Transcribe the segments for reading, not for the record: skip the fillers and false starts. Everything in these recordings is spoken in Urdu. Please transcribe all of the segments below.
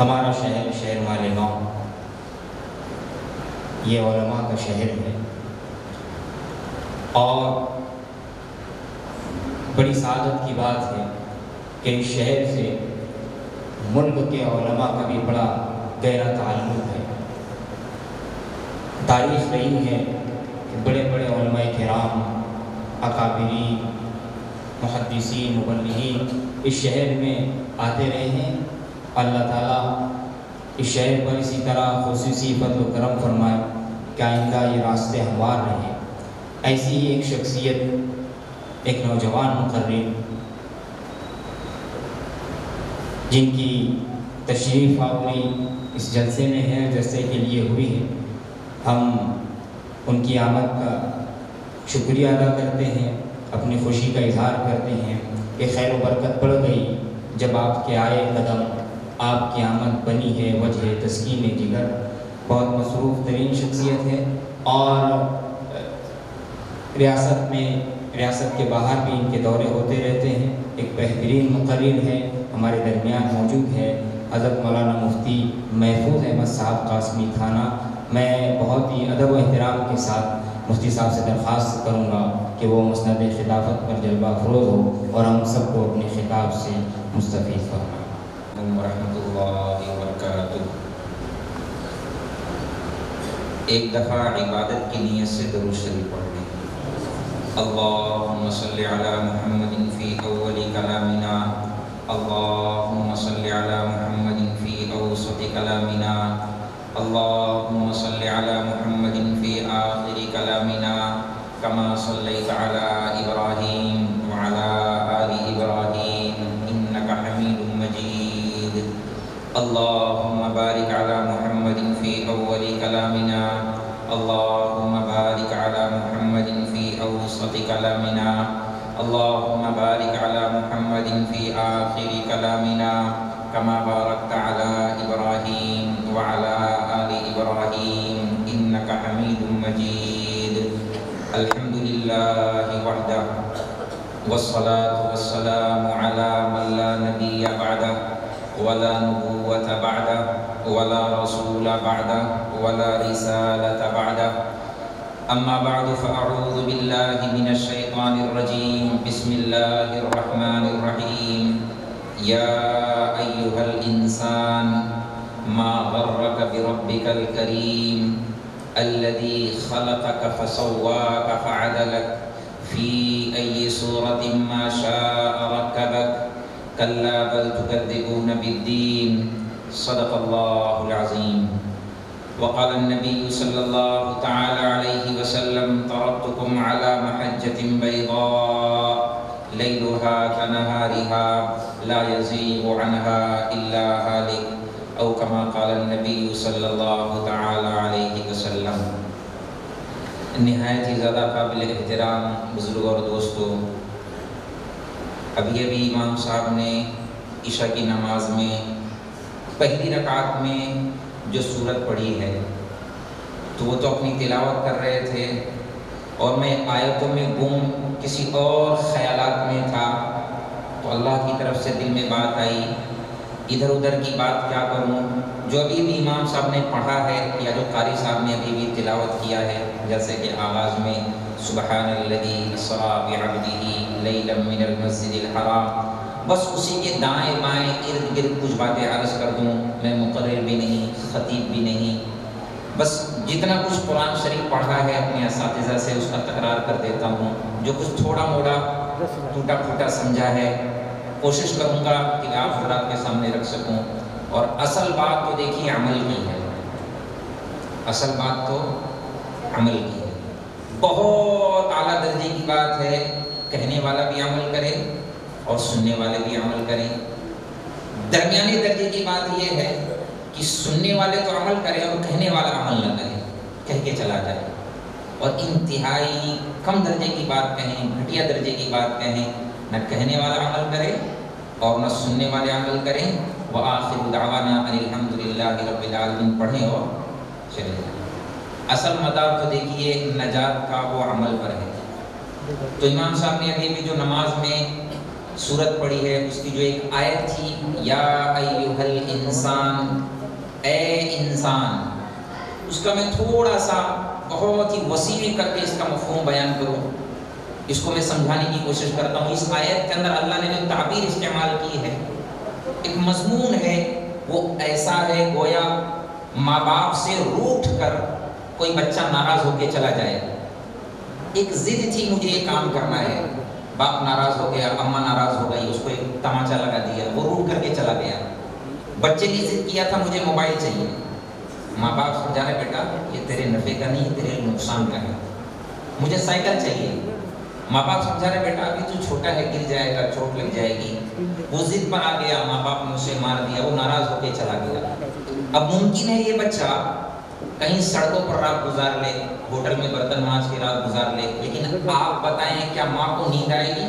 ہمارا شہر شہر مالیگاؤں یہ علماء کا شہر ہے، اور بڑی سعادت کی بات ہے کہ اس شہر سے ملک کے علماء کا بھی بڑا گہرا تعلق ہے۔ تاریخ رہی ہے کہ بڑے بڑے علماء کرام، اکابرین، محدثین، مبلغین اس شہر میں آتے رہے ہیں۔ اللہ تعالیٰ اس شہر پر اسی طرح خصوصی فضل و کرم فرمائے کہ آئندہ یہ راستے ہموار رہیں۔ ایسی ہی ایک شخصیت، ایک نوجوان مقرر جن کی تشریف آوری اس جلسے میں ہے، جلسے کے لیے ہوئی ہے، ہم ان کی آمد کا شکریہ ادا کرتے ہیں، اپنی خوشی کا اظہار کرتے ہیں کہ خیر و برکت بڑھ گئی جب آپ کے آئے قدم، آپ کی آمد بنی ہے وجہ تسکین جگر۔ بہت مصروف ترین شخصیت ہے، اور ریاست کے باہر بھی ان کے دورے ہوتے رہتے ہیں۔ ایک بہترین مقرر ہے، ہمارے درمیان موجود ہے حضرت مولانا مفتی محفوظ احمد صاحب قاسمی تھانہ۔ میں بہت ہی ادب و احترام کے ساتھ مفتی صاحب سے درخواست کروں گا کہ وہ مسند خلافت پر جلوہ افروز ہو اور ہم سب کو اپنے خطاب سے مستفید فرمائیں۔ ورحمۃ اللہ وبرکاتہ۔ ایک دفعہ عبادت کی نیت سے درود شریف پڑھ لیں۔ اللہم صلی علی محمد فی اول کلامنا، اللہم صلی علی محمد فی اوسط کلامنا، اللہم صلی علی محمد فی آخر کلامنا، کما صلیت علی ابراہیم وعلی آل ابراہیم انک حمید مجید۔ اللہم بارک علی محمد فی اول کلامنا، اللہم بارک علی محمد فی اوسط کلامنا، اللہم بارک علی محمد فی آخر کلامنا، کما بارکت علی ابراہیم وعلی آل ابراہیم انک حمید مجید۔ الحمدللہ وحدہ والصلاة والسلام علی من لا نبی بعدہ ولا نبوۃ بعدہ ولا رسول بعدہ ولا رسالۃ بعدہ، اما بعد فاعوذ باللہ من الشیطان الرجیم، بسم اللہ الرحمن الرحیم۔ یا ایہا الانسان ما غرک بربک الکریم الذی خلقک فسواک فعدلک فی ای صورت ما شاء رکبک، کلا بل تکذبون بالدین، صدق اللہ العظیم۔ وقال النبی صلی اللہ تعالی علیہ وسلم، ترکتکم علی محجۃ بیضاء لیلها کنہارها لا یزیغ عنها الا ہالک، او کما قال النبی صلی اللہ تعالی علیہ وسلم۔ نہایت ہی زیادہ قابل احترام بزرگ اور دوستو، ابھی امام صاحب نے عشاء کی نماز میں پہلی رکعت میں جو سورت پڑھی ہے تو وہ تو اپنی تلاوت کر رہے تھے، اور میں آیتوں میں گم کسی اور خیالات میں تھا، تو اللہ کی طرف سے دل میں بات آئی، ادھر ادھر کی بات کیا کروں۔ جو ابھی بھی امام صاحب نے پڑھا ہے یا جو قاری صاحب نے ابھی بھی تلاوت کیا ہے، جیسے کہ آغاز میں سبحان الذی اسریٰ بعبدہ لیلا من المسجد الحرام، بس اسی کے دائیں بائیں ارد گرد کچھ باتیں عرض کر دوں۔ میں مقرر بھی نہیں، خطیب بھی نہیں، بس جتنا کچھ قرآن شریف پڑھا ہے اپنے اساتذہ سے اس کا تکرار کر دیتا ہوں، جو کچھ تھوڑا موڑا ٹوٹا پھوٹا سمجھا ہے کوشش کروں گا کہ آپ حضرات کے سامنے رکھ سکوں۔ اور اصل بات تو دیکھیے عمل کی ہے، اصل بات تو عمل کی ہے۔ بہت اعلیٰ درجے کی بات ہے، کہنے والا بھی عمل کرے اور سننے والے بھی عمل کریں۔ درمیانی درجے کی بات یہ ہے کہ سننے والے تو عمل کریں اور کہنے والا عمل نہ کرے، کہہ کے چلا جائے، اور انتہائی کم درجے کی بات کہیں، گھٹیا درجے کی بات کہیں، نہ کہنے والا عمل کرے اور نہ سننے والے عمل کریں۔ وآخر دعوانا ان الحمدللہ رب العالمین پڑھیں اور چلے جائیں۔ اصل مدار تو دیکھیے نجات کا وہ عمل پر ہے۔ تو امام صاحب نے ابھی بھی جو نماز میں سورت پڑھی ہے اس کی جو ایک آیت تھی یا ایہل انسان، اے انسان، اس کا میں تھوڑا سا بہت ہی وسیع کر کے اس کا مفہوم بیان کروں، اس کو میں سمجھانے کی کوشش کرتا ہوں۔ اس آیت کے اندر اللہ نے جو تعبیر استعمال کی ہے، ایک مضمون ہے، وہ ایسا ہے گویا ماں باپ سے روٹھ کر کوئی بچہ ناراض ہو کے چلا جائے۔ ایک ضد تھی، مجھے یہ کام کرنا ہے، باپ ناراض ہو گیا، اماں ناراض ہو گئی، اس کو ایک تماچا لگا دیا، وہ روٹ کر کے چلا گیا۔ بچے نے ضد کیا تھا مجھے موبائل چاہیے، ماں باپ سمجھا رہے بیٹا یہ تیرے نفع کا نہیں، تیرے نقصان کا ہے، مجھے سائیکل چاہیے۔ ماں باپ سمجھا رہے بیٹا ابھی تو چھوٹا ہے، گر جائے گا، چوٹ لگ جائے گی۔ وہ ضد پر آ گیا، ماں باپ نے اسے مار دیا، وہ ناراض ہو کے چلا گیا۔ اب ممکن ہے یہ بچہ کہیں سڑکوں پر رات گزار لے، ہوٹل میں برتن مانج کے رات گزار لے، لیکن آپ بتائیں کیا ماں کو نیند آئے گی؟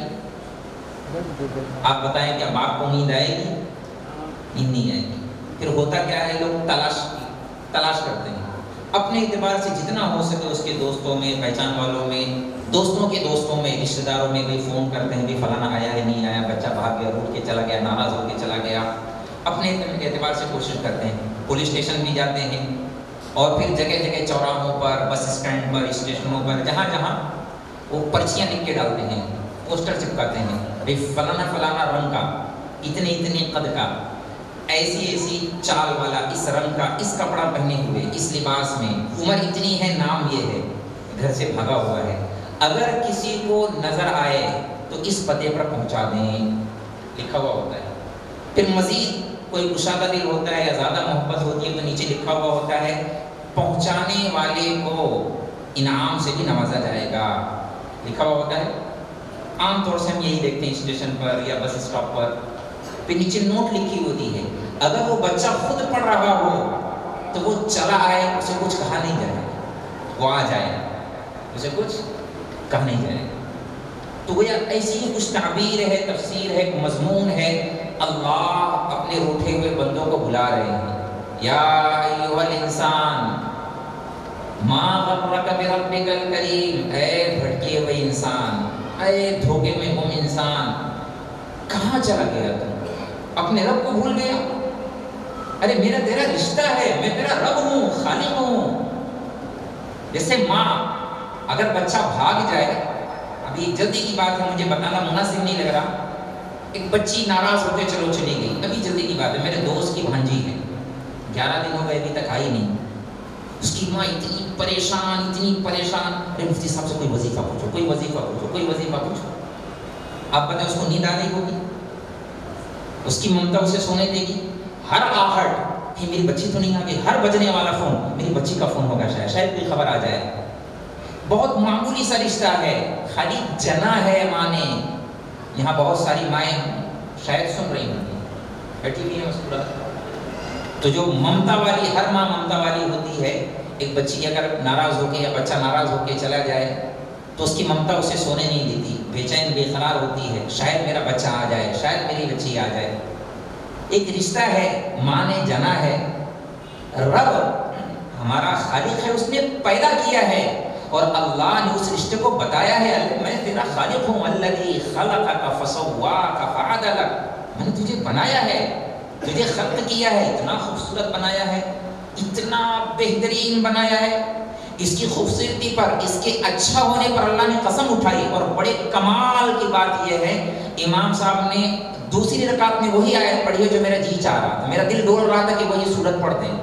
آپ بتائیں کیا باپ کو نیند آئے گی؟ نیند نہیں آئے گی۔ پھر ہوتا کیا ہے، لوگ تلاش کرتے ہیں اپنے اعتبار سے جتنا ہو سکے اس کے دوستوں میں، پہچان والوں میں، دوستوں کے دوستوں میں، رشتہ داروں میں کوئی فون کرتے ہیں کہ فلانا آیا ہے نہیں آیا، بچہ بھاگ گیا، روٹ کے چلا گیا، ناراض ہو کے چلا گیا۔ اپنے اعتبار سے کوشش کرتے ہیں، پولیس اسٹیشن بھی جاتے ہیں، اور پھر جگہ جگہ چوراہوں پر، بس اسٹینڈ پر، اسٹیشنوں پر، جہاں جہاں وہ پرچیاں لکھ کے ڈالتے ہیں، پوسٹر چپکاتے ہیں، فلانا فلانا رنگ کا، اتنے قد کا، ایسی چال والا، اس رنگ کا، اس کپڑا پہنے ہوئے، اس لباس میں، عمر اتنی ہے، نام یہ ہے، گھر سے بھاگا ہوا ہے، اگر کسی کو نظر آئے تو اس پتے پر پہنچا دیں، لکھا ہوا ہوتا ہے۔ پھر مزید کوئی کشادہ دل ہوتا ہے یا زیادہ محبت ہوتی ہے تو نیچے لکھا ہوا ہوتا ہے پہنچانے والے کو انعام سے بھی نوازا جائے گا، لکھا ہوا ہوتا ہے۔ عام طور سے ہم یہی دیکھتے ہیں اسٹیشن پر یا بس اسٹاپ پر، پھر نیچے نوٹ لکھی ہوتی ہے، اگر وہ بچہ خود پڑھ رہا ہو تو وہ چلا آئے، اسے کچھ کہا نہیں جائے، وہ آ جائے، اسے کچھ کہا نہیں جائے۔ تو یہ ایسی ہی کچھ تعبیر ہے، تفسیر ہے، مضمون ہے۔ اللہ اپنے روٹھے ہوئے بندوں کو بلا رہے ہیں، یا ایھا الانسان ما غرک بربک الکریم، اے بھٹکے ہوئے انسان، اے دھوکے میں گم انسان، کہاں چلا گیا تم؟ اپنے رب کو بھول گیا؟ ارے میرا تیرا رشتہ ہے، میں تیرا رب ہوں، خالق ہوں۔ جیسے ماں، اگر بچہ بھاگ جائے، ابھی جلدی کی بات ہے، مجھے بتانا مناسب نہیں لگ رہا، ایک بچی ناراض ہوتے چلی گئی، ابھی جلدی کی بات ہے، میرے دوست کی بھانجی ہے، 11 دن ہو گئے ابھی تک آئی نہیں، اس کی ماں اتنی پریشان، ارے مفتی صاحب سے کوئی وظیفہ پوچھو، کوئی وظیفہ پوچھو۔ آپ بتائیں اس کو نیند آ گئی ہوگی؟ اس کی ممتا اسے سونے دے گی؟ ہر آہٹ کہ میری بچی تو نہیں آ گئی، ہر بجنے والا فون میری بچی کا فون ہوگا، شاید کوئی خبر آ جائے۔ بہت معمولی سا رشتہ ہے، خالی جنا ہے ماں نے۔ یہاں بہت ساری مائیں شاید سن رہی ہوں گی، بیٹھی ہوئی ہیں مسکرات، تو جو ممتا والی، ہر ماں ممتا والی ہوتی ہے، ایک بچی اگر ناراض ہو کے یا بچہ ناراض ہو کے چلا جائے تو اس کی ممتا اسے سونے نہیں دیتی، بے چین بے قرار ہوتی ہے، شاید میرا بچہ آ جائے، شاید میری بچی آ جائے۔ ایک رشتہ ہے، ماں نے جنا ہے، رب ہمارا خالق ہے، اس نے پیدا کیا ہے، اور اللہ نے اس رشتے کو بتایا ہے، میں تیرا خالق ہوں، الذی خلقک فسواک فعدلک، میں نے تجھے بنایا ہے، تجھے خلق کیا ہے، اتنا خوبصورت بنایا ہے، اتنا بہترین بنایا ہے۔ اس کی خوبصورتی پر، اس کے اچھا ہونے پر اللہ نے قسم اٹھائی۔ اور بڑے کمال کی بات یہ ہے، امام صاحب نے دوسری رکعت میں وہی آیت پڑھی ہے جو میرا جی چاہ رہا تھا، میرا دل ڈول رہا تھا کہ وہی سورت پڑھ دیں،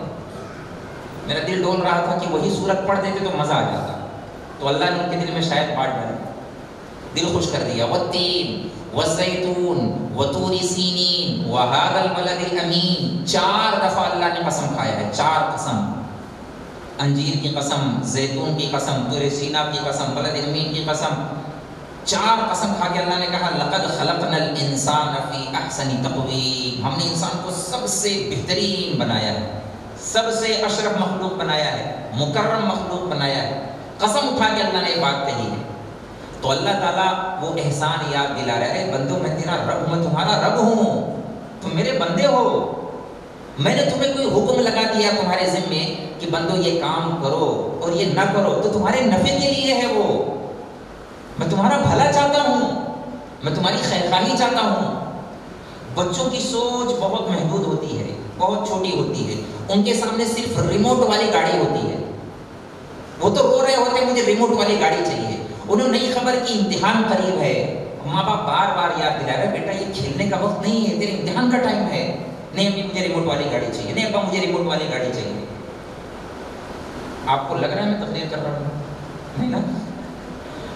میرا دل ڈول رہا تھا کہ وہی سورت پڑھ دیتے تو مزہ آ جاتا، تو اللہ نے ان کے دل میں شاید بات ڈالی، دل خوش کر دیا۔ والتین والزیتون وطور سینین وہذا البلد الامین، 4 دفعہ اللہ نے قسم کھایا ہے، 4 قسم، انجیر کی قسم، زیتون کی قسم، طور سینا کی قسم، بلد امین کی قسم، 4 قسم کھا کے اللہ نے کہا لقد خلقنا الانسان فی احسن تقویم، ہم نے انسان کو سب سے بہترین بنایا ہے، سب سے اشرف مخلوق بنایا ہے، مکرم مخلوق بنایا ہے۔ قسم اٹھا کے اللہ نے یہ بات کہی ہے، تو اللہ تعالیٰ وہ احسان یاد دلا رہا ہے، بندو میں تیرا رب، میں تمہارا رب ہوں، تم میرے بندے ہو، میں نے تمہیں کوئی حکم لگا دیا تمہارے ذمے کہ بندو یہ کام کرو اور یہ نہ کرو، تو تمہارے نفع کے لیے ہے، وہ میں تمہارا بھلا چاہتا ہوں، میں تمہاری خیرخواہی چاہتا ہوں۔ بچوں کی سوچ بہت محدود ہوتی ہے، بہت چھوٹی ہوتی ہے، ان کے سامنے صرف ریموٹ والی گاڑی ہوتی ہے، وہ تو رو رہے ہوتے ہیں مجھے ریموٹ والی گاڑی چاہیے، انہوں نہیں خبر کہ امتحان قریب ہے۔ ماں باپ بار بار یاد دلا رہے بیٹا یہ کھیلنے کا وقت نہیں ہے، تیرے امتحان کا ٹائم ہے۔ نہیں امی مجھے ریموٹ والی گاڑی چاہیے، نہیں ابا مجھے ریموٹ والی گاڑی چاہیے۔ آپ کو لگ رہا ہے میں تقریر کر رہا ہوں؟ نہیں نا؟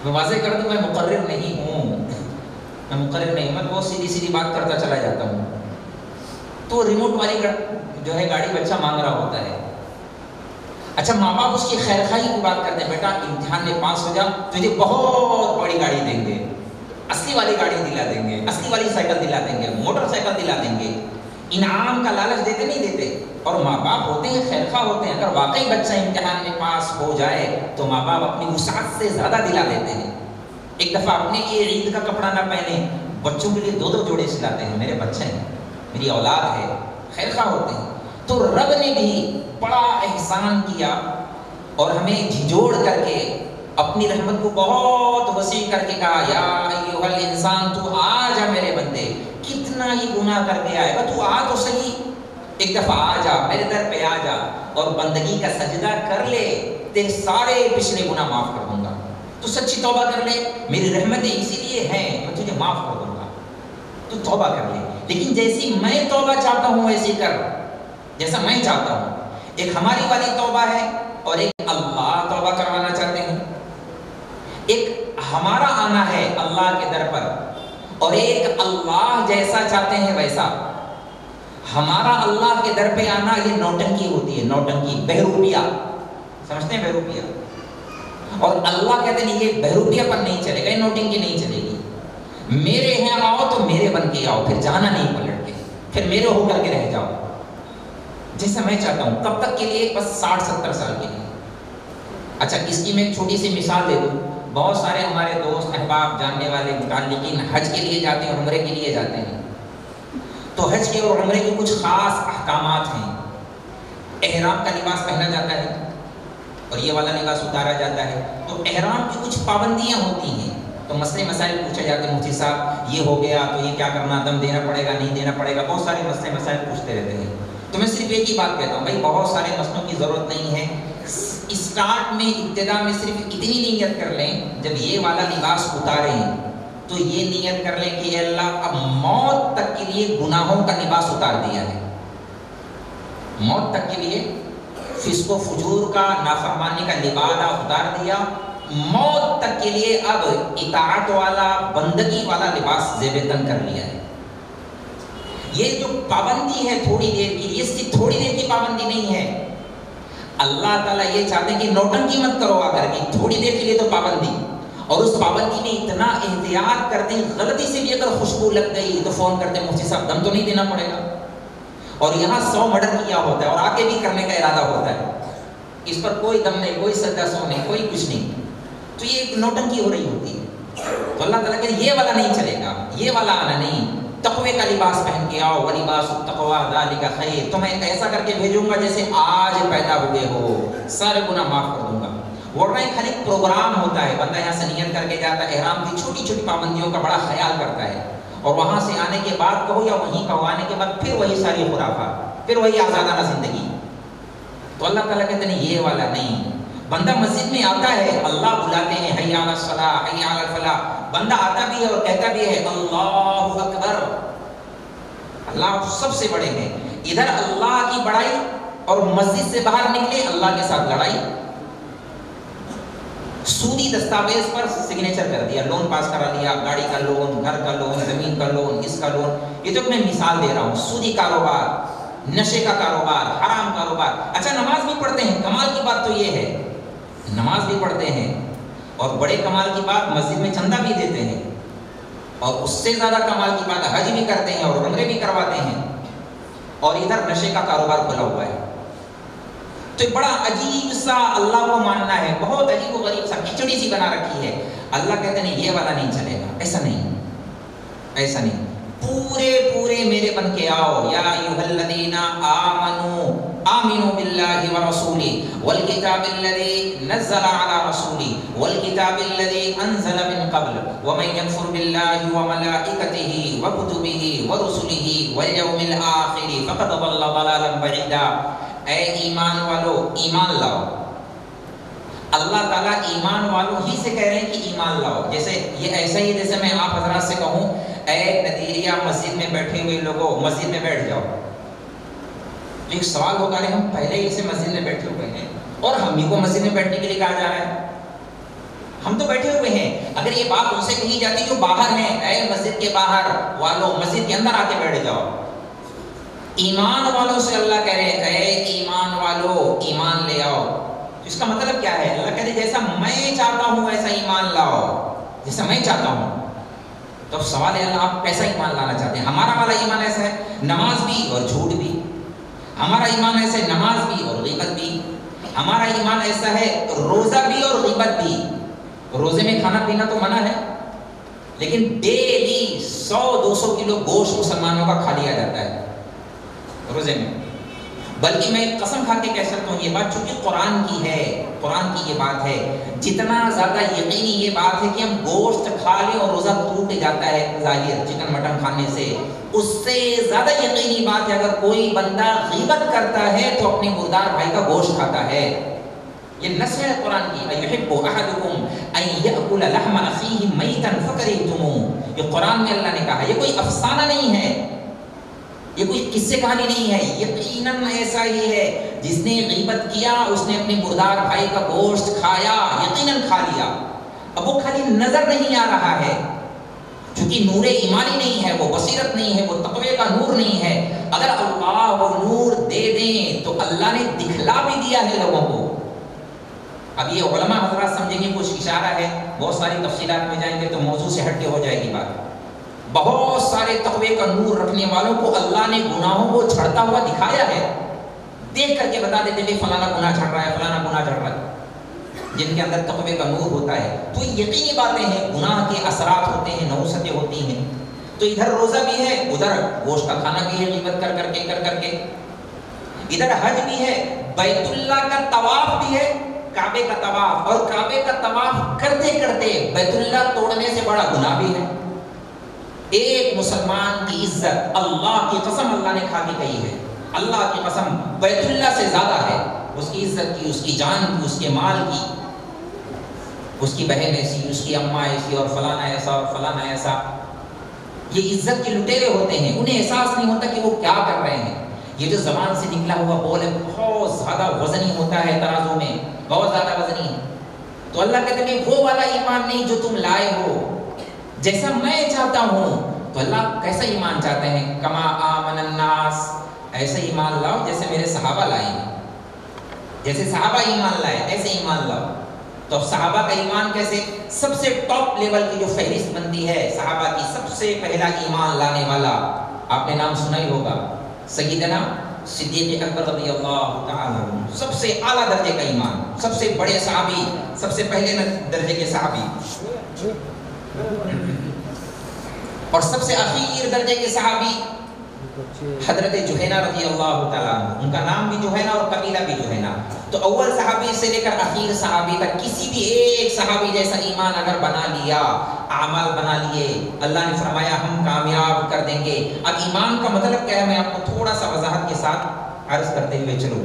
میں واضح کر دوں میں مقرر نہیں ہوں، میں مقرر نہیں ہوں، میں بہت سیدھی سیدھی بات کرتا چلا جاتا ہوں۔ تو ریموٹ والی جو ہے گاڑی بچہ مانگ رہا ہوتا ہے۔ اچھا ماں باپ اس کی خیرخواہی کی بات کرتے ہیں، بیٹا امتحان میں پاس ہو جا تجھے بہت بڑی گاڑی دیں گے، اصلی والی گاڑی دلا دیں گے، اصلی والی سائیکل دلا دیں گے، موٹر سائیکل دلا دیں گے۔ انعام کا لالچ دیتے نہیں دیتے، اور ماں باپ ہوتے ہیں خیرخواہ ہوتے ہیں، اگر واقعی بچہ امتحان میں پاس ہو جائے تو ماں باپ اپنی وسعت سے زیادہ دلا دیتے ہیں۔ ایک دفعہ اپنے لیے عید کا کپڑا نہ پہنے، بچوں کے لیے 2 جوڑے سلاتے ہیں، میرے بچے ہیں، میری اولاد ہے، خیرخواہ ہوتے ہیں۔ تو رب نے بھی بڑا احسان کیا اور ہمیں جھجوڑ کر کے اپنی رحمت کو بہت وسیع کر کے کہا یا ایھا الانسان تو آ جا میرے بندے، کتنا ہی گناہ کر کے آئے گا تو آ تو صحیح، ایک دفعہ آ جا میرے در پہ آ جا اور بندگی کا سجدہ کر لے، تیرے سارے پچھلے گناہ معاف کر دوں گا۔ تو سچی توبہ کر لے، میری رحمتیں اسی لیے ہیں میں تجھے معاف کر دوں گا، تو توبہ کر لے۔ لیکن جیسی میں توبہ چاہتا ہوں ویسی کر، جیسا میں چاہتا ہوں۔ ایک ہماری والی توبہ ہے اور ایک اللہ توبہ کروانا چاہتے ہیں، ایک ہمارا آنا ہے اللہ کے در پر اور ایک اللہ جیسا چاہتے ہیں ویسا۔ ہمارا اللہ کے در پہ آنا یہ نوٹنکی ہوتی ہے، نوٹنکی، بہروپیہ، سمجھتے ہیں بہروپیہ؟ اور اللہ کہتے ہیں یہ بہروپیہ پر نہیں چلے گا، یہ نوٹنکی نہیں چلے گی۔ میرے ہیں آؤ تو میرے بن کے آؤ، پھر جانا نہیں پلٹ کے، پھر میرے ہو کر کے رہ جاؤ جیسا میں چاہتا ہوں۔ کب تک کے لیے؟ بس 60-70 سال کے لیے۔ اچھا اس کی میں ایک چھوٹی سی مثال دے دوں۔ بہت سارے ہمارے دوست احباب جاننے والے متعلقین حج کے لیے جاتے ہیں اور عمرے کے لیے جاتے ہیں، تو حج کے اور عمرے کے کچھ خاص احکامات ہیں۔ احرام کا لباس پہنا جاتا ہے اور یہ والا لباس اتارا جاتا ہے، تو احرام کی کچھ پابندیاں ہوتی ہیں، تو مسئلے مسائل پوچھے جاتے ہیں، مفتی صاحب یہ ہو گیا تو یہ کیا کرنا، دم دینا پڑے گا نہیں دینا پڑے گا، بہت سارے مسئلے مسائل پوچھتے رہتے ہیں۔ تو میں صرف ایک ہی بات کہتا ہوں، بھائی بہت سارے مسئلوں کی ضرورت نہیں ہے، اسٹارٹ میں ابتدا میں صرف اتنی نیت کر لیں جب یہ والا لباس اتاریں تو یہ نیت کر لیں کہ اے اللہ اب موت تک کے لیے گناہوں کا لباس اتار دیا ہے، موت تک کے لیے فسق و فجور کا نافرمانی کا لبادہ اتار دیا، موت تک کے لیے اب اطاعت والا بندگی والا لباس زیب تن کر لیا ہے۔ یہ جو پابندی ہے تھوڑی دیر کی، یہ صرف تھوڑی دیر کی پابندی نہیں ہے، اللہ تعالیٰ یہ چاہتے ہیں کہ نوٹنکی مت کرو آ کر کے، تھوڑی دیر کے لیے تو پابندی، اور اس پابندی میں اتنا احتیاط کرتے ہیں غلطی سے بھی اگر خوشبو لگ گئی تو فون کرتے ہیں مفتی صاحب دم تو نہیں دینا پڑے گا، اور یہاں 100 مرڈر کیا ہوتا ہے اور آگے بھی کرنے کا ارادہ ہوتا ہے، اس پر کوئی دم نہیں، کوئی سجدہ سو نہیں، کوئی کچھ نہیں، تو یہ ایک نوٹنکی ہو رہی ہوتی ہے۔ تو اللہ تعالیٰ کہتے ہیں یہ والا نہیں چلے گا، یہ والا آنا نہیں، تقوی کا لباس پہن کے آؤ، وَلِبَاسُ التَّقْوَىٰ ذَٰلِكَ خَيْرٌ، تو میں ایسا کر کے بھیجوں گا جیسے آج پیدا ہوئے ہو، سارے گناہ معاف کر دوں گا۔ ورنہ ایک خالی پروگرام ہوتا ہے، بندہ یہاں سے نیت کر کے جاتا ہے، احرام کی چھوٹی چھوٹی پابندیوں کا بڑا خیال کرتا ہے، اور وہاں سے آنے کے بعد کہو یا وہیں کہو، آنے کے بعد پھر وہی ساری خرافات، پھر وہی آزادانہ زندگی۔ تو اللہ تعالیٰ کہتے ہیں یہ والا نہیں، بندہ مسجد میں آتا ہے، اللہ بلاتے ہیں حی علی الصلاۃ حی علی الفلاح، بندہ آتا بھی ہے اور کہتا بھی ہے اللہ اکبر، اللہ سب سے بڑے ہیں، ادھر اللہ کی بڑائی اور مسجد سے باہر نکلے اللہ کے ساتھ لڑائی، سودی دستاویز پر سگنیچر کر دیا، لون پاس کرا لیا، گاڑی کا لون، گھر کا لون، زمین کا لون، اس کا لون، یہ تو میں مثال دے رہا ہوں، سودی کاروبار، نشے کا کاروبار، حرام کاروبار۔ اچھا نماز بھی پڑھتے ہیں، کمال کی بات تو یہ ہے نماز بھی پڑھتے ہیں، اور بڑے کمال کی بات مسجد میں چندہ بھی دیتے ہیں، اور اس سے زیادہ کمال کی بات حج بھی کرتے ہیں اور عمرے بھی کرواتے ہیں، اور ادھر نشے کا کاروبار کھلا ہوا ہے۔ تو بڑا عجیب سا اللہ کو ماننا ہے، بہت عجیب و غریب سا کھچڑی سی بنا رکھی ہے۔ اللہ کہتے ہیں یہ والا نہیں چلے گا، ایسا نہیں، ایسا نہیں، پورے پورے میرے بن کے آؤ، یا ایھا الذین آمنو آمنوا باللہ ورسولہ والکتاب الذی نزل علی رسولہ والکتاب الذی انزل من قبل ومن یکفر باللہ وملائکتہ وکتبہ ورسلہ والیوم الآخر فقد ضل ضلالا بعیدا۔ اے ایمان والو ایمان لاؤ۔ اللہ تعالیٰ ایمان والوں ہی سے کہہ رہے ہیں کہ ایمان لاؤ۔ جیسے یہ ایسا ہی جیسے میں آپ حضرات سے کہوں اے ندیریہ مسجد میں بیٹھے ہوئے لوگوں مسجد میں بیٹھ جاؤ، تو ایک سوال ہوگا کہ ہم پہلے ہی سے مسجد میں بیٹھے ہوئے ہیں اور ہم ہی کو مسجد میں بیٹھنے کے لیے کہا جا رہا ہے، ہم تو بیٹھے ہوئے ہیں۔ اگر یہ بات ان سے کہی جاتی جو باہر ہیں، اے مسجد کے باہر والوں مسجد کے اندر آ کے بیٹھ جاؤ، ایمان والوں سے اللہ کہہ رہے ہیں اے ایمان والو ایمان لے آؤ۔ اس کا مطلب کیا ہے؟ اللہ کہتے جیسا میں چاہتا ہوں ویسا ایمان لاؤ، جیسا میں چاہتا ہوں۔ تو سوال ہے اللہ آپ کیسا ایمان لانا چاہتے ہیں؟ ہمارا والا ایمان ایسا ہے نماز بھی اور جھوٹ بھی، ہمارا ایمان ایسا ہے نماز بھی اور غیبت بھی، ہمارا ایمان ایسا ہے روزہ بھی اور غیبت بھی۔ روزے میں کھانا پینا تو منع ہے، لیکن ڈیلی 100-200 کلو گوشت مسلمانوں کا کھا لیا جاتا ہے روزے میں۔ بلکہ میں قسم کھا کے کہہ سکتا ہوں یہ بات چونکہ قرآن کی ہے، قرآن کی یہ بات ہے، جتنا زیادہ یقینی یہ بات ہے کہ ہم گوشت کھا لیں اور روزہ ٹوٹ جاتا ہے ظاہر چکن مٹن کھانے سے، اس سے زیادہ یقینی بات ہے اگر کوئی بندہ غیبت کرتا ہے تو اپنے مردار بھائی کا گوشت کھاتا ہے۔ یہ نص ہے قرآن کی، ایحب احدکم ان یاکل لحم اخیہ میتا فکرہتموہ، یہ قرآن میں اللہ نے کہا ہے، یہ کوئی افسانہ نہیں ہے، یہ کوئی قصے کہانی نہیں ہے، یقیناً ایسا ہی ہے۔ جس نے غیبت کیا اس نے اپنے مردار بھائی کا گوشت کھایا، یقیناً کھا لیا۔ اب وہ خالی نظر نہیں آ رہا ہے چونکہ نور ایمانی نہیں ہے، وہ بصیرت نہیں ہے، وہ تقوی کا نور نہیں ہے۔ اگر اللہ وہ نور دے دیں تو اللہ نے دکھلا بھی دیا ہے لوگوں کو۔ اب یہ علماء حضرات سمجھیں گے کچھ اشارہ ہے، بہت ساری تفصیلات میں جائیں گے تو موضوع سے ہٹ کے ہو جائے گی بات۔ بہت سارے تقوی کا نور رکھنے والوں کو اللہ نے گناہوں کو جھڑتا ہوا دکھایا ہے، دیکھ کر کے بتا دیتے کہ فلانا گناہ جھڑ رہا ہے، فلانا گناہ جھڑ رہا ہے۔ جن کے اندر تقوی کا نور ہوتا ہے تو یقینی باتیں ہیں، گناہ کے اثرات ہوتے ہیں، نحوستیں ہوتی ہیں۔ تو ادھر روزہ بھی ہے، ادھر گوشت کا کھانا بھی ہے غیبت کر کر کے، ادھر حج بھی ہے، بیت اللہ کا طواف بھی ہے، کعبے کا طواف، اور کعبے کا طواف کرتے کرتے بیت اللہ توڑنے سے بڑا گناہ بھی ہے۔ ایک مسلمان کی عزت اللہ کی قسم اللہ نے کھا کے کہی ہے، اللہ کی قسم بیت اللہ سے زیادہ ہے، اس کی عزت کی، اس کی جان کی، اس کے مال کی، اس کی بہن ایسی، اس کی اماں ایسی، اور فلانا ایسا اور فلانا ایسا۔ یہ عزت کے لٹیرے ہوتے ہیں، انہیں احساس نہیں ہوتا کہ وہ کیا کر رہے ہیں۔ یہ جو زبان سے نکلا ہوا بول ہے بہت زیادہ وزنی ہوتا ہے، ترازو میں بہت زیادہ وزنی ہے۔ تو اللہ کہتے ہیں وہ والا ایمان نہیں جو تم لائے ہو، جیسا میں چاہتا ہوں۔ تو اللہ کیسا ایمان چاہتے ہیں؟ کما آمن الناس، ایسا ایمان لاؤ جیسے میرے صحابہ لائے ہیں، جیسے صحابہ ایمان لائے ایسے ایمان لاؤ۔ تو صحابہ کا ایمان کیسے؟ سب سے ٹاپ لیول کی جو فہرست بنتی ہے صحابہ کی، سب سے پہلا ایمان لانے والا آپ نے نام سنا ہی ہوگا، سیدنا صدیق اکبر رضی اللہ تعالی عنہ، سب سے اعلیٰ درجے کا ایمان، سب سے بڑے صحابی، سب سے پہلے درجے کے صحابی، اور سب سے اخیر درجے کے صحابی حضرت جوہینہ رضی اللہ تعالیٰ عنہ، ان کا نام بھی جوہینہ اور قبیلہ بھی جوہینہ۔ تو اول صحابی سے لے کر اخیر صحابی تک کسی بھی ایک صحابی جیسا ایمان اگر بنا لیا، اعمال بنا لیے، اللہ نے فرمایا ہم کامیاب کر دیں گے۔ اب ایمان کا مطلب کیا ہے میں آپ کو تھوڑا سا وضاحت کے ساتھ عرض کرتے ہوئے چلوں۔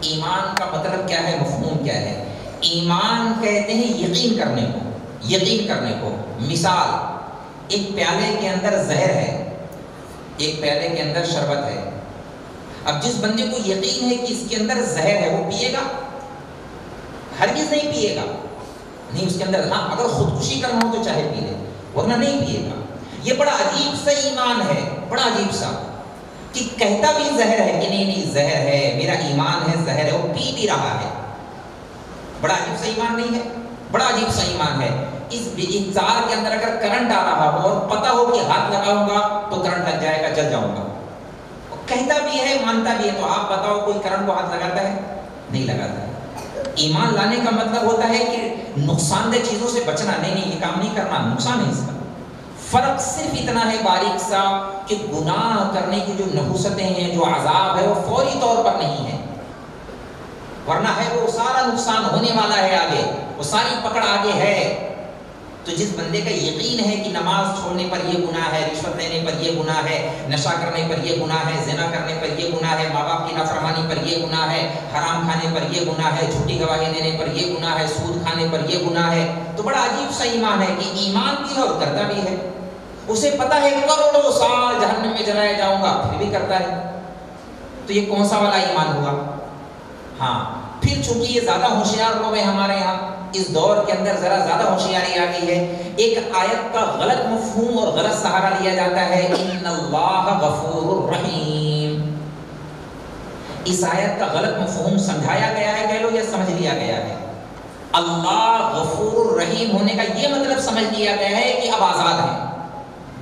ایمان کا مطلب کیا ہے، مفہوم کیا ہے؟ ایمان کہتے ہیں یقین کرنے کو، یقین کرنے کو۔ مثال، ایک پیالے کے اندر زہر ہے، ایک پیالے کے اندر شربت ہے۔ اب جس بندے کو یقین ہے کہ اس کے اندر زہر ہے وہ پیے گا؟ ہرگز نہیں پیے گا، نہیں اس کے اندر، ہاں اگر خودکشی کرنا ہو تو چاہے پی لے، ورنہ نہیں پیے گا۔ یہ بڑا عجیب سا ایمان ہے، بڑا عجیب سا، کہ کہتا بھی زہر ہے کہ نہیں زہر ہے، میرا ایمان ہے زہر ہے، وہ پی بھی رہا ہے۔ بڑا عجیب سا ایمان نہیں ہے؟ بڑا عجیب سا ایمان ہے۔ اس انسان کے اندر اگر کرنٹ آ رہا ہو اور پتا ہو کہ ہاتھ لگاؤں گا تو کرنٹ لگ جائے گا، جل جاؤں گا، کہتا بھی ہے مانتا بھی ہے، تو آپ بتاؤ کوئی کرنٹ کو ہاتھ لگاتا ہے؟ نہیں لگاتا ہے۔ ایمان لانے کا مطلب ہوتا ہے کہ نقصان دہ چیزوں سے بچنا، نہیں یہ کام نہیں کرنا، نقصان ہے اس کا۔ فرق صرف اتنا ہے باریک سا کہ گناہ کرنے کی جو نحوستیں ہیں، جو عذاب ہے، وہ فوری طور پر نہیں ہے، ورنہ ہے وہ سارا نقصان ہونے والا ہے آگے، وہ ساری پکڑ آگے ہے۔ تو جس بندے کا یقین ہے کہ نماز چھوڑنے پر یہ گناہ ہے، رشوت لینے پر یہ گناہ ہے، نشہ کرنے پر یہ گناہ ہے، زنا کرنے پر یہ گناہ ہے، ماں باپ کی نافرمانی پر یہ گناہ ہے، حرام کھانے پر یہ گناہ ہے، جھوٹی گواہی دینے پر یہ گناہ ہے، سود کھانے پر یہ گناہ ہے، تو بڑا عجیب سا ایمان ہے کہ ایمان بھی ہے اور کرتا بھی ہے۔ اسے پتا ہے کروڑوں سال جہنم میں جلایا جاؤں گا، پھر بھی کرتا ہے۔ تو یہ کون سا والا ایمان ہوا؟ ہاں، پھر چونکہ یہ زیادہ ہوشیار لوگ ہیں ہمارے یہاں، اس دور کے اندر ذرا زیادہ ہوشیاری آ گئی ہے۔ ایک آیت کا غلط مفہوم اور غلط سہارا لیا جاتا ہے، ان اللہ غفور رحیم۔ اس آیت کا غلط مفہوم سمجھایا گیا ہے، کہہ لو، یا سمجھ لیا گیا ہے۔ اللہ غفور رحیم ہونے کا یہ مطلب سمجھ لیا گیا ہے کہ اب آزاد ہیں،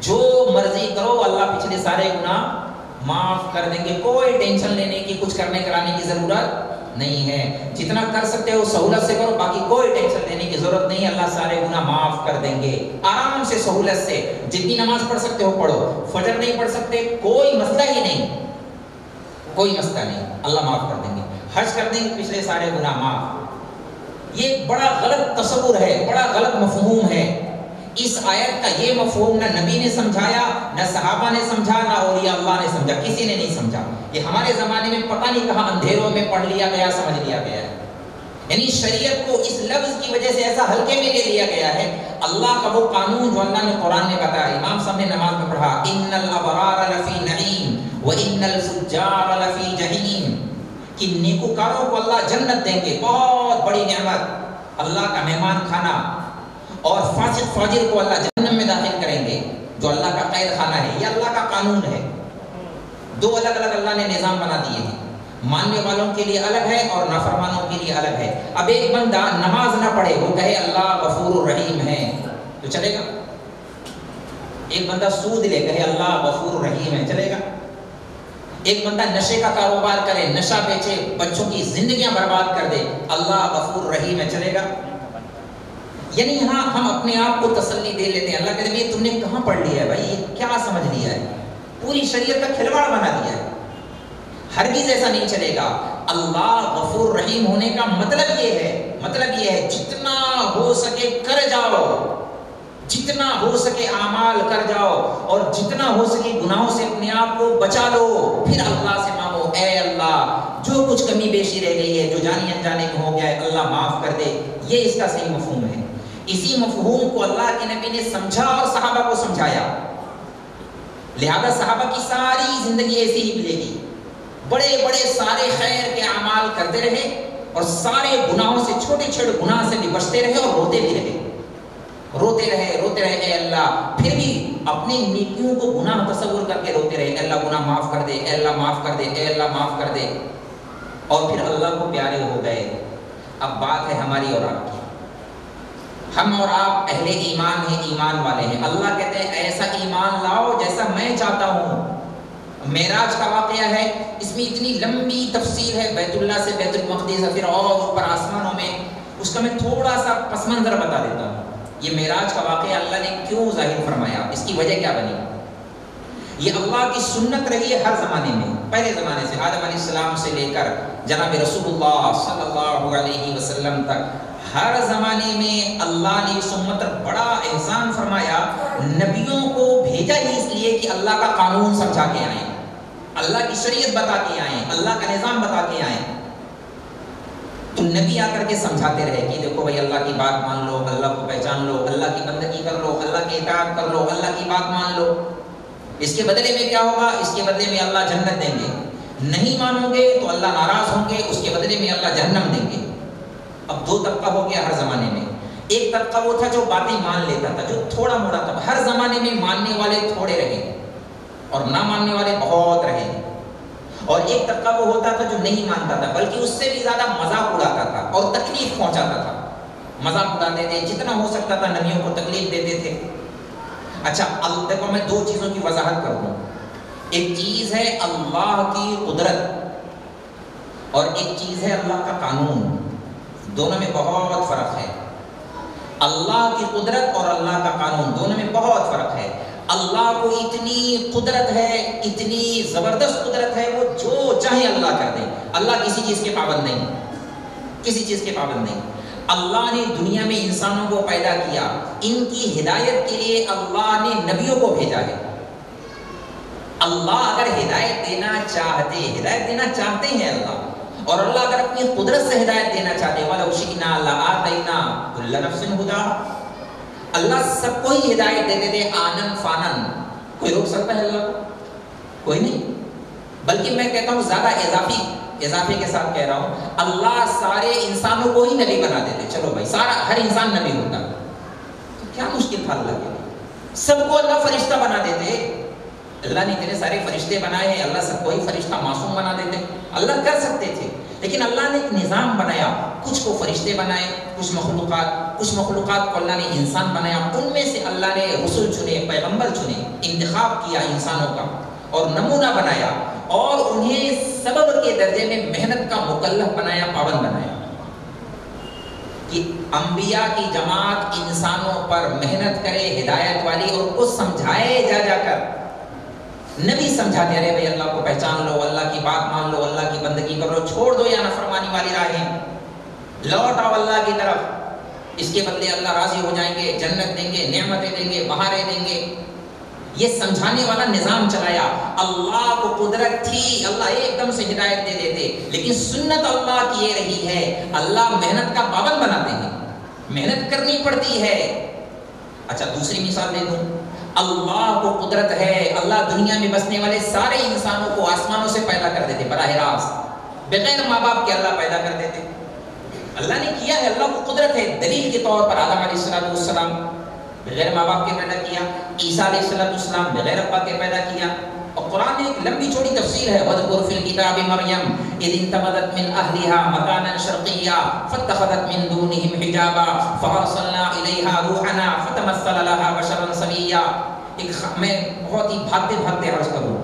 جو مرضی کرو، اللہ پچھلے سارے گناہ معاف کر دیں گے، کوئی ٹینشن لینے کی، کچھ کرنے کرانے کی ضرورت نہیں ہے، جتنا کر سکتے ہو سہولت سے کرو، باقی کوئی ٹینشن لینے کی ضرورت نہیں، اللہ سارے گناہ معاف کر دیں گے آرام سے، سہولت سے۔ جتنی نماز پڑھ سکتے ہو پڑھو، فجر نہیں پڑھ سکتے کوئی مسئلہ ہی نہیں، کوئی مسئلہ نہیں، اللہ معاف کر دیں گے، حج کر دیں گے، پچھلے سارے گناہ معاف۔ یہ بڑا غلط تصور ہے، بڑا غلط مفہوم ہے۔ اس آیت کا یہ مفہوم نہ نبی نے سمجھایا، نہ صحابہ نے سمجھا، نہ اولیاء اللہ نے سمجھا، کسی نے نہیں سمجھا۔ یہ ہمارے زمانے میں پتہ نہیں کہاں اندھیروں میں پڑھ لیا گیا، سمجھ لیا گیا ہے۔ یعنی شریعت کو اس لفظ کی وجہ سے ایسا ہلکے میں لے لیا گیا ہے۔ اللہ کا وہ قانون جو اللہ نے قرآن میں بتایا، امام صاحب نے نماز میں پڑھا، ان الابرار لفی نعیم وان الفجار لفی جحیم، کہ نیکوکاروں کو اللہ جنت دیں گے، بہت بڑی نعمت، اللہ کا مہمان کھانا، اور فاسق فاجر کو اللہ جہنم میں داخل کریں گے، جو اللہ کا قید خانہ ہے۔ یہ اللہ کا قانون ہے، دو الگ الگ اللہ نے نظام بنا دیے ہیں، ماننے والوں کے لیے الگ ہے اور نافرمانوں کے لیے الگ ہے۔ اب ایک بندہ نماز نہ پڑھے، وہ کہے اللہ غفور الرحیم ہے، تو چلے گا؟ ایک بندہ سود لے، کہے اللہ غفور الرحیم ہے، چلے گا؟ ایک بندہ نشے کا کاروبار کرے، نشہ بیچے، بچوں کی زندگیاں برباد کر دے، اللہ غفور الرحیم ہے، چلے گا؟ یعنی یہاں ہم اپنے آپ کو تسلی دے لیتے ہیں، اللہ کہتے ہیں تم نے کہاں پڑھ لیا ہے بھائی، یہ کیا سمجھ لیا ہے، پوری شریعت کا کھلواڑ بنا دیا ہے۔ ہرگز ایسا نہیں چلے گا۔ اللہ غفور رحیم ہونے کا مطلب یہ ہے جتنا ہو سکے کر جاؤ، جتنا ہو سکے اعمال کر جاؤ، اور جتنا ہو سکے گناہوں سے اپنے آپ کو بچا لو، پھر اللہ سے مانگو، اے اللہ جو کچھ کمی بیشی رہ گئی ہے، جو جانی انجانے میں ہو گیا ہے، اللہ معاف کر دے۔ یہ اس کا صحیح مفہوم ہے۔ اسی مفہوم کو اللہ کے نبی نے سمجھا اور صحابہ کو سمجھایا، لہذا صحابہ کی ساری زندگی ایسی ہی ملے گی، بڑے بڑے سارے خیر کے اعمال کرتے رہے اور سارے گناہوں سے، چھوٹے چھوٹے گناہ سے بھی بچتے رہے اور روتے بھی رہے، روتے رہے اے اللہ، پھر بھی اپنی نیکیوں کو گناہ تصور کر کے روتے رہے، اے اللہ گناہ معاف کر دے، اے اللہ معاف کر دے، اے اللہ معاف کر دے، اور پھر اللہ کو پیارے ہو گئے۔ اب بات ہے ہماری اور آپ کی، ہم اور آپ اہل ایمان ہیں، ایمان والے ہیں۔ اللہ کہتے ہیں ایسا ایمان لاؤ جیسا میں چاہتا ہوں۔ معراج کا واقعہ ہے، اس میں اتنی لمبی تفصیل ہے، بیت اللہ سے بیت المقدس، پھر اور اوپر آسمانوں میں، اس کا میں تھوڑا سا پس منظر بتا دیتا ہوں۔ یہ معراج کا واقعہ اللہ نے کیوں ظاہر فرمایا، اس کی وجہ کیا بنی؟ یہ اللہ کی سنت رہی ہے ہر زمانے میں، پہلے زمانے سے آدم علیہ السلام سے لے کر جناب رسول اللہ صلی اللہ علیہ وسلم تک، ہر زمانے میں اللہ نے اس امت پر بڑا احسان فرمایا، نبیوں کو بھیجا ہی اس لیے کہ اللہ کا قانون سمجھا کے آئیں، اللہ کی شریعت بتا کے آئیں، اللہ کا نظام بتا کے آئیں۔ تو نبی آ کر کے سمجھاتے رہے کہ دیکھو بھائی اللہ کی بات مان لو، اللہ کو پہچان لو، اللہ کی بندگی کر لو، اللہ کی اطاعت کر لو، اللہ کی بات مان لو، اس کے بدلے میں کیا ہوگا، اس کے بدلے میں اللہ جنت دیں گے، نہیں مانو گے تو اللہ ناراض ہوں گے، اس کے بدلے میں اللہ جہنم دیں گے۔ اب دو طبقہ ہو گیا ہر زمانے میں، ایک طبقہ وہ تھا جو باتیں مان لیتا تھا، جو تھوڑا موڑا تھا، ہر زمانے میں ماننے والے تھوڑے رہے اور نہ ماننے والے بہت رہے، اور ایک طبقہ وہ ہوتا تھا جو نہیں مانتا تھا، بلکہ اس سے بھی زیادہ مذاق اڑاتا تھا اور تکلیف پہنچاتا تھا، مذاق اڑاتے تھے، جتنا ہو سکتا تھا نبیوں کو تکلیف دیتے تھے۔ اچھا دیکھو میں دو چیزوں کی وضاحت کر دوں، ایک چیز ہے اللہ کی قدرت اور ایک چیز ہے اللہ کا قانون، دونوں میں بہت فرق ہے۔ اللہ کی قدرت اور اللہ کا قانون دونوں میں بہت فرق ہے۔ اللہ کو اتنی قدرت ہے، اتنی زبردست قدرت ہے، وہ جو چاہے اللہ کر دے، اللہ کسی چیز کے پابند نہیں۔ کسی چیز کے پابند نہیں. اللہ نے دنیا میں انسانوں کو پیدا کیا, ان کی ہدایت کے لیے اللہ نے نبیوں کو بھیجا ہے. اللہ اگر ہدایت دینا چاہتے ہیں اللہ, اور اللہ اگر اپنی قدرت سے ہدایت دینا چاہتے ہیں, وَلَوْ شِئْنَا لَآتَيْنَا كُلَّ نَفْسٍ هُدَاهَا, اللہ سب کو ہی ہدایت دیتے تھے آنن فانن. کوئی روک سکتا ہے اللہ کو؟ کوئی نہیں. بلکہ میں کہتا ہوں زیادہ اضافے کے ساتھ کہہ رہا ہوں, اللہ سارے انسانوں کو ہی نبی بنا دیتے. چلو بھائی, ہر انسان نبی ہوتا, تو کیا مشکل تھا اللہ کے لیے؟ سب کو اللہ فرشتہ بنا دیتے. اللہ نے اتنے سارے فرشتے بنائے ہیں, اللہ سب کو ہی فرشتہ معصوم بنا دیتے. اللہ کر سکتے تھے, لیکن اللہ نے ایک نظام بنایا. کچھ کو فرشتے بنائے, کچھ مخلوقات کو اللہ نے انسان بنایا. ان میں سے اللہ نے رسول چنے, پیغمبر چنے, انتخاب کیا انسانوں کا, اور نمونہ بنایا, اور انہیں سبب کے درجے میں محنت کا مکلف بنایا, پابند بنایا. کہ انبیاء کی جماعت انسانوں پر محنت کرے ہدایت والی, اور کو سمجھائے جا کر. نبی سمجھاتے رہے بھائی اللہ کو پہچان لو, اللہ کی بات مان لو, اللہ کی بندگی کرو, چھوڑ دو یا نافرمانی والی راہیں, لوٹ آؤ اللہ کی طرف. اس کے بدلے اللہ راضی ہو جائیں گے, جنت دیں گے, نعمتیں دیں گے, بہاریں دیں گے. یہ سمجھانے والا نظام چلایا. اللہ کو قدرت تھی, اللہ ایک دم سے ہدایت دے دیتے, لیکن سنت اللہ کی یہ رہی ہے, اللہ محنت کا پابند بناتے ہیں, محنت کرنی پڑتی ہے. اچھا دوسری مثال دے دوں. اللہ کو قدرت ہے, اللہ دنیا میں بسنے والے سارے انسانوں کو آسمانوں سے پیدا کر دیتے براہ راست, بغیر ماں باپ کے اللہ پیدا کر دیتے. اللہ نے کیا ہے, اللہ کو قدرت ہے. دلیل کے طور پر آدم علیہ السلام بغیر ماں باپ کے پیدا کیا, عیسیٰ علیہ السلام بغیر ابا کے پیدا کیا. اور قرآن میں ایک لمبی چوڑی تفسیر ہے, وَاذْكُرْ فِي الْكِتَابِ مَرْيَمَ إِذِ انتَبَذَتْ مِنْ أَهْلِهَا مَكَانًا شَرْقِيًّا فَاتَّخَذَتْ مِنْ دُونِهِمْ حِجَابًا فَأَرْسَلْنَا إِلَيْهَا رُوحَنَا فَتَمَثَّلَ لَهَا بَشَرًا سَوِيًّا. میں بہت ہی بھاگتے عرض کروں.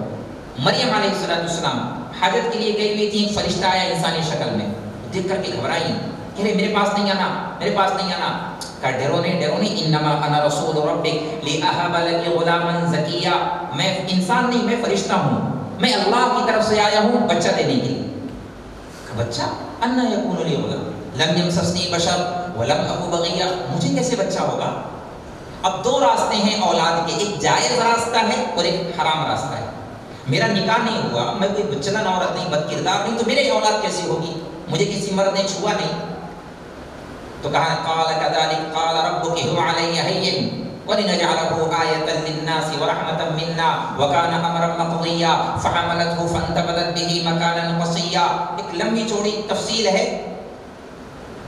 مریم علیہ السلام حاجت کے لیے گئی ہوئی تھی, فرشتہ آیا انسانی شکل میں, دیکھ کر کے گھبرائی, کہ میرے پاس نہیں آنا. کہا ڈرو نہیں, انما انا رسول ربک لأہب لک غلاما زکیا. میں انسان نہیں, میں فرشتہ ہوں, میں اللہ کی طرف سے آیا ہوں بچہ دینے کے لیے. کہا بچہ, انا یکون لی غلام لم یمسسنی بشر ولم اک بغیا, مجھے کیسے بچہ ہوگا؟ اب دو راستے ہیں اولاد کے, ایک جائز راستہ ہے اور ایک حرام راستہ ہے. میرا نکاح نہیں ہوا, میں کوئی بچلن عورت نہیں, بد کردار نہیں, تو میرے اولاد کیسے ہوگی؟ مجھے کسی مرد نے چھوا نہیں. تو کہا قال كذلك قال ربك هو علي هين ولنجعله آية للناس ورحمة منا وكان أمرا مقضيا فحملته فانتبذت به مكانا قصيا. ایک لمبی چوڑی تفصیل ہے.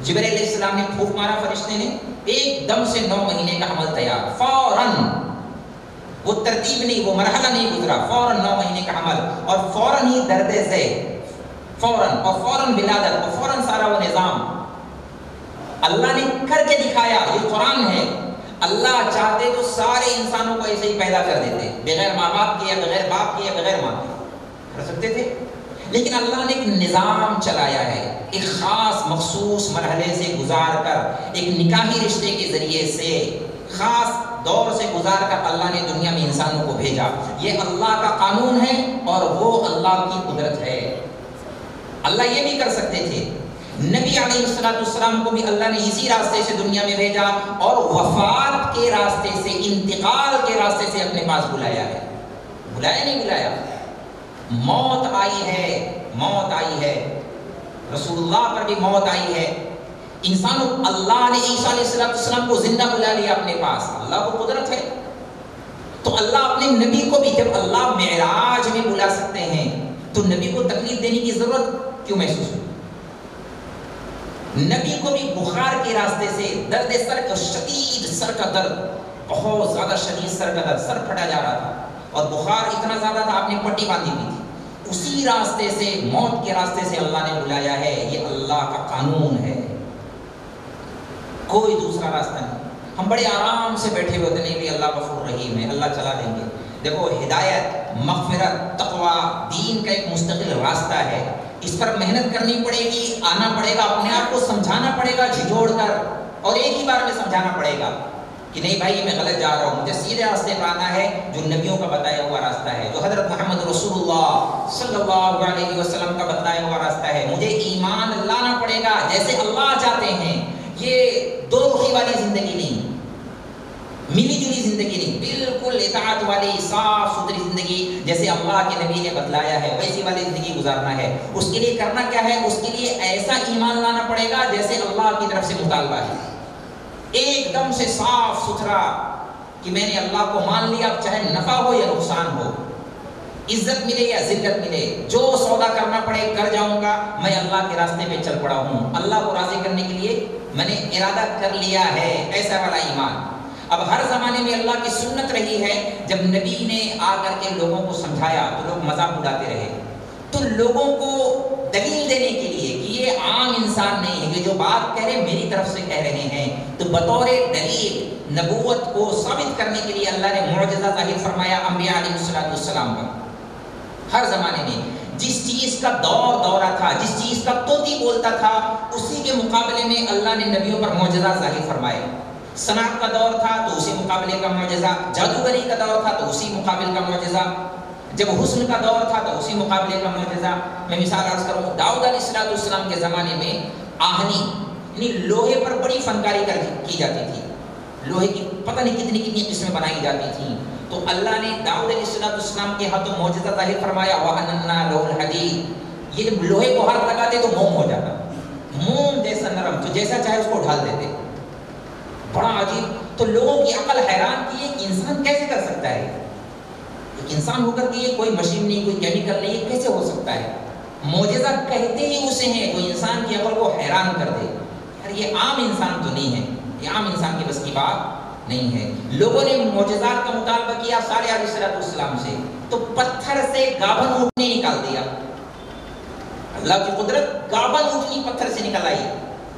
جبرائیل علیہ السلام نے پھونک مارا فرشتے نے, ایک دم سے 9 مہینے کا حمل تیار, فوراً. وہ ترتیب نہیں, وہ مرحلہ نہیں گزرا, فوراً 9 مہینے کا حمل, اور فوراً ہی درد سے, فوراً ولادت, اور فوراً سارا وہ نظام اللہ نے کر کے دکھایا. یہ قرآن ہے. اللہ چاہتے تو سارے انسانوں کو ایسے ہی پیدا کر دیتے, بغیر ماں باپ کے یا بغیر باپ کے یا بغیر ماں کے, کر سکتے تھے. لیکن اللہ نے ایک نظام چلایا ہے, ایک خاص مخصوص مرحلے سے گزار کر, ایک نکاحی رشتے کے ذریعے سے خاص دور سے گزار کر اللہ نے دنیا میں انسانوں کو بھیجا. یہ اللہ کا قانون ہے اور وہ اللہ کی قدرت ہے. اللہ یہ بھی کر سکتے تھے. نبی علیہ السلام کو بھی اللہ نے اسی راستے سے دنیا میں بھیجا, اور وفات کے راستے سے, انتقال کے راستے سے اپنے پاس بلایا ہے. بلایا نہیں بلایا, موت آئی ہے, رسول اللہ پر بھی موت آئی ہے. انسانوں, اللہ نے عیسیٰ علیہ السلام کو زندہ بلا لیا اپنے پاس, اللہ کو قدرت ہے. تو اللہ اپنے نبی کو بھی, جب اللہ معراج میں بلا سکتے ہیں, تو نبی کو تکلیف دینے کی ضرورت کیوں محسوس ہوئی؟ نبی کو بھی بخار کے راستے سے, درد سر کا شدید, سر کا درد, بہت زیادہ شدید سر کا درد, سر پھٹا جا رہا تھا, اور بخار اتنا زیادہ تھا آپ نے پٹی باندھی ہوئی تھی. اسی راستے سے, موت کے راستے سے اللہ نے بلایا ہے. یہ اللہ کا قانون ہے, کوئی دوسرا راستہ نہیں. ہم بڑے آرام سے بیٹھے ہوتے نہیں بھی اللہ غفور رحیم ہے, اللہ چلا دیں گے. دیکھو, ہدایت, مغفرت, تقوی, دین کا ایک مستقل راستہ ہے. اس پر محنت کرنی پڑے گی, آنا پڑے گا, اپنے آپ کو سمجھانا پڑے گا جھجوڑ کر, اور ایک ہی بار میں سمجھانا پڑے گا. کہ نہیں بھائی میں غلط جا رہا ہوں، مجھے سیدھے راستے پر آنا ہے جو نبیوں کا بتایا ہوا راستہ ہے، جو حضرت محمد رسول اللہ صلی اللہ علیہ وسلم کا بتایا ہوا راستہ ہے۔ مجھے ایمان لانا پڑے گا جیسے اللہ چاہتے ہیں۔ یہ دو رخی والی زندگی نہیں، ملی جلی زندگی نہیں، بالکل اطاعت والی صاف ستھری زندگی جیسے اللہ کے نبی نے بتلایا ہے ویسی والی زندگی گزارنا ہے۔ اس کے لیے کرنا کیا ہے؟ اس کے لیے ایسا ایمان لانا پڑے گا جیسے اللہ کی طرف سے مطالبہ ہے، ایک دم سے صاف ستھرا کہ میں نے اللہ کو مان لیا، اب چاہے نفع ہو یا نقصان ہو، عزت ملے یا ذلت ملے، جو سودا کرنا پڑے کر جاؤں گا، میں اللہ کے راستے پہ چل پڑا ہوں، اللہ کو راضی کرنے کے لیے میں نے ارادہ کر لیا ہے، ایسا والا ایمان۔ اب ہر زمانے میں اللہ کی سنت رہی ہے، جب نبی نے آ کر کے لوگوں کو سمجھایا تو لوگ مذاق اڑاتے رہے، تو لوگوں کو دلیل دینے کے لیے کہ یہ عام انسان نہیں ہے، یہ جو بات کہہ رہے میری طرف سے کہہ رہے ہیں، تو بطور دلیل نبوت کو ثابت کرنے کے لیے اللہ نے معجزہ ظاہر فرمایا انبیاء علیہ السلام پر۔ ہر زمانے میں جس چیز کا دورہ تھا، جس چیز کا طوطی بولتا تھا، اسی کے مقابلے میں اللہ نے نبیوں پر معجزہ ظاہر فرمائے۔ صنعت کا دور تھا تو اسی مقابلے کا معجزہ، جادوگری کا دور تھا تو اسی مقابلے کا معجزہ، جب حسن کا دور تھا تو اسی مقابلے کا معجزہ۔ میں مثال عرض کروں، داؤد علیہ السلام کے زمانے میں آہنی یعنی لوہے پر بڑی فنکاری کی جاتی تھی، لوہے کی پتہ نہیں کتنی کتنی قسمیں بنائی جاتی تھیں، تو اللہ نے داؤد علیہ السلام کے ہاتھوں معجزہ ظاہر فرمایا، وَأَنَّا لَهُ الْحَدِيدَ، یہ جب لوہے کو ہاتھ لگاتے تو موم ہو جاتا، موم جیسا نرم، تو جیسا چاہے اس کو ڈھال دیتے، بڑا عجیب۔ تو لوگوں کی عقل حیران کی ہے کہ انسان کیسے کر سکتا ہے، ایک انسان ہو کر کے یہ کوئی مشین نہیں، کوئی کیمیکل نہیں، یہ کیسے ہو سکتا ہے؟ معجزہ کہتے ہی اسے ہیں تو انسان کی عقل کو حیران کر دے، یار یہ عام انسان تو نہیں ہے، یہ عام انسان کی بس کی بات نہیں ہے۔ لوگوں نے معجزات کا مطالبہ کیا صالح علیہ السلام سے، تو پتھر سے گابن اونٹنی نکال دیا، اللہ کی قدرت، گابن اونٹنی پتھر سے نکل آئی،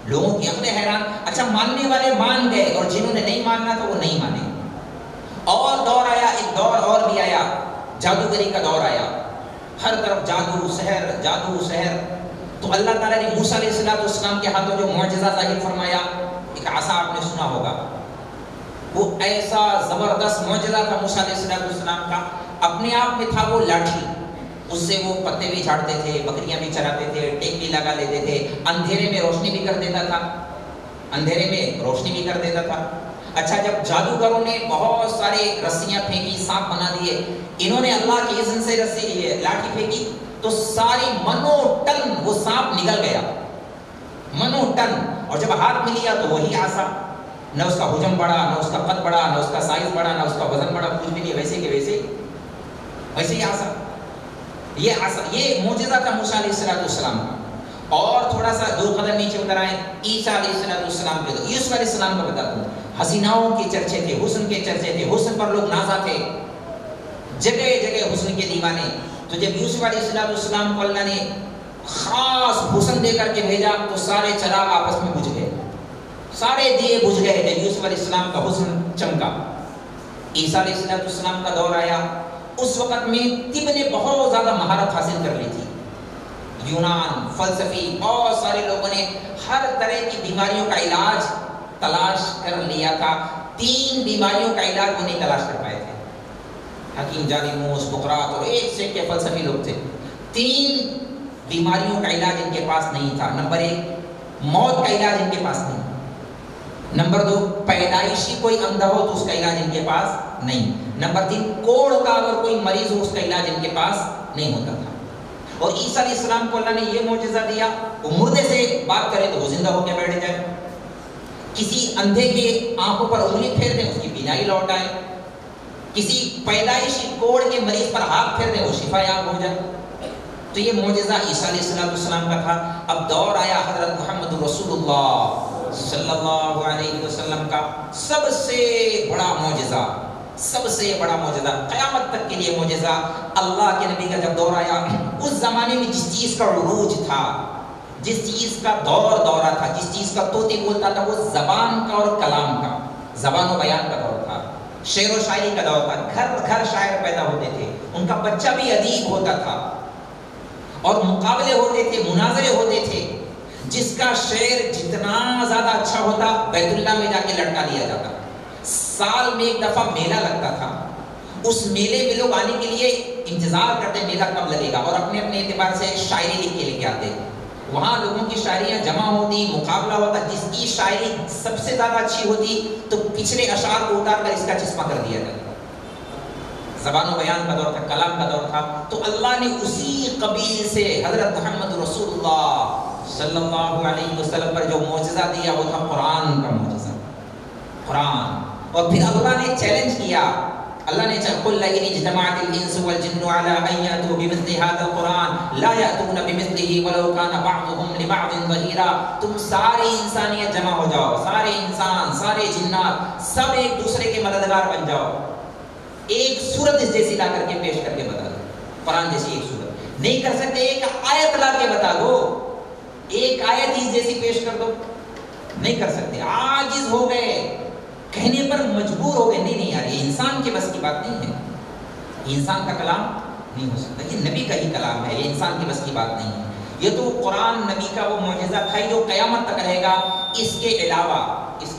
لوگوں کی عقلیں حیران۔ اچھا ماننے والے مان گئے اور جنہوں نے نہیں ماننا تھا وہ نہیں مانے۔ اور دور آیا، ایک دور اور بھی آیا، جادوگری کا دور آیا، ہر طرف جادو سحر، جادو سحر۔ تو اللہ تعالیٰ نے موسیٰ علیہ السلام کے ہاتھوں جو معجزہ ظاہر فرمایا، ایک عصا آپ نے سنا ہوگا، وہ ایسا زبردست معجزہ تھا موسیٰ علیہ السلام کا، اپنے آپ میں تھا وہ لاٹھی، اس سے وہ پتے بھی جھاڑتے تھے، بکریاں بھی چراتے تھے، ٹیک بھی لگا لیتے تھے، اندھیرے میں روشنی بھی کر دیتا تھا، اندھیرے میں روشنی بھی کر دیتا تھا۔ اچھا جب جادوگروں نے بہت سارے رسیاں پھینکی، سانپ بنا دیے، انہوں نے اللہ کی اذن سے لاٹھی پھینکی تو ساری منو ٹن وہ سانپ نکل گیا، منو ٹن، اور جب ہاتھ میں لیا تو وہی عصا، نہ اس کا حجم بڑھا، نہ اس کا قد بڑھا، نہ اس کا سائز بڑھا، نہ اس کا وزن بڑھا، کچھ بھی نہیں، ویسے کے ویسے ہی عصا۔ یہ معجزہ تھا موسیٰ علیہ السلام کا۔ اور تھوڑا سا دو قدم نیچے اتر آئے عیسیٰ علیہ السلام کے، تو یوسف علیہ السلام کا بتا دوں، حسیناؤں کے چرچے تھے، حسن کے چرچے تھے، حسن پر لوگ نازا تھے، جگہ جگہ حسن کے دیوانے۔ تو جب یوسف علیہ السلام کو اللہ نے خاص حسن دے کر کے بھیجا تو سارے چراغ آپس میں بجھ گئے، سارے دیے بجھ گئے جب یوسف علیہ السلام کا حسن چمکا۔ عیسیٰ علیہ السلام کا دور آیا، اس وقت میں طب نے بہت زیادہ مہارت حاصل کر لی تھی، یونان، فلسفی، بہت سارے لوگوں نے ہر طرح کی بیماریوں کا علاج تلاش کر لیا تھا۔ 3 بیماریوں کا علاج وہ نہیں تلاش کر پائے تھے، حکیم جالیموس، سقراط اور ایک سے کے فلسفی لوگ تھے، 3 بیماریوں کا علاج ان کے پاس نہیں تھا۔ نمبر 1 موت کا علاج ان کے پاس نہیں، نمبر 2 پیدائشی کوئی اندھا ہو تو اس کا علاج ان کے پاس نہیں، نمبر 3 کوڑ کا اگر کوئی مریض ہو اس کا علاج ان کے پاس نہیں ہوتا تھا۔ اور عیسیٰ علیہ السلام کو اللہ نے یہ معجزہ دیا، وہ مردے سے بات کرے تو وہ زندہ ہو کے بیٹھ جائے، کسی اندھے کے آنکھوں پر انگلی پھیر دیں اس کی بینائی لوٹ آئے، کسی پیدائشی کوڑ کے مریض پر ہاتھ پھیر دیں وہ شفا یاب ہو جائے۔ تو یہ معجزہ عیسیٰ علیہ السلام کا تھا۔ اب دور آیا حضرت محمد رسول اللہ صلی اللہ علیہ وسلم کا، سب سے بڑا معجزہ، سب سے بڑا معجزہ، قیامت تک کے لیے معجزہ۔ اللہ کے نبی کا جب دور آیا، اس زمانے میں جس چیز کا عروج تھا، جس چیز کا دورہ تھا، جس چیز کا طوطی بولتا تھا، وہ زبان کا اور کلام کا، زبان و بیان کا دور تھا، شعر و شاعری کا دور تھا، گھر گھر شاعر پیدا ہوتے تھے، ان کا بچہ بھی ادیب ہوتا تھا، اور مقابلے ہوتے تھے، مناظرے ہوتے تھے، جس کا شعر جتنا زیادہ اچھا ہوتا بیت اللہ میں جا کے لٹکا دیا جاتا، سال میں ایک دفعہ میلہ لگتا تھا، اس میلے میں لوگ آنے کے لیے انتظار کرتے میلہ کب لگے گا، اور اپنے اپنے اعتبار سے شاعری لکھ کے لے کے آتے. وہاں لوگوں کی شاعریاں جمع ہوتی، مقابلہ ہوتا، جس کی شاعری سب سے زیادہ اچھی ہوتی تو پچھلے اشعار کو اتار کر اس کا چشمہ کر دیا جاتا. زبان و بیان کا دور تھا، کلام کا دور تھا. تو اللہ نے اسی قبیل سے حضرت محمد رسول اللہ صلی اللہ علیہ وسلم پر جو معجزہ دیا وہ تھا قرآن کا معجزہ، قرآن. اور پھر اللہ نے چیلنج کیا، اللہ نے قل لئن اجتمعت الانس والجن على ان ياتوا بمثل هذا القران لا ياتون بمثله ولو كان بعضهم لبعض ظهيرا. تم ساری انسانیت جمع ہو جاؤ، سارے انسان، سارے جنات، سب ایک دوسرے کے مددگار بن جاؤ، ایک سورت اس جیسی لا کر کے پیش کر کے بتا دو. قرآن جیسی ایک سورت نہیں کر سکتے، ایک آیت لا کے بتا دو، ایک آیت اس جیسی پیش کر دو، نہیں کر سکتے. عاجز ہو گئے، کہنے پر مجبور ہو گئے. نہیں یار، یہ انسان کے بس کی بات نہیں ہے، انسان کا کلام نہیں ہو سکتا، یہ نبی کا ہی کلام ہے، یہ انسان کی بس کی بات نہیں ہے. یہ تو قرآن نبی کا وہ معجزہ تھا جو قیامت تک رہے گا. اس کے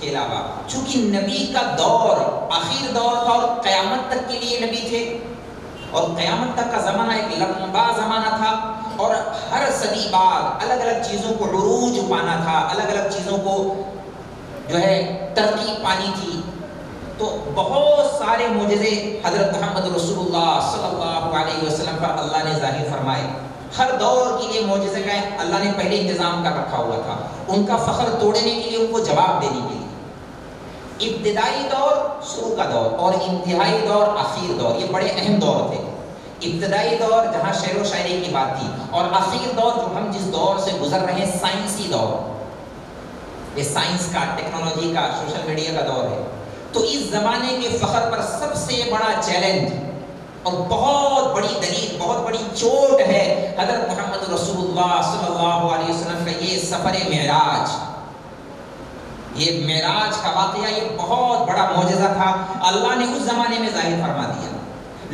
علاوہ چونکہ نبی کا دور آخر دور تھا اور قیامت تک کے لیے نبی تھے، اور قیامت تک کا زمانہ ایک لمبا زمانہ تھا، اور ہر صدی بعد الگ الگ چیزوں کو عروج پانا تھا، الگ الگ چیزوں کو جو ہے ترقی پانی تھی. تو بہت سارے معجزے حضرت محمد رسول اللہ صلی اللہ علیہ وسلم پر اللہ نے ظاہر فرمائے. ہر دور کے لیے معجزے کا اللہ نے پہلے انتظام کر رکھا ہوا تھا، ان کا فخر توڑنے کے لیے، ان کو جواب دینے کے لیے. ابتدائی دور شروع کا دور اور انتہائی دور آخر دور، یہ بڑے اہم دور تھے. ابتدائی دور جہاں شعر و شاعری کی بات تھی، اور آخر دور جو ہم جس دور سے گزر رہے ہیں سائنسی دور، یہ سائنس کا، ٹیکنالوجی کا، سوشل میڈیا کا دور ہے. تو اس زمانے کے فخر پر سب سے بڑا چیلنج اور بہت بڑی دلیل، بہت بڑی چوٹ ہے حضرت محمد رسول اللہ صلی اللہ علیہ وسلم کا یہ سفر معراج. یہ معراج کا واقعہ یہ بہت بڑا معجزہ تھا، اللہ نے اس زمانے میں ظاہر فرما دیا.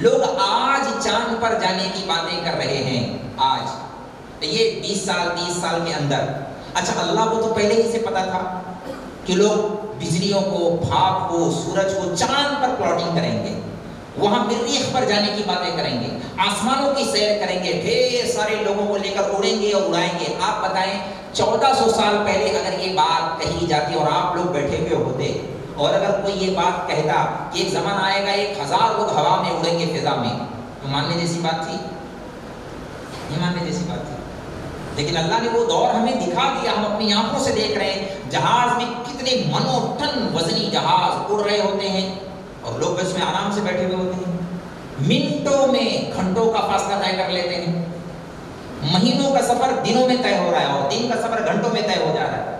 لوگ آج چاند پر جانے کی باتیں کر رہے ہیں، آج یہ 20 سال 30 سال کے اندر. اچھا، اللہ کو تو پہلے ہی سے پتا تھا کہ لوگ بجلیوں کو، بھاپ کو، سورج کو، چاند پر پلاٹنگ کریں گے، وہاں مریخ پر جانے کی باتیں کریں گے، آسمانوں کی سیر کریں گے، ڈھیر سارے لوگوں کو لے کر اڑیں گے اور اڑائیں گے. آپ بتائیں 1400 سال پہلے اگر یہ بات کہی جاتی اور آپ لوگ بیٹھے ہوئے ہوتے، اور اگر کوئی یہ بات کہتا کہ ایک زمانہ آئے گا 1000 لوگ ہوا میں اڑیں گے فضا میں، تو ماننے جیسی بات تھی؟ نہیں ماننے جیسی بات تھی. لیکن اللہ نے وہ دور ہمیں دکھا دیا، ہم اپنی آنکھوں سے دیکھ رہے ہیں. جہاز میں کتنے منو ٹن وزنی جہاز اڑ رہے ہوتے ہیں اور لوگ اس میں آرام سے بیٹھے ہوئے ہوتے ہیں. منٹوں میں گھنٹوں کا فاصلہ طے کر لیتے ہیں. مہینوں کا سفر دنوں میں طے ہو رہا ہے اور دن کا سفر گھنٹوں میں طے ہو جا رہا ہے.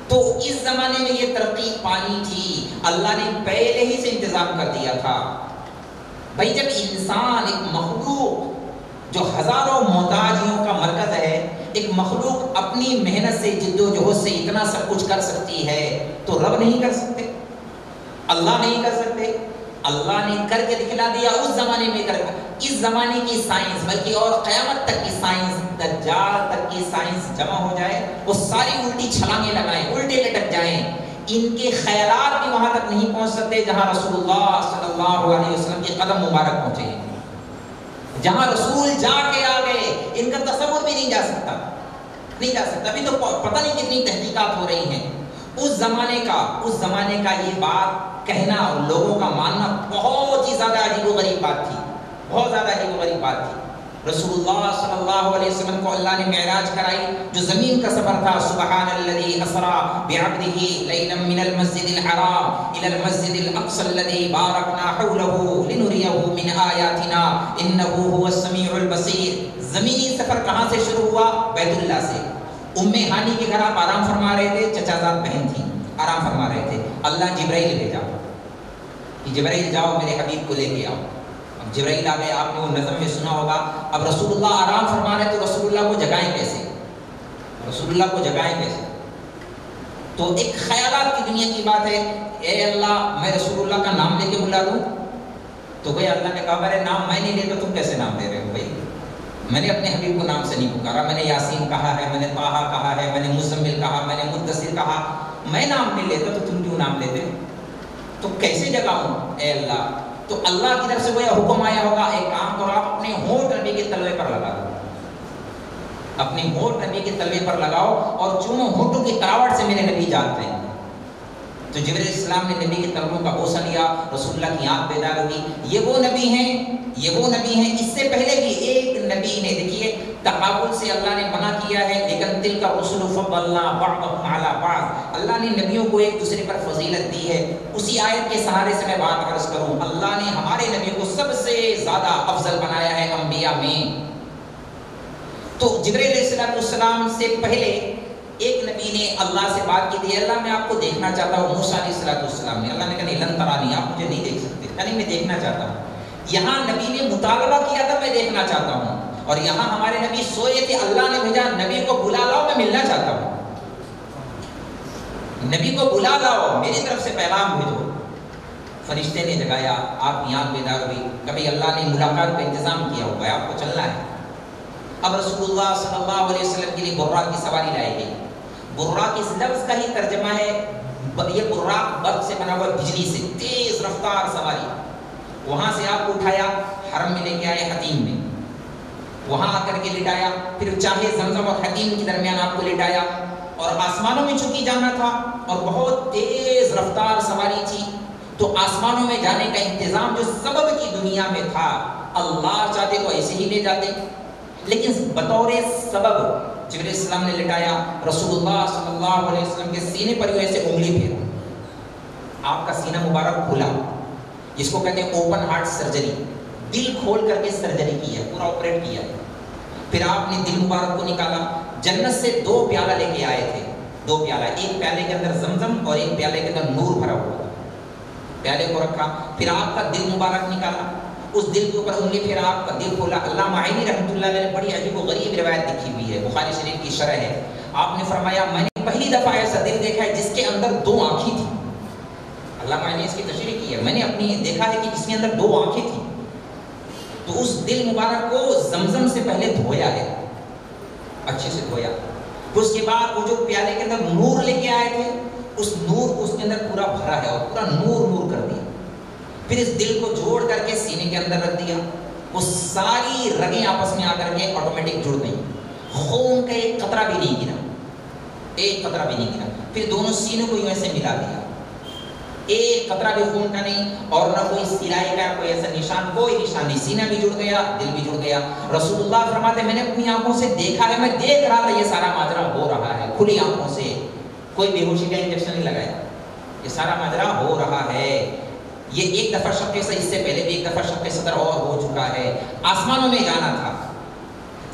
تو اس زمانے میں یہ ترقی پانی تھی، اللہ نے پہلے ہی سے انتظام کر دیا تھا. بھائی جب انسان، ایک مخلوق جو ہزاروں محتاجیوں کا مرکز ہے، ایک مخلوق اپنی محنت سے، جد و جہد سے اتنا سب کچھ کر سکتی ہے، تو رب نہیں کر سکتے؟ اللہ نہیں کر سکتے؟ اللہ نے کر کے دکھلا دیا اس زمانے میں. کر اس زمانے کی سائنس، بلکہ اور قیامت تک کی سائنس، دجال تک کی سائنس جمع ہو جائے، وہ ساری الٹی چھلانگیں لگائیں، الٹے لٹک جائیں، ان کے خیالات بھی وہاں تک نہیں پہنچ سکتے جہاں رسول اللہ صلی اللہ علیہ وسلم کے قدم مبارک پہنچے ہیں. جہاں رسول جا کے آ گئے، ان کا تصور بھی نہیں جا سکتا، نہیں جا سکتا. ابھی تو پتہ نہیں کتنی تحقیقات ہو رہی ہیں. اس زمانے کا یہ بات کہنا اور لوگوں کا ماننا بہت ہی زیادہ عجیب و غریب بات تھی، بہت زیادہ عجیب و غریب بات تھی. رسول اللہ صلی اللہ علیہ وسلم کو اللہ نے معراج کرائی، جو زمین کا سفر تھا. سبحان الذی اسرا بعبدہ لیلا من المسجد الحرام الی المسجد الاقصى الذی بارکنا حولہ لنریہ من آیاتنا انہ هو السمیع البصیر. زمینی سفر کہاں سے شروع ہوا؟ بیت اللہ سے. ام ہانی کے گھر آپ آرام فرما رہے تھے، چچا زاد بہن تھی، آرام فرما رہے تھے. اللہ جبرائیل بھیجا کہ جبرائیل جاؤ میرے حبیب کو لے کے آؤ. جبرائیل آ گئے، آپ نے وہ نظم میں سنا ہوگا. اب رسول اللہ آرام فرما رہے تو رسول اللہ کو جگائیں کیسے؟ رسول اللہ کو جگائیں کیسے؟ تو ایک خیالات کی دنیا کی بات ہے. اے اللہ، میں رسول اللہ کا نام لے کے بلا دوں؟ تو بھائی اللہ نے کہا میرے نام میں نہیں لیتا، تم کیسے نام دے رہے ہو؟ بھائی میں نے اپنے حبیب کو نام سے نہیں پکارا. میں نے یاسین کہا ہے، میں نے طٰہٰ کہا ہے، میں نے مزمل کہا، میں نے مدثر کہا. میں نام نہیں لیتا تو تم کیوں نام لیتے؟ تو کیسے جگاؤں اے اللہ؟ تو اللہ کی طرف سے وہ حکم آیا ہوگا، ایک کام کرو آپ اپنے ہونٹ نبی کے تلوے پر لگا دو، اپنے ہونٹ نبی کے تلوے پر لگاؤ اور چونو ہونٹوں کی تراوٹ سے میرے نبی جانتے ہیں۔ تو جبرائیل علیہ السلام نے نبی کے تلووں کا بوسہ لیا، رسول اللہ کی آنکھ بیدار ہوگی، یہ وہ نبی ہیں، یہ وہ نبی ہیں۔ اس سے پہلے بھی ایک نبی نے، دیکھیے تقابل سے اللہ نے منع کیا ہے، لیکن تلک الرسل فضلنا بعضهم علی بعض، اللہ نے نبیوں کو ایک دوسرے پر فضیلت دی ہے۔ اسی آیت کے سہارے سے میں بات عرض کروں، اللہ نے ہمارے نبی کو سب سے زیادہ افضل بنایا ہے انبیاء میں۔ تو جبرائیل علیہ السلام سے پہلے ایک نبی نے اللہ سے بات کی تھی، اللہ میں آپ کو دیکھنا چاہتا ہوں۔ موسیٰ علیہ السلام نے، اللہ نے کہا نہیں لن ترانی، آپ مجھے نہیں دیکھ سکتے، کہا نہیں میں دیکھنا چاہتا ہوں۔ یہاں نبی نے مطالبہ کیا تھا میں دیکھنا چاہتا ہوں، اور یہاں ہمارے نبی سوئے تھے، اللہ نے بھیجا نبی کو بلا لاؤ میں ملنا چاہتا ہوں، نبی کو بلا لاؤ میری طرف سے پیغام بھیجو۔ فرشتے نے جگایا، آپ کی آنکھ بیدار ہوئی، کبھی اللہ نے ملاقات کا انتظام کیا ہوگا، آپ کو چلنا ہے۔ اب رسول اللہ صلی اللہ علیہ وسلم کے لیے براق کی سواری لائی گئی۔ براق اس لفظ کا ہی ترجمہ ہے، یہ براق برق سے بنا ہوا بجلی سے تیز رفتار سواری۔ وہاں سے آپ کو اٹھایا، حرم میں لے کے آئے حتیم میں، وہاں آ کر کے لٹایا، پھر چاہے زمزم اور حتیم کے درمیان آپ کو لٹایا، اور آسمانوں میں چونکہ جانا تھا اور بہت تیز رفتار سواری تھی، تو آسمانوں میں جانے کا انتظام جو سبب کی دنیا میں تھا، اللہ چاہتے تو ایسے ہی لے جاتے، لیکن بطور سبب جبرائیل علیہ السلام نے لٹایا، رسول اللہ صلی اللہ علیہ وسلم کے سینے پر ایسے انگلی پھیرا، آپ کا سینہ مبارک کھلا، جس کو کہتے ہیں اوپن ہارٹ سرجری، دل کھول کر کے سرجری کی ہے، پورا آپریٹ کیا ہے۔ پھر آپ نے دل مبارک کو نکالا، جنت سے 2 پیالہ لے کے آئے تھے، 2 پیالہ، ایک پیالے کے اندر زمزم اور ایک پیالے کے اندر نور بھرا ہوا تھا، پیالے کو رکھا، پھر آپ کا دل مبارک نکالا، اس دل کے اوپر انگلی پھر آپ کا دل کھولا۔ علامہ عینی رحمۃ اللہ علیہ نے بڑی عجیب و غریب روایت لکھی ہوئی ہے، بخاری شریف کی شرح ہے، آپ نے فرمایا میں نے پہلی دفعہ ایسا دل دیکھا ہے جس کے اندر 2 آنکھیں تھیں۔ علامہ عینی اس کی تشریح کی ہے، میں نے اپنی دیکھا ہے کہ جس کے اندر 2 آنکھیں تھیں۔ تو اس دل مبارک کو زمزم سے پہلے دھویا ہے، اچھے سے دھویا، پھر اس کے بعد وہ جو پیالے کے اندر نور لے کے آئے تھے، اس نور کو اس کے اندر پورا بھرا ہے اور پورا نور نور کر دیا، پھر اس دل کو جوڑ کر کے سینے کے اندر رکھ دیا، وہ ساری رگیں آپس میں آ کر کے آٹومیٹک جڑ گئی، خون کا ایک قطرہ بھی نہیں گرا، ایک قطرہ بھی نہیں گرا، پھر دونوں سینوں کو یوں ایسے ملا دیا، ایک قطرہ بھی خون کا نہیں، اور نہ کوئی سلائی کا کوئی ایسا نشان، کوئی نشان نہیں، سینہ بھی جڑ گیا، دل بھی جڑ گیا۔ رسول اللہ فرماتے میں نے اپنی آنکھوں سے دیکھا ہے، میں دیکھ رہا تھا یہ سارا ماجرا ہو رہا ہے، کھلی آنکھوں سے، کوئی بے ہوشی کا انجیکشن نہیں لگایا، یہ سارا ماجرا ہو رہا ہے۔ یہ ایک دفعہ شق سے، اس سے پہلے بھی ایک دفعہ شق صدر اور ہو چکا ہے، آسمانوں میں جانا تھا،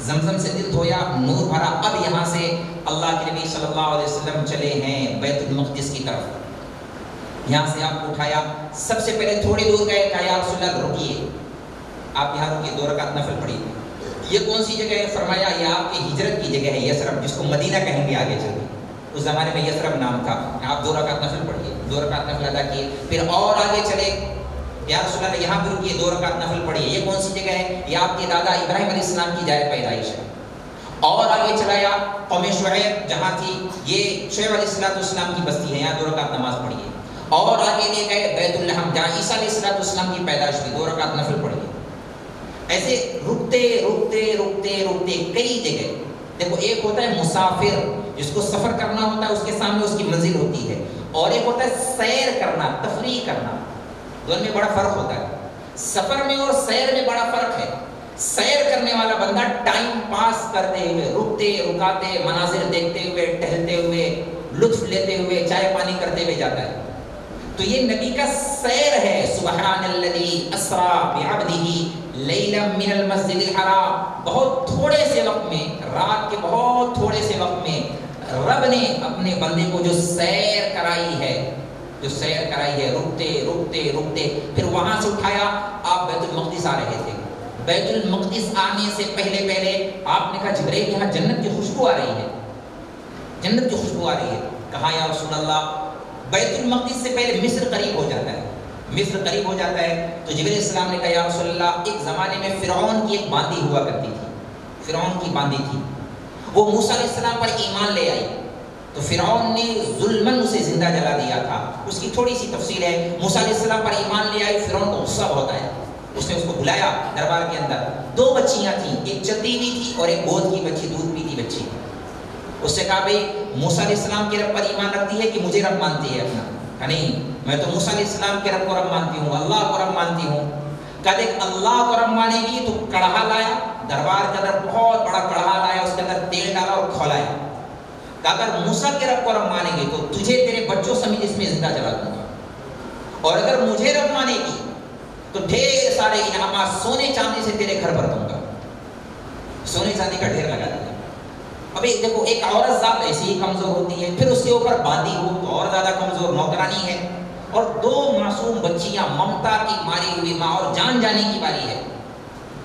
زمزم سے دل دھویا، نور بھرا، اب یہاں سے اللہ کے نبی صلی اللہ علیہ وسلم چلے ہیں بیت المقدس کی طرف، یہاں سے آپ کو اٹھایا، سب سے پہلے تھوڑی دور گئے، کہا یا رسول اللہ رکیے، آپ یہاں رکیے، 2 رکعت نفل پڑھی۔ یہ کون سی جگہ ہے؟ فرمایا یہ آپ کی ہجرت کی جگہ ہے، یثرب، جس کو مدینہ کہیں گے آگے چل کے، اس زمانے میں یثرب نام تھا، آپ 2 رکعت نفل پڑھیے، 2 رکعت نفل ادا کیے، پھر اور آگے چلے، یا رسول اللہ یہاں پہ رکیے، 2 رکعت نفل پڑھیے، یہ کون سی جگہ ہے؟ یہ آپ کے دادا ابراہیم علیہ السلام کی جائے پیدائش ہے۔ اور آگے چلایا قوم شعیب جہاں تھی، یہ شعیب علیہ السلام کی بستی ہے، یہاں 2 رکعت نماز پڑھیے، اور آگے لے گئے بیت الحم جہاں عیسیٰ علیہ السلام کی پیدائش ہوئی، 2 رکعت نفل پڑھیے۔ ایسے رکتے رکتے رکتے رکتے کئی جگہ، دیکھو ایک ہوتا ہے مسافر جس کو سفر کرنا ہوتا ہے، اس کے سامنے اس کی منزل ہوتی ہے، اور ایک ہوتا ہے سیر کرنا، تفریح کرنا، دونوں میں بڑا فرق ہوتا ہے، سفر میں اور سیر میں بڑا فرق ہے۔ سیر کرنے والا بندہ ٹائم پاس کرتے ہوئے، رکتے رکاتے، مناظر دیکھتے ہوئے، ٹہلتے ہوئے، لطف لیتے ہوئے، چائے پانی کرتے ہوئے جاتا ہے، تو یہ نبی کا سیر ہے۔ سبحان الذی اسری بعبدہ لیلا من المسجد الحرام، بہت تھوڑے سے وقت میں، رات کے بہت تھوڑے سے وقت میں رب نے اپنے بندے کو جو سیر کرائی ہے، جو سیر کرائی ہے، رکتے رکتے رکتے، پھر وہاں سے اٹھایا، آپ بیت المقدس آ رہے تھے، بیت المقدس آنے سے پہلے پہلے آپ نے کہا جبرائیل یہاں جنت کی خوشبو آ رہی ہے، جنت کی خوشبو آ رہی ہے، کہا یا رسول اللہ بیت المقدس سے پہلے مصر قریب ہو جاتا ہے، مصر قریب ہو جاتا ہے، تو جبرائیل علیہ السلام نے کہا یا رسول اللہ ایک زمانے میں فرعون کی ایک باندی ہوا کرتی تھی، فرعون کی باندی تھی، وہ موسیٰ علیہ السلام پر ایمان لے آئی، تو فرعون نے ظلمن اسے زندہ جلا دیا تھا. اس کی تھوڑی سی تفصیل ہے. موسیٰ علیہ السلام پر ایمان لے آئے. فرعون کو غصہ بہت آیا. اس نے اس کو بلایا دربار کے اندر. 2 بچیاں تھیں, ایک چلتی ہوئی تھی اور ایک گود کی بچی, دودھ پیتی بچی. اس سے کہا بھئی موسیٰ علیہ السلام کے رب پر ایمان رکھتی ہے کہ مجھے رب مانتی ہے اپنا؟ کہا نہیں, میں تو موسیٰ علیہ السلام کے رب کو رب مانتی ہوں, اللہ کو رب مانتی ہوں. کہا دیکھ اللہ کو رب مانے گی تو کڑھا لایا, دربار کے اندر بہت بڑا کڑھا لایا, اس کے اندر تیل ڈالا اور کھولایا. کہا اگر موسیٰ کے رب کو رب مانے گی تو تجھے تیرے بچوں سمیت اس میں زندہ جلا دوں گا, اور اگر مجھے رب مانے گی تو ڈھیر سارے انعامات سونے چاندی سے تیرے گھر پر دوں گا. سونے چاندی کا ڈھیر لگا دیا. ابھی دیکھو ایک عورت ذات ایسی ہی کمزور ہوتی ہے, پھر اس کے اوپر باندھی ہو تو اور زیادہ کمزور, نوکرانی ہے, اور 2 معصوم بچیاں, ممتا کی ماری ہوئی ماں, اور جان جانے کی باری ہے,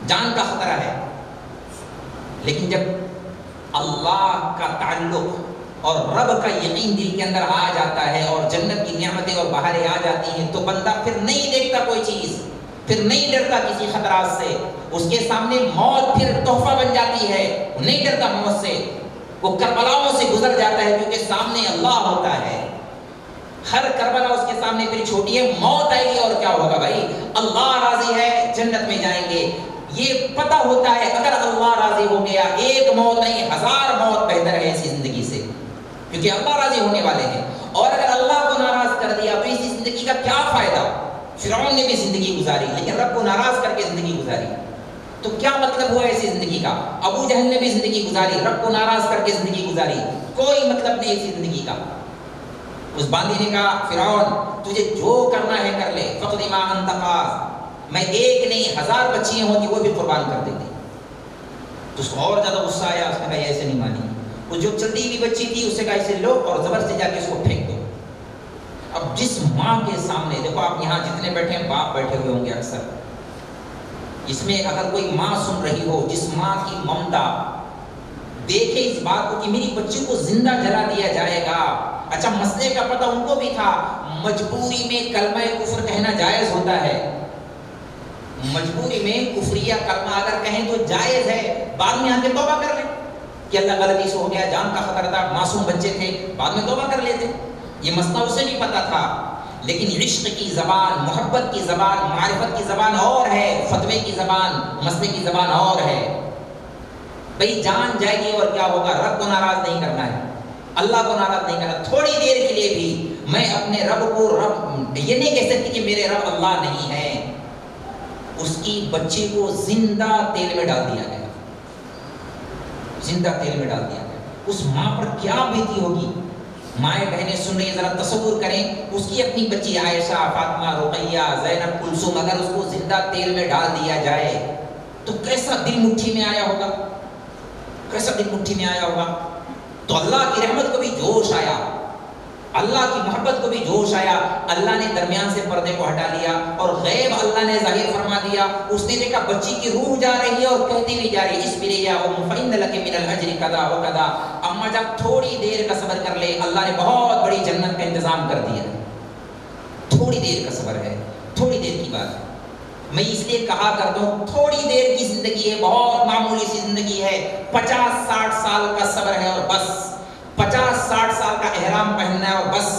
جان کا خطرہ ہے. لیکن جب اللہ کا تعلق اور رب کا یقین دل کے اندر آ جاتا ہے اور جنت کی نعمتیں اور بہاریں آ جاتی ہیں تو بندہ پھر نہیں دیکھتا کوئی چیز, پھر نہیں ڈرتا کسی خطرات سے. اس کے سامنے موت پھر تحفہ بن جاتی ہے, نہیں ڈرتا موت سے. وہ کربلاؤں سے گزر جاتا ہے کیونکہ سامنے اللہ ہوتا ہے. ہر کربلا اس کے سامنے پھر چھوٹی ہے. موت آئے گی اور کیا ہوگا بھائی, اللہ راضی ہے, جنت میں جائیں گے. یہ پتہ ہوتا ہے اگر اللہ راضی ہو گیا, 1 موت نہیں 1000 موت بہتر ہے ایسی زندگی سے, کیونکہ اللہ راضی ہونے والے ہیں. اور اگر اللہ کو ناراض کر دیا تو اسی زندگی کا کیا فائدہ. فرعون نے بھی زندگی گزاری لیکن رب کو ناراض کر کے زندگی گزاری, تو کیا مطلب ہوا ایسی زندگی کا. ابو جہل نے بھی زندگی گزاری, رب کو ناراض کر کے زندگی گزاری, کوئی مطلب نہیں ایسی زندگی کا. اس باندھی نے کہا فرعون تجھے جو کرنا ہے کر لے, فقد ما انت قاض, میں 1 نہیں 1000 بچیاں ہوتی وہ بھی قربان کر دیتے. تو اس کو اور زیادہ غصہ آیا. اس نے کہا ایسے نہیں مانی. وہ جو چلتی ہوئی بچی تھی اس سے کہا اسے لو اور زبر سے جا کے اس کو پھینک دو. اب جس ماں کے سامنے, دیکھو آپ یہاں جتنے بیٹھے ہیں باپ بیٹھے ہوئے ہوں گے اکثر, اس میں اگر کوئی ماں سن رہی ہو جس ماں کی ممتا دیکھے اس بات کو کہ میری بچی کو زندہ جلا دیا جائے گا. اچھا مسئلے کا پتہ ان کو بھی تھا, مجبوری میں کلمہ کفر کہنا جائز ہوتا ہے. مجبوری میں کفریہ کلمہ اگر کہیں تو جائز ہے, بعد میں آ کے توبہ کر لیں کہ اللہ غلطی سے ہو گیا, جان کا خطرہ تھا, معصوم بچے تھے, بعد میں توبہ کر لیتے. یہ مسئلہ اسے بھی پتا تھا. لیکن عشق کی زبان, محبت کی زبان, معرفت کی زبان اور ہے, فتوے کی زبان, مسئلے کی زبان اور ہے. بھئی جان جائے گی اور کیا ہوگا, رب کو ناراض نہیں کرنا ہے, اللہ کو ناراض نہیں کرنا. تھوڑی دیر کے لیے بھی میں اپنے رب کو رب یہ نہیں کہہ سکتی کہ میرے رب اللہ نہیں ہے. اس کی بچی کو زندہ تیل میں ڈال دیا گیا, زندہ تیل میں ڈال دیا گیا. اس ماں پر کیا بیتی ہوگی. مائیں بہنیں سن رہی ہیں, ذرا تصور کریں, اس کی اپنی بچی عائشہ, فاطمہ, رقیہ, زینب, کلثوم, اگر اس کو زندہ تیل میں ڈال دیا جائے تو کیسا دل مٹھی میں آیا ہوگا, کیسا دل مٹھی میں آیا ہوگا. تو اللہ کی رحمت کو بھی جوش آیا, اللہ کی محبت کو بھی جوش آیا. اللہ نے درمیان سے پردے کو ہٹا لیا اور غیب اللہ نے ظاہر فرما دیا. اس نے دیکھا بچی کی روح جا رہی ہے اور کہتی بھی جا رہی ہے, اس لیے یا فإن لك من الأجر كذا وكذا. اما جب تھوڑی دیر کا صبر کر لے, اللہ نے بہت بڑی جنت کا انتظام کر دیا. تھوڑی دیر کا صبر ہے, تھوڑی دیر کی بات ہے. میں اس لیے کہا کرتا ہوں تھوڑی دیر کی زندگی ہے, بہت معمولی سی زندگی ہے. 50-60 سال کا صبر ہے اور بس, 50-60 سال کا احرام پہننا ہے اور بس,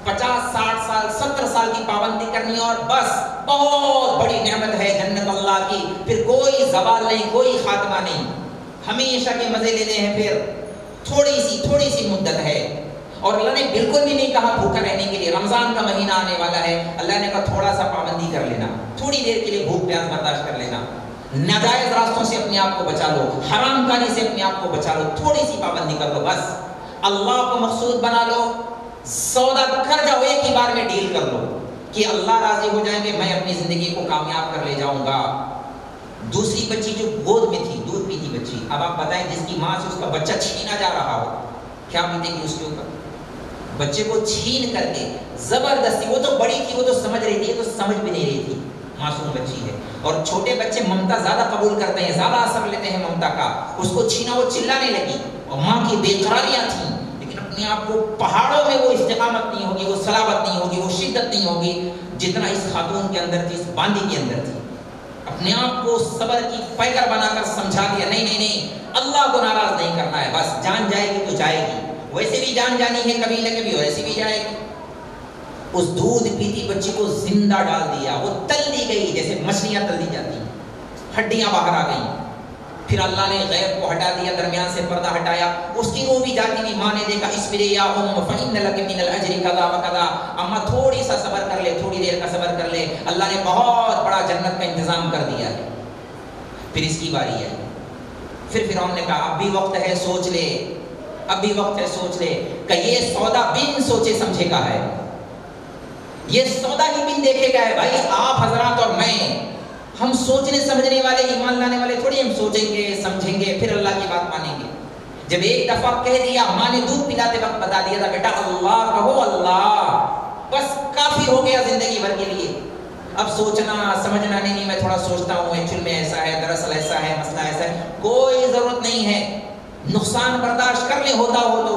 50-60 سال 70 سال کی پابندی کرنی ہے اور بس. بہت بڑی نعمت ہے جنت اللہ کی, پھر کوئی زوال نہیں, کوئی خاتمہ نہیں, ہمیشہ کے مزے لینے ہیں. پھر تھوڑی سی مدت ہے. اور اللہ نے بالکل بھی نہیں کہا بھوکا رہنے کے لیے. رمضان کا مہینہ آنے والا ہے, اللہ نے کہا تھوڑا سا پابندی کر لینا, تھوڑی دیر کے لیے بھوک پیاس برداشت کر لینا, ناجائز راستوں سے اپنے آپ کو بچا لو, حرام کاری سے اپنے آپ کو بچا لو, تھوڑی سی پابندی کر لو بس. اللہ کو مقصود بنا لو, سودا کر جاؤ, ایک ہی بار میں ڈیل کر لو کہ اللہ راضی ہو جائیں گے, میں اپنی زندگی کو کامیاب کر لے جاؤں گا. دوسری بچی جو گود میں تھی, دودھ پیتی بچی, اب آپ بتائیں جس کی ماں سے اس کا بچہ چھینا جا رہا ہو, کیا بیتے گی اس کے اوپر. بچے کو چھین کر کے زبردستی, وہ تو بڑی تھی, وہ تو سمجھ رہی تھی, یہ تو سمجھ بھی نہیں رہی تھی, معصوم بچی ہے. اور چھوٹے بچے ممتا زیادہ قبول کرتے ہیں, زیادہ اثر لیتے ہیں ممتا کا. اس کو چھینا, وہ چلانے لگی, اور ماں کی بے قراریاں تھیں, لیکن اپنے آپ کو پہاڑوں میں وہ استقامت نہیں ہوگی, وہ صلابت نہیں ہوگی, وہ شدت نہیں ہوگی جتنا اس خاتون کے اندر تھی, اس باندھی کے اندر تھی. اپنے آپ کو صبر کی پیکر بنا کر سمجھا دیا, نہیں نہیں نہیں, اللہ کو ناراض نہیں کرنا ہے, بس جان جائے گی تو جائے گی, ویسے بھی جان جانی ہے، کبھی نہ کبھی ویسے بھی جائے گی۔ اس دودھ پیتی بچی کو زندہ ڈال دیا، وہ تل دی گئی جیسے مچھلیاں تل دی جاتی ہیں، ہڈیاں باہر آ گئیں۔ پھر اللہ نے غیب کو ہٹا دیا، درمیان سے پردہ ہٹایا، اس کی روح بھی جاتی نہیں۔ ماں نے دیکھا اصبری یا ام فإن لک من الاجر کذا وکذا، اما تھوڑی سا صبر کر لے، تھوڑی دیر کا صبر کر لے، اللہ نے بہت بڑا جنت کا انتظام کر دیا ہے۔ پھر اس کی باری ہے۔ پھر فرعون نے کہا اب بھی وقت ہے، سوچ لے، اب بھی وقت ہے، سوچ لے کہ یہ سودا بن سوچے سمجھے کا ہے، یہ سودا ہی بن دیکھے گا ہے۔ بھائی آپ حضرات اور میں، ہم سوچنے سمجھنے والے، ایمان لانے والے تھوڑی ہم سوچیں گے سمجھیں گے پھر اللہ کی بات مانیں گے۔ جب ایک دفعہ کہہ دیا، ماں نے دودھ پلاتے وقت بتا دیا تھا بیٹا اللہ کہو، اللہ، بس کافی ہو گیا زندگی بھر کے لیے۔ اب سوچنا سمجھنا نہیں، میں تھوڑا سوچتا ہوں، ایکچوئل میں ایسا ہے، دراصل ایسا ہے، مسئلہ ایسا ہے، کوئی ضرورت نہیں ہے۔ نقصان برداشت کر لیں ہوتا ہو تو،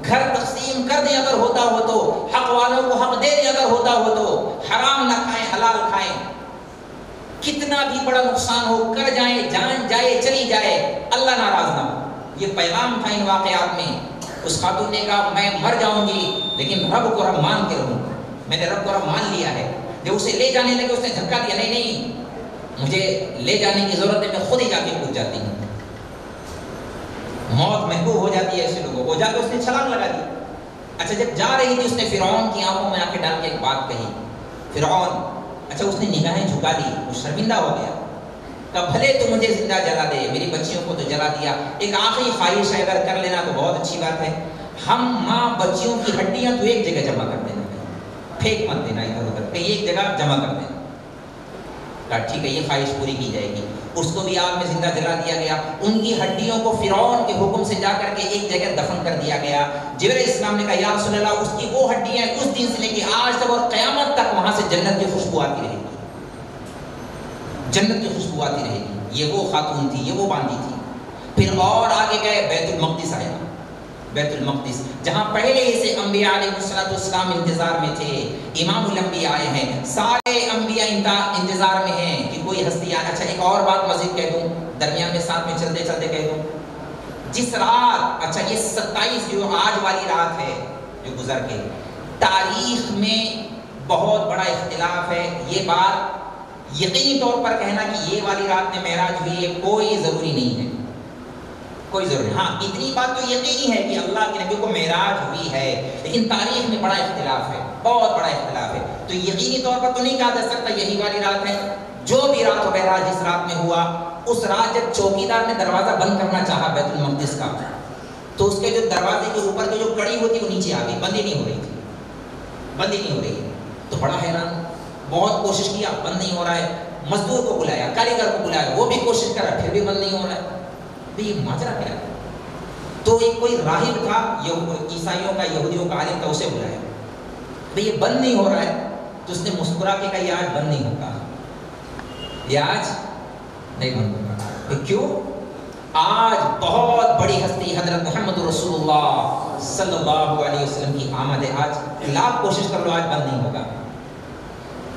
گھر تقسیم کر دیں اگر ہوتا ہو تو، حق والوں کو حق دے دیں اگر ہوتا ہو تو، حرام نہ کھائیں حلال کھائیں۔ کتنا بھی بڑا نقصان ہو کر جائیں، جان جائے چلی جائے، اللہ ناراض نہ ہو۔ یہ پیغام تھا ان واقعات میں۔ اس خاتون نے کہا میں مر جاؤں گی لیکن رب کو رب مان کے رہوں، میں نے رب کو رب مان لیا ہے۔ جب اسے لے جانے لگے اس نے دھکا دیا، نہیں نہیں مجھے لے جانے کی ضرورت ہے، میں خود ہی جا کے کود جاتی ہوں۔ موت محبوب ہو جاتی ہے ایسے لوگوں کو، جا کے اس نے چھلانگ لگا دی۔ اچھا جب جا رہی تھی اس نے فرعون کی آنکھوں میں آنکھیں ڈال کے ایک بات کہی، فرعون، اچھا اس نے نگاہیں جھکا لی، وہ شرمندہ ہو گیا کہ بھلے تو مجھے زندہ جلا دے، میری بچیوں کو تو جلا دیا، ایک آخری خواہش ہے اگر کر لینا تو بہت اچھی بات ہے، ہم ماں بچیوں کی ہڈیاں تو ایک جگہ جمع کر دینا، پھینک مت دینا ادھر ادھر، کہ ایک جگہ جمع کر دینا۔ کہا ٹھیک ہے یہ خواہش پوری کی جائے گی۔ اس کو بھی آگ میں زندہ جلا دیا گیا، ان کی ہڈیوں کو فرعون کے حکم سے جا کر کے ایک جگہ دفن کر دیا گیا۔ جبرائیل السلام نے کہا یا رسول اللہ اس کی وہ ہڈیاں اس دن سے لے کے آج تک اور قیامت تک وہاں سے جنت کی خوشبو آتی رہے گی، جنت کی خوشبو آتی رہے گی۔ یہ وہ خاتون تھی، یہ وہ باندھی تھی۔ پھر اور آگے گئے، بیت المقدس آیا، بیت المقدس جہاں پہلے سے انبیاء علیہ السلام انتظار میں تھے، امام الانبیاء آئے ہیں، سارے انبیاء انتظار میں ہیں کہ کوئی ہستی آئے۔ اچھا ایک اور بات مزید کہہ دوں، درمیان میں ساتھ میں چلتے چلتے کہہ دوں، جس رات، اچھا یہ 27 جو آج والی رات ہے جو گزر کے، تاریخ میں بہت بڑا اختلاف ہے۔ یہ بات یقینی طور پر کہنا کہ یہ والی رات میں معراج ہوئی ہے کوئی ضروری نہیں ہے، کوئی ضروری، ہاں اتنی بات تو یقینی ہے کہ اللہ کے نبی کو معراج ہوئی ہے، لیکن تاریخ میں بڑا اختلاف ہے، بہت بڑا اختلاف ہے۔ تو یقینی طور پر تو نہیں کہا جا سکتا یہی والی رات ہے، جو بھی رات ہو بہرحال جس رات میں ہوا، اس رات جب چوکیدار نے دروازہ بند کرنا چاہا بیت المقدس کا، تو اس کے جو دروازے کے اوپر کی جو کڑی ہوتی وہ نیچے آ گئی، بند ہی نہیں ہو رہی تھی، بند ہی نہیں ہو رہی ہے۔ تو بڑا حیران، بہت کوشش کیا، بند نہیں ہو رہا ہے، مزدور کو بلایا، کاریگر کو بلایا، وہ بھی کوشش کرا، پھر بھی بند نہیں ہو رہا ہے۔ تو یہ ماجرا کیا ہے؟ تو ایک کوئی راہب تھا، عیسائیوں کا، یہودیوں کا عالم تھا، اسے بلایا، بھئی یہ بند نہیں ہو رہا ہے۔ تو اس نے مسکرا کے کہا یہ آج بند نہیں ہوگا، یہ آج نہیں بند ہوگا۔ کیوں؟ آج بہت بڑی ہستی حضرت محمد رسول اللہ صلی اللہ علیہ وسلم کی آمد ہے، آج لاکھ کوشش کر لو آج بند نہیں ہوگا۔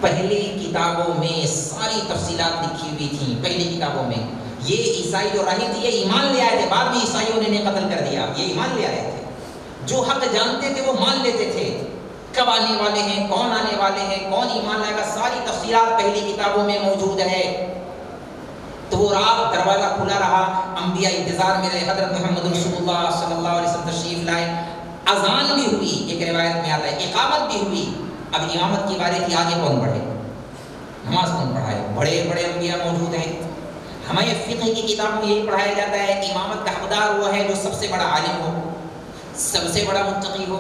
پہلی کتابوں میں ساری تفصیلات لکھی ہوئی تھیں، پہلی کتابوں میں یہ عیسائی جو راہب تھے یہ ایمان لے آئے تھے، بعد میں عیسائیوں نے انہیں قتل کر دیا، یہ ایمان لے آئے تھے، جو حق جانتے تھے وہ مان لیتے تھے، کب آنے والے ہیں، کون آنے والے ہیں، کون ایمان لائے گا، ساری تفصیلات پہلی کتابوں میں موجود ہے۔ تو وہ رات دروازہ کھلا رہا، انبیاء انتظار میں رہے، حضرت محمد رسول اللہ صلی اللہ علیہ وسلم تشریف لائے، اذان بھی ہوئی، ایک روایت میں آتا ہے اقامت بھی ہوئی۔ اب امامت کی باری تھی، آگے کون پڑھے، نماز کون پڑھائے، بڑے بڑے انبیاء موجود ہیں۔ ہمیں فقہ کی کتاب میں یہی پڑھایا جاتا ہے امامت کا حقدار وہ ہے جو سب سے بڑا عالم ہو، سب سے بڑا متقی ہو،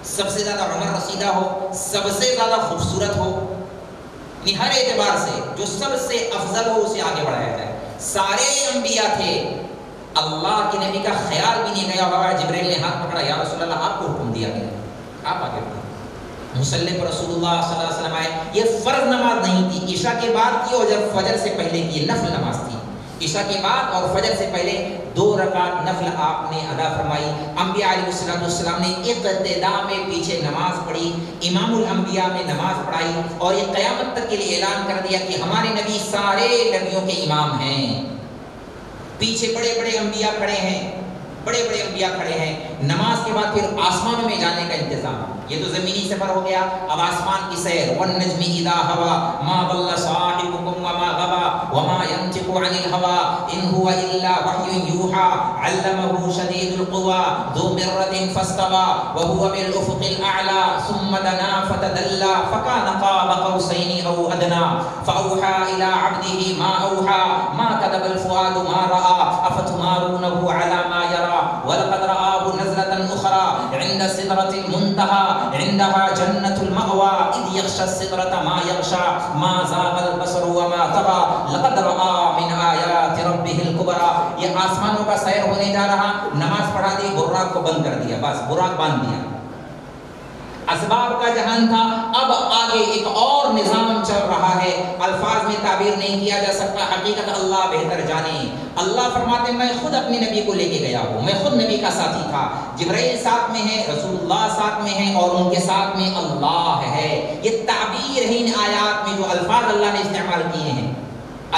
سب سے زیادہ عمر رسیدہ ہو، سب سے زیادہ خوبصورت ہو، ہر اعتبار سے جو سب سے افضل ہو اسے آگے بڑھایا جائے۔ سارے انبیاء تھے، اللہ کے نبی کا خیال بھی نہیں گیا ہوگا، جبرائیل نے ہاتھ پکڑا، یا رسول اللہ آپ کو حکم دیا گیا آپ آگے بڑھیں۔ مصلی پر رسول اللہ صلی اللہ علیہ وسلم آئے، یہ فرض نماز نہیں تھی، عشاء کے بعد کی اور جب فجر سے پہلے کی، نفل نماز تھی، عشاء کے بعد اور فجر سے پہلے 2 رکعت نفل آپ نے ادا فرمائی۔ انبیاء علیہ السلام نے اقتداء میں پیچھے نماز پڑھی، امام الانبیاء میں نماز پڑھائی، اور یہ قیامت تک کے لیے اعلان کر دیا کہ ہمارے نبی سارے نبیوں کے امام ہیں۔ پیچھے بڑے بڑے انبیاء کھڑے ہیں، بڑے بڑے انبیاء کھڑے ہیں. نماز کے بعد پھر آسمانوں میں جانے کا انتظام. یہ تو زمینی سفر ہو گیا. اب آسمان کی سیر. والنجم اذا ہوا ما ضل صاحبكم وما غوى وما ينطق عن الهوى ان هو الا وحي يوحى علمه شديد القوى ذو مرة فاستوى وهو بالافق الاعلى ثم دنا فتدلى فكان قاب قوسين او ادنى فاوحى الى عبده ما اوحى ما كذب الفؤاد ما راى افتمارونه على ما يرى ولقد رآه نزلة اخرى عند سدرة المنتهى عندها جنة المأوى اذ يغشى السدرة ما يغشى ما زاغ البصر وما طغى لقد رآ من آیات ربه الکبریٰ. یہ آسمانوں کا سیر ہونے جا رہا. نماز پڑھا دی, براق کو بند کر دیا, بس براق باندھ دیا. اسباب کا جہان تھا. اب آگے ایک اور نظام چل رہا ہے. الفاظ میں تعبیر نہیں کیا جا سکتا, حقیقت اللہ بہتر جانے. اللہ فرماتے ہیں میں خود اپنے نبی کو لے کے گیا ہوں, میں خود نبی کا ساتھی تھا. جبرائیل ساتھ میں ہے, رسول اللہ ساتھ میں ہے, اور ان کے ساتھ میں اللہ ہے. یہ تعبیر ہے ان آیات میں جو الفاظ اللہ نے استعمال کیے ہیں,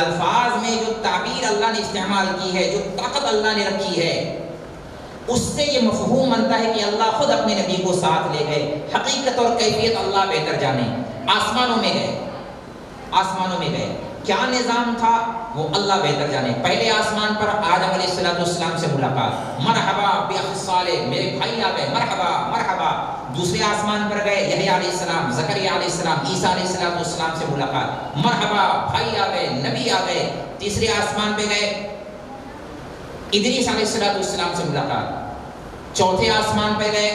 الفاظ میں جو تعبیر اللہ نے استعمال کی ہے, جو طاقت اللہ نے رکھی ہے, اس سے یہ مفہوم بنتا ہے کہ اللہ خود اپنے نبی کو ساتھ لے گئے. حقیقت اور کیفیت اللہ بہتر جانے. آسمانوں میں گئے, آسمانوں میں گئے. کیا نظام تھا وہ اللہ بہتر جانے. پہلے آسمان پر آدم علیہ السلام سے ملاقات, مرحبا بأخ صالح, میرے بھائی آ گئے, مرحبا مرحبا. دوسرے آسمان پر گئے, یحییٰ علیہ السلام, زکریا علیہ السلام, عیسیٰ علیہ السلام سے ملاقات, مرحبا بھائی آ گئے, نبی آ گئے. تیسرے آسمان پہ گئے, ادریس علیہ السلام سے ملاقات. چوتھے آسمان پہ گئے,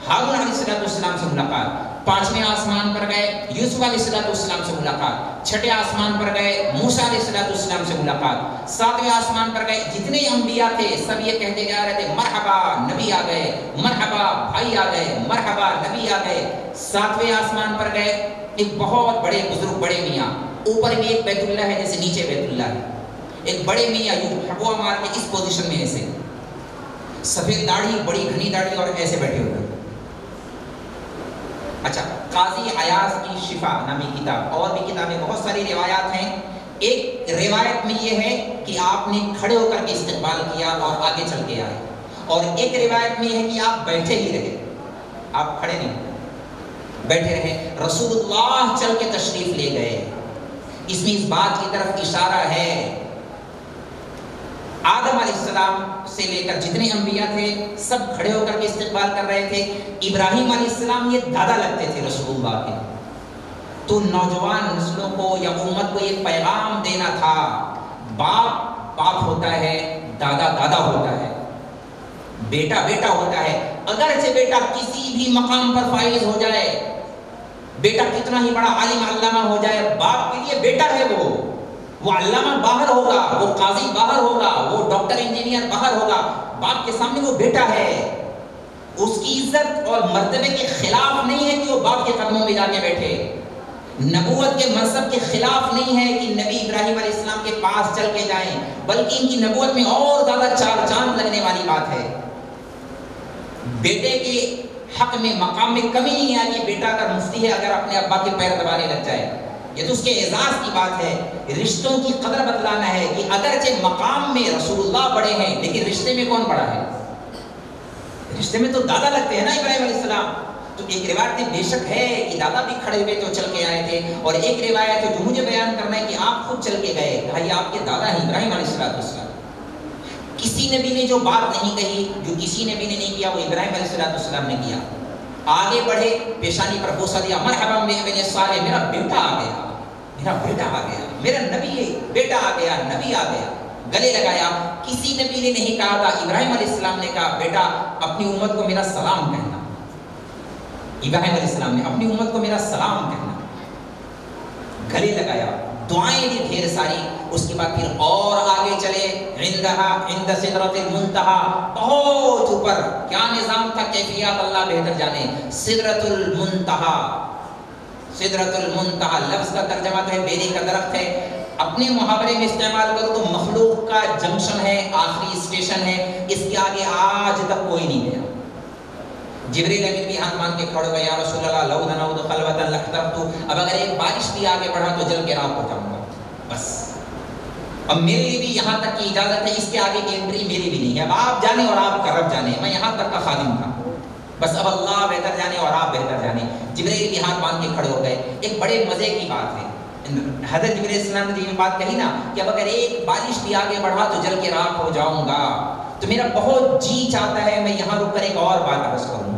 ہارون علیہ السلام سے ملاقات. پانچویں آسمان پر گئے, یوسف علیہ السلام سے ملاقات. چھٹے آسمان پر گئے, موسیٰ علیہ السلام سے ملاقات. ساتویں آسمان پر گئے, جتنے انبیاء تھے سب یہ کہتے جا رہے تھے مرحبا نبی آ گئے, مرحبا بھائی آ گئے, مرحبا نبی آ گئے. ساتویں آسمان پر گئے, ایک بہت بڑے بزرگ, بڑے میاں, اوپر بھی ایک بیت اللہ ہے جیسے نیچے بیت اللہ ہے. ایک بڑے میاں یوں ہوا مار کے اس پوزیشن میں ایسے, سفید داڑھی, بڑی گھنی داڑھی, اور ایسے بیٹھے ہوئے. اچھا, قاضی عیاض کی شفا نامی کتاب, اور بھی کتابیں بہت ساری روایات ہیں. ایک روایت میں یہ ہے کہ آپ نے کھڑے ہو کر کے استقبال کیا اور آگے چل کے آئے, اور ایک روایت میں یہ ہے کہ آپ بیٹھے ہی رہے, آپ کھڑے نہیں, بیٹھے رہے. رسول اللہ چل کے تشریف لے گئے. اس میں اس بات کی طرف اشارہ ہے, آدم علیہ السلام سے لے کر جتنے انبیاء تھے سب کھڑے ہو کر کے استقبال کر رہے تھے. ابراہیم علیہ السلام یہ دادا لگتے تھے رسول اللہ کے, تو نوجوان نسلوں کو یا امت کو یہ پیغام دینا تھا, باپ باپ ہوتا ہے, دادا دادا ہوتا ہے, بیٹا بیٹا ہوتا ہے. اگرچہ بیٹا کسی بھی مقام پر فائز ہو جائے, بیٹا کتنا ہی بڑا عالم علامہ ہو جائے, باپ کے لیے بیٹا ہے. وہ علامہ باہر ہوگا, وہ قاضی باہر ہوگا, وہ ڈاکٹر انجینئر باہر ہوگا, باپ کے سامنے وہ بیٹا ہے. اس کی عزت اور مرتبے کے خلاف نہیں ہے کہ وہ باپ کے قدموں میں جا کے بیٹھے. نبوت کے منصب کے خلاف نہیں ہے کہ نبی ابراہیم علیہ السلام کے پاس چل کے جائیں, بلکہ ان کی نبوت میں اور زیادہ چار چاند لگنے والی بات ہے. بیٹے کے حق میں مقام میں کمی نہیں ہے کہ بیٹا اگر مفتی ہے اگر اپنے ابا کے پیر دبانے لگ جائے, یہ تو اس کے اعزاز کی بات ہے. رشتوں کی قدر بتلانا ہے کہ اگرچہ مقام میں رسول اللہ بڑے ہیں لیکن رشتے میں کون بڑا ہے؟ رشتے میں تو دادا لگتے ہیں نا ابراہیم علیہ السلام. تو ایک روایت بے شک ہے کہ دادا بھی کھڑے ہوئے تو چل کے آئے تھے, اور ایک روایت ہے جو مجھے بیان کرنا ہے کہ آپ خود چل کے گئے, بھائی آپ کے دادا ہیں ابراہیم علیہ السلام. کسی نبی نے جو بات نہیں کہی, جو کسی نبی نے نہیں کیا, وہ ابراہیم علیہ السلام نے کیا. آگے بڑھے, پیشانی پر بوسہ دیا, مرحبا بن صالح, میرا بیٹا آ گیا, میرا بیٹا آ گیا, میرا نبی بیٹا آ گیا, نبی آ گیا. گلے لگایا. کسی نبی نے نہیں کہا تھا, ابراہیم علیہ السلام نے کہا بیٹا اپنی امت کو میرا سلام کہنا. ابراہیم علیہ السلام نے اپنی امت کو میرا سلام کہنا. گلے لگایا, دعائیں دی ڈھیر ساری. اس کے بعد پھر اور آگے چلے, عند سدرۃ المنتہا, بہت اوپر. کیا نظام تھا, کیفیات اللہ بہتر جانے. سدرۃ المنتہا, سدرۃ المنتہا لفظ کا ترجمہ تو ہے بیری کا درخت ہے. اپنے محاورے میں استعمال کرو تو مخلوق کا جنکشن ہے, آخری اسٹیشن ہے, اس کے آگے آج تک کوئی نہیں گیا. جبریل امین بھی ہاتھ مان کے کھڑے ہوئے, یا رسول اللہ لو دنود خلوۃ لاخترت, اب اگر ایک بارش بھی آگے بڑھا تو جل کے راہ ہو جاؤں گا. بس اب میرے لیے بھی یہاں تک کی اجازت ہے، اس کے آگے کی انٹری میری بھی نہیں ہے. اب آپ جانے اور آپ کا رب جانے، میں یہاں تک کا خادم تھا، بس اب اللہ بہتر جانے اور آپ بہتر جانے. جبرائیل بھی ہاتھ باندھ کے کھڑے ہو گئے. ایک بڑے مزے کی بات ہے، حضرت جبرائیل علیہ السلام نے یہ بات کہی نا کہ اب اگر ایک بارش بھی آگے بڑھا تو جل کے راکھ ہو جاؤں گا. تو میرا بہت جی چاہتا ہے میں یہاں رک کر ایک اور بات عرض کروں.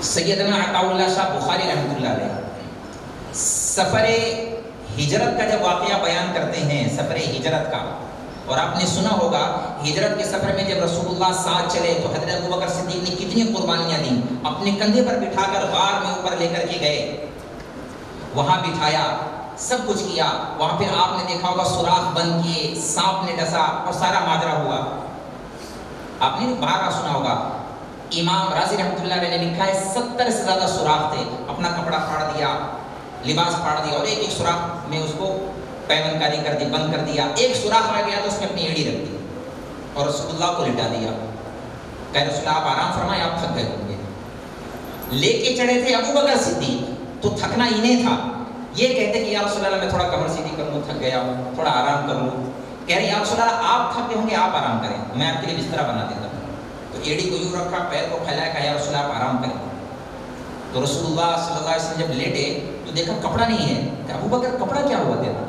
سیدنا عطاء اللہ شاہ بخاری رحمۃ اللہ علیہ سفر ہجرت کا جب واقعہ بیان کرتے ہیں، سفر ہجرت کا، اور آپ نے سنا ہوگا ہجرت کے سفر میں جب رسول اللہ ساتھ چلے تو حضرت ابوبکر صدیق نے کتنی قربانیاں دیں. اپنے کندھے پر بٹھا کر غار میں اوپر لے کر کے گئے، وہاں بٹھایا، سب کچھ کیا. وہاں پھر آپ نے دیکھا ہوگا سوراخ بند کیے، سانپ نے ڈسا اور سارا ماجرا ہوا. آپ نے باہر سنا ہوگا امام رازی رحمۃ اللہ علیہ نے لکھا ہے 70 سے زیادہ سوراخ تھے. اپنا کپڑا پھاڑ دیا، لباس پھاڑ دیا، اور ایک ایک سوراخ میں اس کو پیون کاری کر دی، بند کر دیا. ایک سوراخ آ گیا تو اس میں اپنی ایڑی رکھ دی اور رسول اللہ کو لٹا دیا. کہ رسول اللہ آپ آرام فرمائیں، آپ تھک گئے ہوں گے. لے کے چڑھے تھے ابوبکر صدیق، تو تھکنا انہیں تھا. یہ کہتے کہ یا رسول اللہ میں تھوڑا کمر سیدھی کر لوں، تھک گیا ہوں، تھوڑا آرام کر لوں. کہہ رہے یا رسول اللہ آپ تھکے ہوں گے، آپ آرام کریں، میں آپ کے لیے بستر بنا دیتا ہوں. تو ایڑی کو یوں رکھا، پیر کو پھیلایا، کہا یا رسول اللہ آپ آرام کریں. تو رسول اللہ صلی اللہ علیہ وسلم جب لیٹے تو دیکھا کپڑا نہیں ہے. کہ ابوبکر کپڑا کیا ہوا تیرا،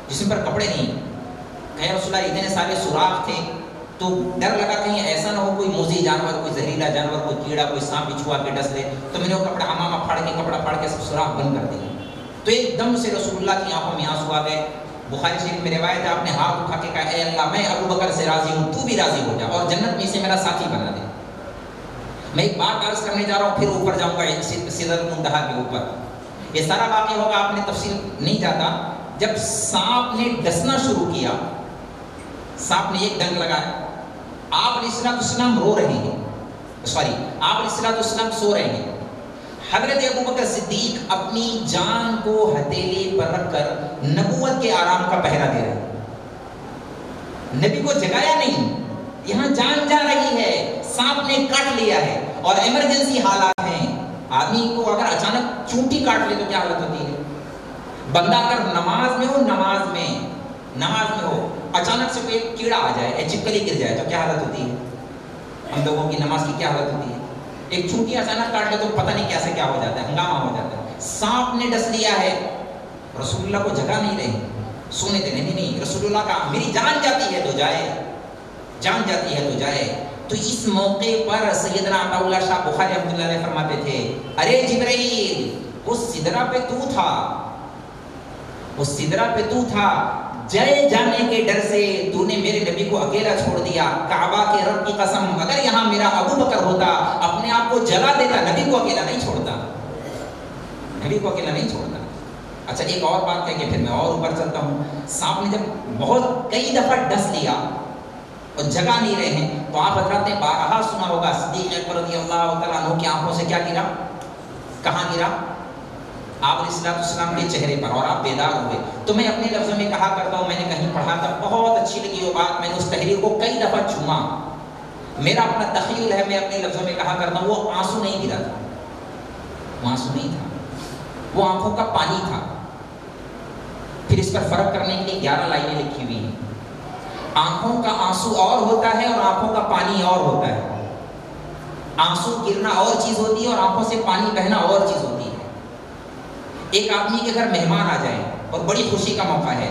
جسم پر کپڑے نہیں. کہا رسول اللہ اتنے سارے سوراخ تھے تو ڈر لگا کہیں ایسا نہ ہو کوئی موذی جانور، کوئی زہریلا جانور، کوئی کیڑا، کوئی سانپ بچھو آ کے ڈس لے. تو میں نے وہ کپڑا امامہ پھاڑ کے، کپڑا پھاڑ کے سب سوراخ بند کر دیے. تو ایک دم سے رسول اللہ کی آنکھوں میں آنسو آ گئے. بخاری شریف میں روایت ہے آپ نے ہاتھ اٹھا کے کہا اے اللہ میں ابوبکر سے راضی ہوں، تو بھی راضی ہو جا اور جنت میں سے میرا ساتھی بنا دے. میں ایک بات عرض کرنے جا رہا ہوں، پھر اوپر جاؤں گا سدرۃ المنتہا کے اوپر. یہ سارا واقعہ ہوگا، آپ نے تفصیل نہیں جاتا. جب سانپ نے ڈسنا شروع کیا، سانپ نے ایک ڈنگ لگایا، آپ علیہ السلام رو رہے ہیں، آپ علیہ السلام سو رہے ہیں. حضرت ابوبکر صدیق اپنی جان کو ہتھیلی پر رکھ کر نبوت کے آرام کا پہرا دے رہے ہیں. نبی کو جگایا نہیں، یہاں جان جا رہی ہے، سانپ نے کاٹ لیا ہے اور ایمرجنسی حالات ہیں. آدمی کو اگر اچانک چونٹی کاٹ لے تو کیا حالت ہوتی ہے. بندہ اگر نماز میں ہو اچانک سے کوئی کیڑا آ جائے، چپکلی گر جائے تو کیا حالت ہوتی ہے. ہم لوگوں کی نماز کی کیا حالت ہوتی ہے. ایک چونٹی اچانک کاٹ لے تو پتہ نہیں کیسے کیا ہو جاتا ہے، ہنگامہ ہو جاتا ہے. سانپ نے ڈس لیا ہے، رسول اللہ کو جگا نہیں رہے، سونے دے نہیں. رسول اللہ کا میری جان جاتی ہے تو جائے، جان جاتی ہے تو جائے. تو اس موقع پر سیدنا عطاء اللہ شاہ بخاری رحمۃ اللہ علیہ فرماتے تھے ارے جبرائیل وہ سدرہ پہ تو تھا، وہ سدرہ پہ تو تھا، جائے جانے کے ڈر سے تو نے میرے نبی کو اکیلا چھوڑ دیا. کعبہ کے رب کی قسم اگر یہاں میرا ابوبکر ہوتا اپنے آپ کو جلا دیتا، نبی کو اکیلا نہیں چھوڑتا، نبی کو اکیلا نہیں چھوڑتا. اچھا ایک اور بات ہے کہ پھر میں اور اوپر چلتا ہوں. سانپ نے جب بہت کئی دفعہ ڈس لیا اور جگہ نہیں رہے ہیں تو آپ حضرات نے بارہا سنا ہوگا صدیق اکبر رضی اللہ تعالیٰ عنہ کی آنکھوں سے کیا گرا، کہاں گرا، آپ علیہ السلام کے چہرے پر، اور آپ بیدار ہوئے. تو میں اپنے لفظوں میں کہا کرتا ہوں، میں نے کہیں پڑھا تھا، بہت اچھی لگی وہ بات، میں نے اس تحریر کو کئی دفعہ چوما. میرا اپنا تخیل ہے، میں اپنے لفظوں میں کہا کرتا ہوں وہ آنسو نہیں گرا تھا، وہ آنسو نہیں تھا، وہ آنکھوں کا پانی تھا. پھر اس پر فرق کرنے کے لیے 11 لائنیں لکھی ہوئی ہیں. آنکھوں کا آنسو اور ہوتا ہے اور آنکھوں کا پانی اور ہوتا ہے. آنسو گرنا اور چیز ہوتی ہے اور آنکھوں سے پانی بہنا اور چیز ہوتی ہے. ایک آدمی کے گھر مہمان آ جائیں اور بڑی خوشی کا موقع ہے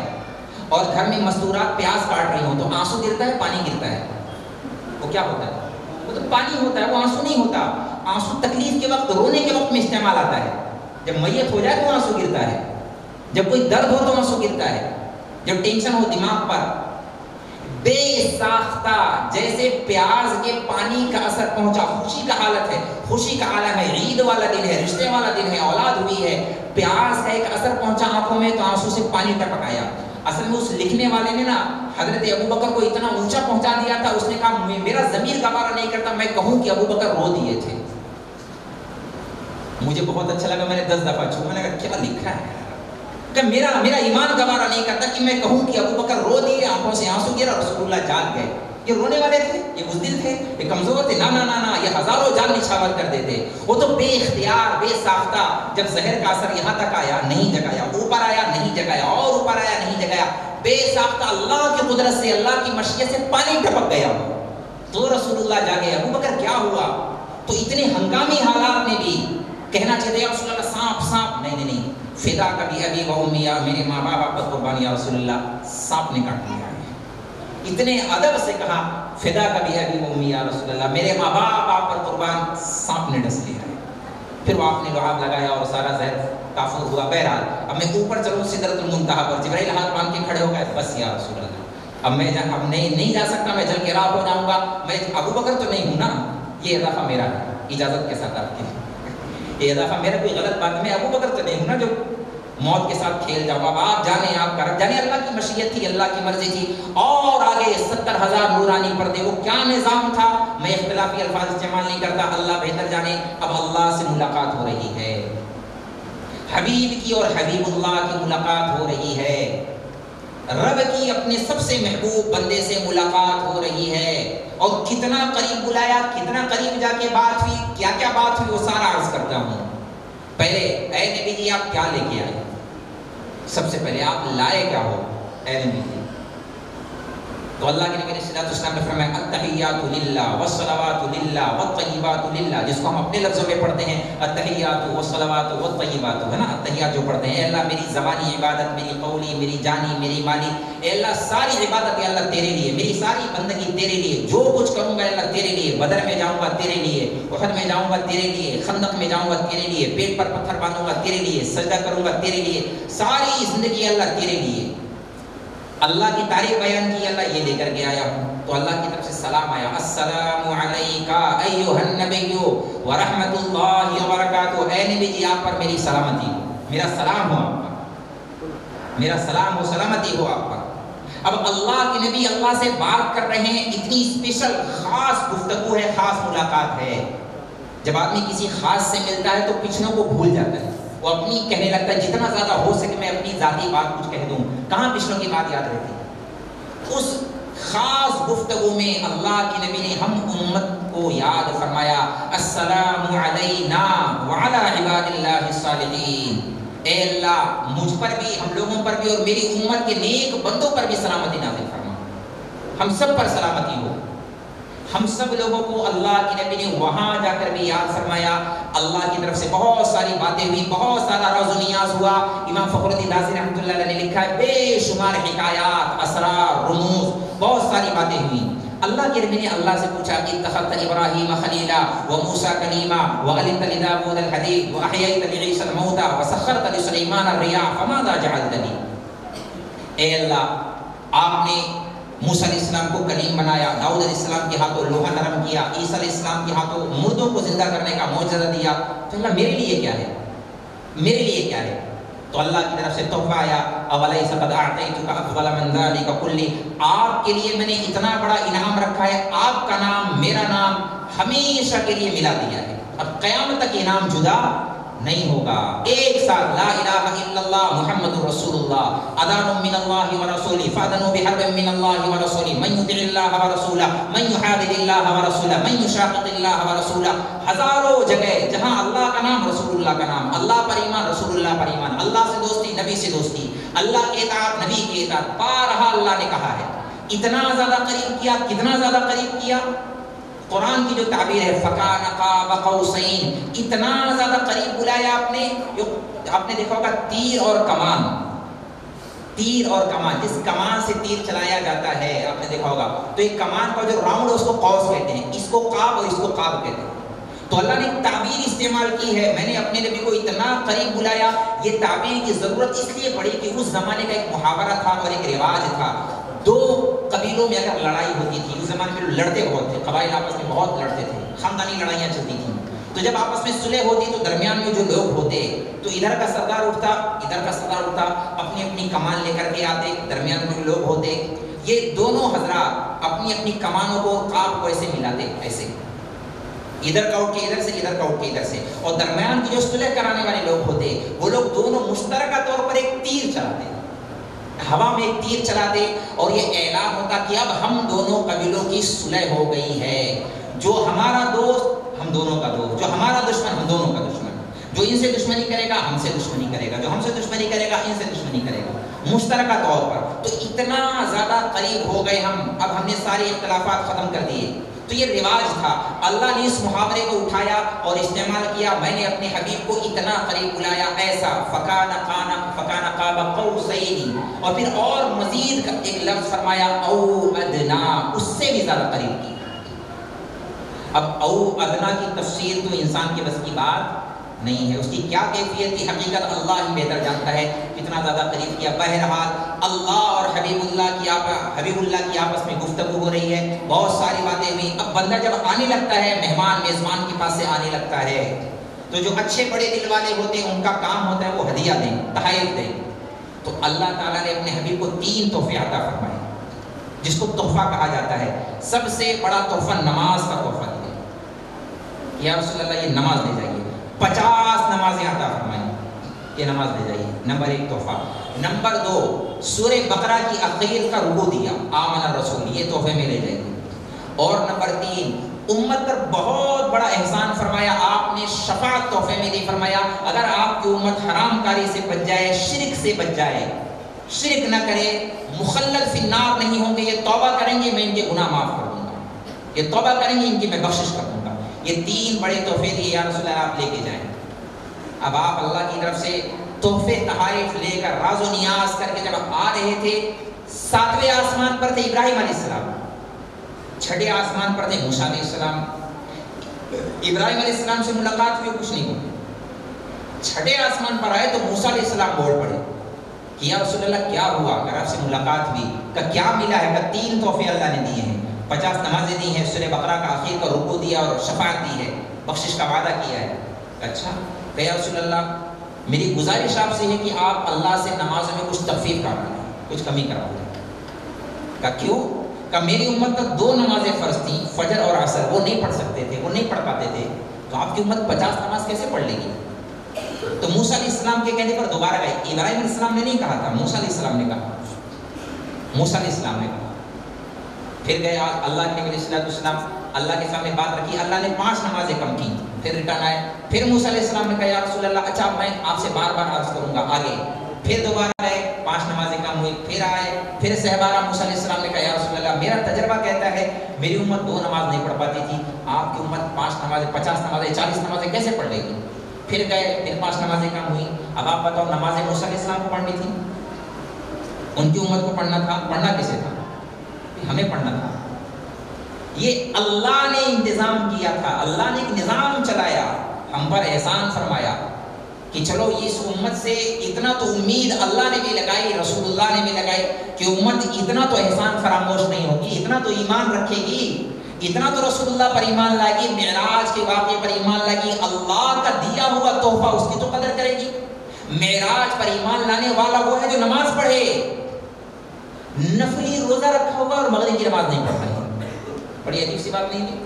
اور گھر میں مستورات پیاز کاٹ رہی ہوں تو آنسو گرتا ہے، پانی گرتا ہے، وہ کیا ہوتا ہے؟ وہ تو پانی ہوتا ہے، وہ آنسو نہیں ہوتا. آنسو تکلیف کے وقت، رونے کے وقت میں استعمال آتا ہے. جب میت ہو جائے تو آنسو گرتا ہے، جب کوئی درد ہو تو آنسو گرتا ہے، جب ٹینشن ہو دماغ پر. بے ساختہ جیسے پیاز کے پانی کا اثر پہنچا، خوشی کا حالت ہے، خوشی کا عالم ہے، عید والا دن ہے، رشتے والا دن ہے، اولاد ہوئی ہے، پیاز کا ایک اثر پہنچا آنکھوں میں تو آنسو سے پانی ٹپک آیا. اصل میں اس لکھنے والے نے نا حضرت ابوبکر کو اتنا اونچا پہنچا دیا تھا، اس نے کہا میرا ضمیر گوارا نہیں کرتا میں کہوں کہ ابوبکر رو دیے تھے. مجھے بہت اچھا لگا، میں نے 10 دفعہ چھو، میں نے کہا کیا لکھا ہے کہ میرا ایمان گوارا نہیں کرتا کہ میں کہوں کہ ابوبکر رو دیے، آنکھوں سے آنسو گرا، رسول اللہ جاگ گئے. یہ رونے والے تھے، یہ بزدل تھے، یہ کمزور تھے؟ نا، یہ ہزاروں جان نچھاور کر دیتے. وہ تو بے اختیار، بے ساختہ، جب زہر کا اثر یہاں تک آیا نہیں جگایا، اوپر آیا نہیں جگایا، اور اوپر آیا نہیں جگایا، بے ساختہ اللہ کی قدرت سے، اللہ کی مشیت سے پانی ٹپک گیا. تو رسول اللہ جاگے. ابو بکر کیا ہوا؟ تو اتنے ہنگامی حالات میں بھی کہنا چاہتے ہیں رسول اللہ سانپ. نہیں، فدا کبھی ابی و امی، میرے ماں باپ پر قربانی یا رسول اللہ، سانپ نے کاٹ لیا. اتنے ادب سے کہا فدا کبھی ابی و امی یا رسول اللہ، میرے ماں باپ آپ پر قربان، سانپ نے ڈس لیا ہے. پھر وہ آپ نے لعاب لگایا اور سارا زہر کافور ہوا. بہرحال اب میں اوپر چلوں سدرۃ المنتہا پر، جبرائیل ہاتھ باندھ کے کھڑے ہو گئے. بس یا رسول اللہ اب میں نہیں جا سکتا، میں جل کے راہ ہو جاؤں گا. میں ابو بکر تو نہیں ہوں نا، یہ اضافہ میرا ہے، اجازت کے ساتھ آپ کی، یہ اضافہ میرا، کوئی غلط بات. میں ابو بکر تو نہیں ہوں نا جو موت کے ساتھ کھیل جاؤں. اب آپ جانے، آپ کا رب جانے. اللہ کی مشیت تھی، اللہ کی مرضی تھی. اور آگے 70,000 نورانی پردے، وہ کیا نظام تھا، میں اختلافی الفاظ استعمال نہیں کرتا، اللہ بہتر جانے. اب اللہ سے ملاقات ہو رہی ہے، حبیب کی اور حبیب اللہ کی ملاقات ہو رہی ہے، رب کی اپنے سب سے محبوب بندے سے ملاقات ہو رہی ہے. اور کتنا قریب بلایا، کتنا قریب جا کے بات ہوئی، کیا کیا بات ہوئی، وہ سارا عرض کرتا ہوں. پہلے اے نبی جی آپ کیا لے کے آئے؟ سب سے پہلے آپ لائے کیا ہو اے نبی جی؟ تو اللہ کے نبی صلی اللہ علیہ وسلم نے فرمایا التحیات للہ والصلوات للہ والطیبات للہ، جس کو ہم اپنے لفظوں میں پڑھتے ہیں التحیات والصلوات والطیبات، ہے نا. التحیات جو پڑھتے ہیں، اے اللہ میری زبانی عبادت، میری قولی، میری جانی، میری مالی، اے اللہ ساری عبادت اے اللہ تیرے لیے، میری ساری بندگی تیرے لیے، جو کچھ کروں گا اے اللہ تیرے لیے. بدر میں جاؤں گا تیرے لیے، احد میں جاؤں گا تیرے لیے، خندق میں جاؤں گا تیرے لیے، پیٹ پر پتھر باندھوں گا تیرے لیے، سجدہ کروں گا تیرے لیے، ساری زندگی اللہ تیرے لیے. اللہ کی تعریف بیان کی، اللہ یہ لے کر کے آیا ہوں. تو اللہ کی طرف سے سلام آیا، السلام علیکہ ایھا النبی ورحمۃ اللہ وبرکاتہ. اے نبی جی آپ پر میری سلامتی ہو، میرا سلام ہو آپ پر، میرا سلام ہو، سلامتی ہو آپ پر. اب اللہ کے نبی اللہ سے بات کر رہے ہیں، اتنی اسپیشل خاص گفتگو ہے، خاص ملاقات ہے. جب آدمی کسی خاص سے ملتا ہے تو پچھلوں کو بھول جاتا ہے، وہ اپنی کہنے لگتا ہے، جتنا زیادہ ہو سکے میں اپنی ذاتی بات کچھ کہہ دوں، کہاں پچھلوں کی بات یاد رہتی. اس خاص گفتگو میں اللہ کے نبی نے ہم امت کو یاد فرمایا، السلام علینا وعلی عباد اللہ الصالحین. اے اللہ مجھ پر بھی، ہم لوگوں پر بھی، اور میری امت کے نیک بندوں پر بھی سلامتی نازل فرما. ہم سب پر سلامتی ہو. ہم سب لوگوں کو اللہ کے نبی نے وہاں جا کر بھی یاد فرمایا. اللہ کی طرف سے بہت ساری باتیں ہوئی، بہت سارا راز و نیاز ہوا. امام فخر الدین رازی رحمۃ اللہ علیہ نے لکھا ہے بے شمار حکایات، اسرار، رموز، بہت ساری باتیں ہوئی. اللہ کے نبی نے اللہ سے پوچھا کہ اتخذت ابراہیم خلیلا وموسیٰ کلیما وعلمت لداود الحدید واحییت لعیسی الموتى وسخرت لسلیمان الریاح فماذا جعلت لی. اے اللہ آپ نے موسیٰ علیہ السلام کو کلیم بنایا، داؤد علیہ السلام کے ہاتھوں لوہا نرم کیا، عیسیٰ علیہ السلام کے ہاتھوں مردوں کو زندہ کرنے کا معجزہ دیا. تو اللہ میرے لیے کیا ہے، میرے لیے کیا ہے؟ تو اللہ کی طرف سے تحفہ آیا، اولیس قد اعطیتک افضل من ذلک کلہ، آپ کے لیے میں نے اتنا بڑا انعام رکھا ہے، آپ کا نام میرا نام ہمیشہ کے لیے ملا دیا ہے. اب قیامت تک انعام جدا نہیں ہوگا. ایک ساتھ لا الہ الا اللہ محمد رسول اللہ، اذان من اللہ ورسولہ، فاذنوا بحرب من اللہ ورسولہ، من یطع اللہ ورسولہ، من یحادد اللہ ورسولہ، من یشاقق اللہ ورسولہ. ہزاروں جگہ جہاں اللہ کا نام، رسول اللہ کا نام، اللہ پر ایمان، رسول اللہ پر ایمان، اللہ سے دوستی، نبی سے دوستی، اللہ کے اطاعت، نبی کے اطاعت، بارہا اللہ نے کہا ہے. اتنا زیادہ قریب کیا، کتنا زیادہ قریب کیا. قرآن کی جو تعبیر ہے فَكَانَ قَابَ قَوْسَيْنِ، اتنا زیادہ قریب بلایا آپ نے. جو آپ نے دیکھا ہوگا تیر اور کمان، تیر اور کمان، جس کمان سے تیر چلایا جاتا ہے آپ نے دیکھا ہوگا، تو ایک کمان کا جو راؤنڈ ہے اس کو قوس کہتے ہیں، اس کو قاب اور اس کو قاب کہتے ہیں. تو اللہ نے تعبیر استعمال کی ہے، میں نے اپنے نبی کو اتنا قریب بلایا. یہ تعبیر کی ضرورت اس لیے پڑی کہ اس زمانے کا ایک محاورہ تھا اور ایک رواج تھا. دو قبیلوں میں اگر لڑائی ہوتی تھی، اس زمانے میں لڑتے بہت تھے، قبائل آپس میں بہت لڑتے تھے، خاندانی لڑائیاں چلتی تھیں. تو جب آپس میں صلح ہوتی تو درمیان میں جو لوگ ہوتے تو ادھر کا سردار اٹھتا، ادھر کا سردار اٹھتا، اپنی اپنی کمان لے کر کے آتے. درمیان میں جو لوگ ہوتے یہ دونوں حضرات اپنی اپنی کمانوں کو، قاب کو ایسے ملاتے، ایسے ادھر کا اٹھ کے ادھر سے، ادھر کا اٹھ کے ادھر سے. اور درمیان کی جو صلح کرانے والے لوگ ہوتے وہ لوگ دونوں مشترکہ طور پر ایک تیر چلاتے. ہوا میں ایک تیر چلا دے اور یہ اعلان ہوتا کہ اب ہم دونوں قبیلوں کی صلح ہو گئی ہے، جو ہمارا دوست ہم دونوں کا دوست، جو ہمارا دشمن ہم دونوں کا دشمن، جو ان سے دشمنی کرے گا ہم سے دشمنی کرے گا، جو ہم سے دشمنی کرے گا ان سے دشمنی کرے گا، مشترکہ طور پر۔ تو اتنا زیادہ قریب ہو گئے ہم، اب ہم نے سارے اختلافات ختم کر دیے۔ تو یہ رواج تھا، اللہ نے اس محاورے کو اٹھایا اور استعمال کیا، میں نے اپنے حبیب کو اتنا قریب بلایا، ایسا فکان قاب قوسین، اور پھر اور مزید ایک لفظ فرمایا او ادنا، اس سے بھی زیادہ قریب کی۔ اب او ادنا کی تفسیر تو انسان کے بس کی بات نہیں ہے، اس کی کیا کیفیت کی حقیقت اللہ ہی بہتر جانتا ہے، کتنا زیادہ قریب کیا۔ بہرحال اللہ اور حبیب اللہ کی آپس میں گفتگو ہو رہی ہے، بہت ساری باتیں ہوئی۔ اب بندہ جب آنے لگتا ہے، مہمان میزبان کے پاس سے آنے لگتا ہے، تو جو اچھے بڑے دل والے ہوتے ہیں ان کا کام ہوتا ہے وہ ہدیہ دیں، تحائف دیں۔ تو اللہ تعالیٰ نے اپنے حبیب کو 3 تحفے عطا فرمائے، جس کو تحفہ کہا جاتا ہے۔ سب سے بڑا تحفہ نماز کا تحفہ دیا، یا رسول اللہ یہ نماز لے جائیے، 50 نمازیں عطا فرمائیں، یہ نماز لے جائیے، نمبر 1 تحفہ۔ نمبر 2 سورہ بقرہ کی اخیر کا رکوع دیا، آمن الرسول، یہ تحفے میں لے جائیے۔ اور نمبر 3 امت پر بہت بڑا احسان فرمایا، آپ نے شفاعت تحفے میں دی، فرمایا اگر آپ کی امت حرام کاری سے بچ جائے، شرک سے بچ جائے، شرک نہ کرے، مخلد فی النار نہیں ہوں گے، یہ توبہ کریں گے میں ان کے گناہ معاف کر دوں گا، یہ توبہ کریں گے ان کی میں بخشش کر دوں گا۔ یہ 3 بڑے تحفے دیے، یا رسول اللہ آپ لے کے جائیں۔ اب آپ اللہ کی طرف سے تحفے تحائف لے کر راز و نیاز کر کے جب آ رہے تھے، 7ویں آسمان پر تھے ابراہیم علیہ السلام، 6ٹھے آسمان پر تھے موسیٰ علیہ السلام۔ ابراہیم علیہ السلام سے ملاقات ہوئی، کچھ نہیں ہوئی۔ 6ٹھے آسمان پر آئے تو موسیٰ علیہ السلام بول پڑے کہ یا رسول اللہ کیا ہوا، اگر آپ سے ملاقات ہوئی کہ کیا ملا ہے، کہ 3 تحفے اللہ نے دیے ہیں، 50 نمازیں دی ہیں، سورہ بقرہ کا آخر کا رکوع دیا اور شفاعت دی ہے، بخشش کا وعدہ کیا ہے۔ اچھا کہ یا رسول اللہ میری گزارش آپ سے ہے کہ آپ اللہ سے نمازوں میں کچھ تخفیف کروا دیں، کچھ کمی کروا دیں۔ کہ کیوں؟ کہ میری امت پر 2 نمازیں فرض تھیں، فجر اور عصر، وہ نہیں پڑھ سکتے تھے، وہ نہیں پڑھ پاتے تھے، تو آپ کی امت 50 نماز کیسے پڑھ لے گی؟ تو موسیٰ علیہ السلام کے کہنے پر دوبارہ گئے، ابراہیم علیہ السلام نے نہیں کہا تھا، موسیٰ علیہ السلام نے کہا، موسیٰ علیہ السلام نے کہا۔ پھر گئے اللہ کے نبی علیہ السلام، اللہ کے سامنے بات رکھی، اللہ نے 5 نمازیں کم کی، پھر ریٹرن آئے، پھر موسیٰ علیہ السلام نے کہا یا رسول اللہ اچھا میں آپ سے بار بار عرض کروں گا آگے، پھر دوبارہ آئے، 5 نمازیں کم ہوئی، پھر آئے، پھر سہبارہ موسیٰ علیہ السلام نے کہا یا رسول اللہ میرا تجربہ کہتا ہے میری امت 2 نماز نہیں پڑھ پاتی تھی، آپ کی امت 5 نمازیں، 50 نمازیں، 40 نمازیں کیسے پڑھ لے گی؟ پھر گئے، پھر 5 نمازیں کم ہوئی۔ اب آپ بتاؤ نمازیں موسیٰ علیہ السلام کو پڑھنی تھی، ان کی امت کو پڑھنا تھا، پڑھنا کسے تھا؟ ہمیں پڑھنا تھا۔ یہ اللہ نے انتظام کیا تھا، اللہ نے ایک نظام چلایا، ہم پر احسان فرمایا کہ چلو اس امت سے اتنا تو امید اللہ نے بھی لگائی، رسول اللہ نے بھی لگائی کہ امت اتنا تو احسان فراموش نہیں ہوگی، اتنا تو ایمان رکھے گی، اتنا تو رسول اللہ پر ایمان لائے گی، معراج کے واقعے پر ایمان لائے گی، اللہ کا دیا ہوا تحفہ اس کی تو قدر کرے گی۔ معراج پر ایمان لانے والا وہ ہے جو نماز پڑھے، نفلی روزہ رکھا ہوگا اور مغرب کی نماز نہیں پڑھتا ہے، بڑی عجیب سی بات نہیں ہے۔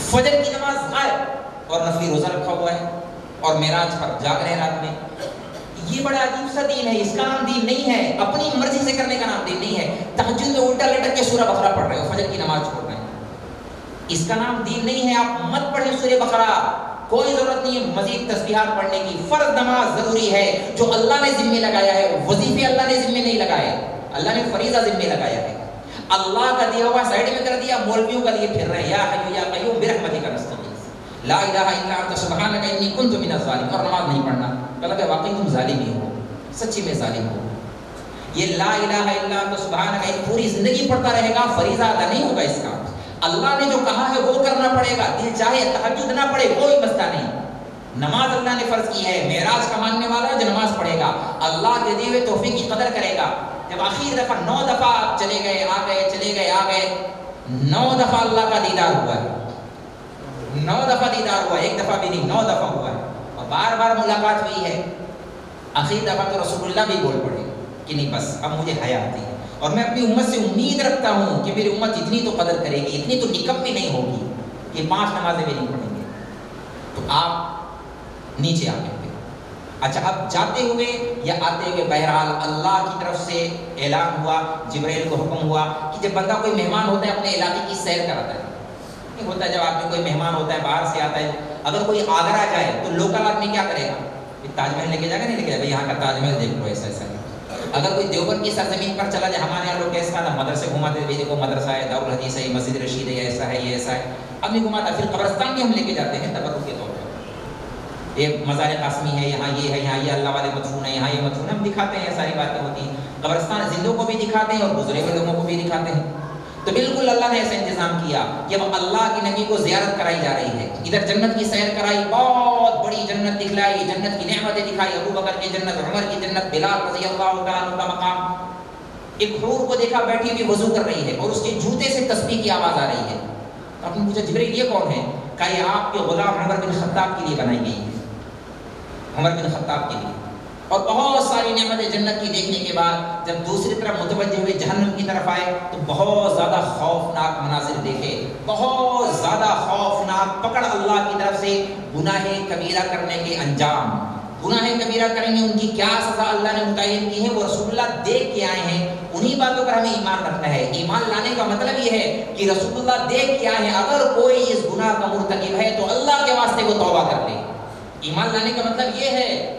فجر کی نماز غائب اور نفلی روزہ رکھا ہوا ہے اور معراج پر جاگ رہے رات میں، یہ بڑا عجیب سا دین ہے، اس کا نام دین نہیں ہے، اپنی مرضی سے کرنے کا نام دین نہیں ہے۔ تہجد میں الٹا لٹک کے سورہ بقرہ پڑھ رہے ہو، فجر کی نماز چھوڑ رہے ہیں، اس کا نام دین نہیں ہے۔ آپ مت پڑھیں سورہ بقرہ، کوئی ضرورت نہیں ہے مزید تسبیحات پڑھنے کی، فرض نماز ضروری ہے جو اللہ نے ذمہ لگایا ہے، وظیفے اللہ نے ذمہ نہیں لگائے، اللہ نے فریضہ ذمہ لگایا ہے، اللہ کا دیا ہوا سائڈ میں کر دیا، مولویوں کا لیے پھر رہے، یا حی یا قیوم برحمتک نستغیث لا الہ الا انت سبحانک انی کنت من الظالمین، اور نماز نہیں پڑھنا، کہا کہ واقعی تم ظالم ہی ہو، سچی میں ظالم ہو۔ یہ لا الہ الا انت سبحانک پوری زندگی پڑھتا رہے گا، فریضہ ادا نہیں ہوگا اس کا، اللہ نے جو کہا ہے وہ کرنا پڑے گا، دل چاہے تہجد نہ پڑھے کوئی مسئلہ نہیں، نماز اللہ نے فرض کی ہے، معراج کا ماننے والا جو نماز پڑھے گا اللہ کے دیے ہوئے تحفے کی قدر کرے گا۔ جب آخری دفعہ 9 دفعہ آپ چلے گئے آ گئے، چلے گئے آ گئے، 9 دفعہ اللہ کا دیدار ہوا ہے، 9 دفعہ دیدار ہوا ہے، 1 دفعہ بھی نہیں، 9 دفعہ ہوا ہے، اور بار بار ملاقات ہوئی ہے۔ آخری دفعہ تو رسول اللہ بھی بول پڑے کہ نہیں بس اب مجھے حیا آتی ہے، اور میں اپنی امت سے امید رکھتا ہوں کہ میری امت اتنی تو قدر کرے گی، اتنی تو نکم بھی نہیں ہوگی، یہ 5 نمازیں بھی نہیں پڑھیں گے۔ تو آپ نیچے آ گئے، اچھا اب جاتے ہوئے یا آتے ہوئے بہرحال اللہ کی طرف سے اعلان ہوا، جبرائیل کو حکم ہوا کہ جب بندہ کوئی مہمان ہوتا ہے اپنے علاقے کی سیر کراتا ہے. نہیں ہوتا جب آدمی کوئی مہمان ہوتا ہے باہر سے آتا ہے، اگر کوئی آگرہ جائے تو لوکل آدمی کیا کرے گا؟ تاج محل لے کے جائے گا؟ نہیں لے کے جائے گا یہاں کا تاج محل دیکھ لو ایسا ایسا. اگر کوئی دیوبند کی سرزمین پر چلا جائے، ہمارے یہاں لوگ کیسا تھا مدرسے گھماتے تھے، دیکھو مدرسہ ہے، دارالحدیث ہے، مسجد رشید ہے، ایسا ہے یہ ایسا ہے، اب نہیں گھماتا. پھر قبرستان بھی ہم لے کے جاتے ہیں تبرک کے طور پر، یہ مزار قاسمی ہے، یہاں یہ ہے، یہاں یہ اللہ والے مدفون ہیں، یہاں یہ مدفون ہے، ہم دکھاتے ہیں، یہ ساری باتیں ہوتی ہیں. قبرستان زندوں کو بھی دکھاتے ہیں اور گزرے ہوئے لوگوں کو بھی دکھاتے ہیں. تو بالکل اللہ نے ایسا انتظام کیا کہ اب اللہ کی نبی کو زیارت کرائی جا رہی ہے. ادھر جنت کی سیر کرائی، بہت بڑی جنت دکھلائی، جنت کی نعمتیں دکھائی، ابو بکر کی جنت، عمر کی جنت، بلال رضی اللہ تعالیٰ عنہ کا مقام. ایک حور کو دیکھا بیٹھی ہوئی وضو کر رہی ہے اور اس کے جوتے سے تسبیح کی آواز آ رہی ہے. آپ نے پوچھا جبرائیل یہ کون ہے؟ کہا یہ آپ کے غلام عمر بن خطاب کے لیے بنائی گئی ہے، عمر بن خطاب کے لیے. اور بہت ساری نعمتیں جنت کی دیکھنے کے بعد جب دوسری طرف متوجہ ہوئے جہنم کی طرف آئے تو بہت زیادہ خوفناک مناظر دیکھے، بہت زیادہ خوفناک پکڑ اللہ کی طرف سے. گناہ کبیرہ کرنے کے انجام، گناہ کبیرہ کریں گے ان کی کیا سزا اللہ نے متعین کی ہے وہ رسول اللہ دیکھ کے آئے ہیں. انہی باتوں پر ہمیں ایمان رکھنا ہے. ایمان لانے کا مطلب یہ ہے کہ رسول اللہ دیکھ کے آئے ہیں، اگر کوئی اس گناہ کا مرتکب ہے تو اللہ کے واسطے وہ توبہ کر لے. ایمان لانے کا مطلب یہ ہے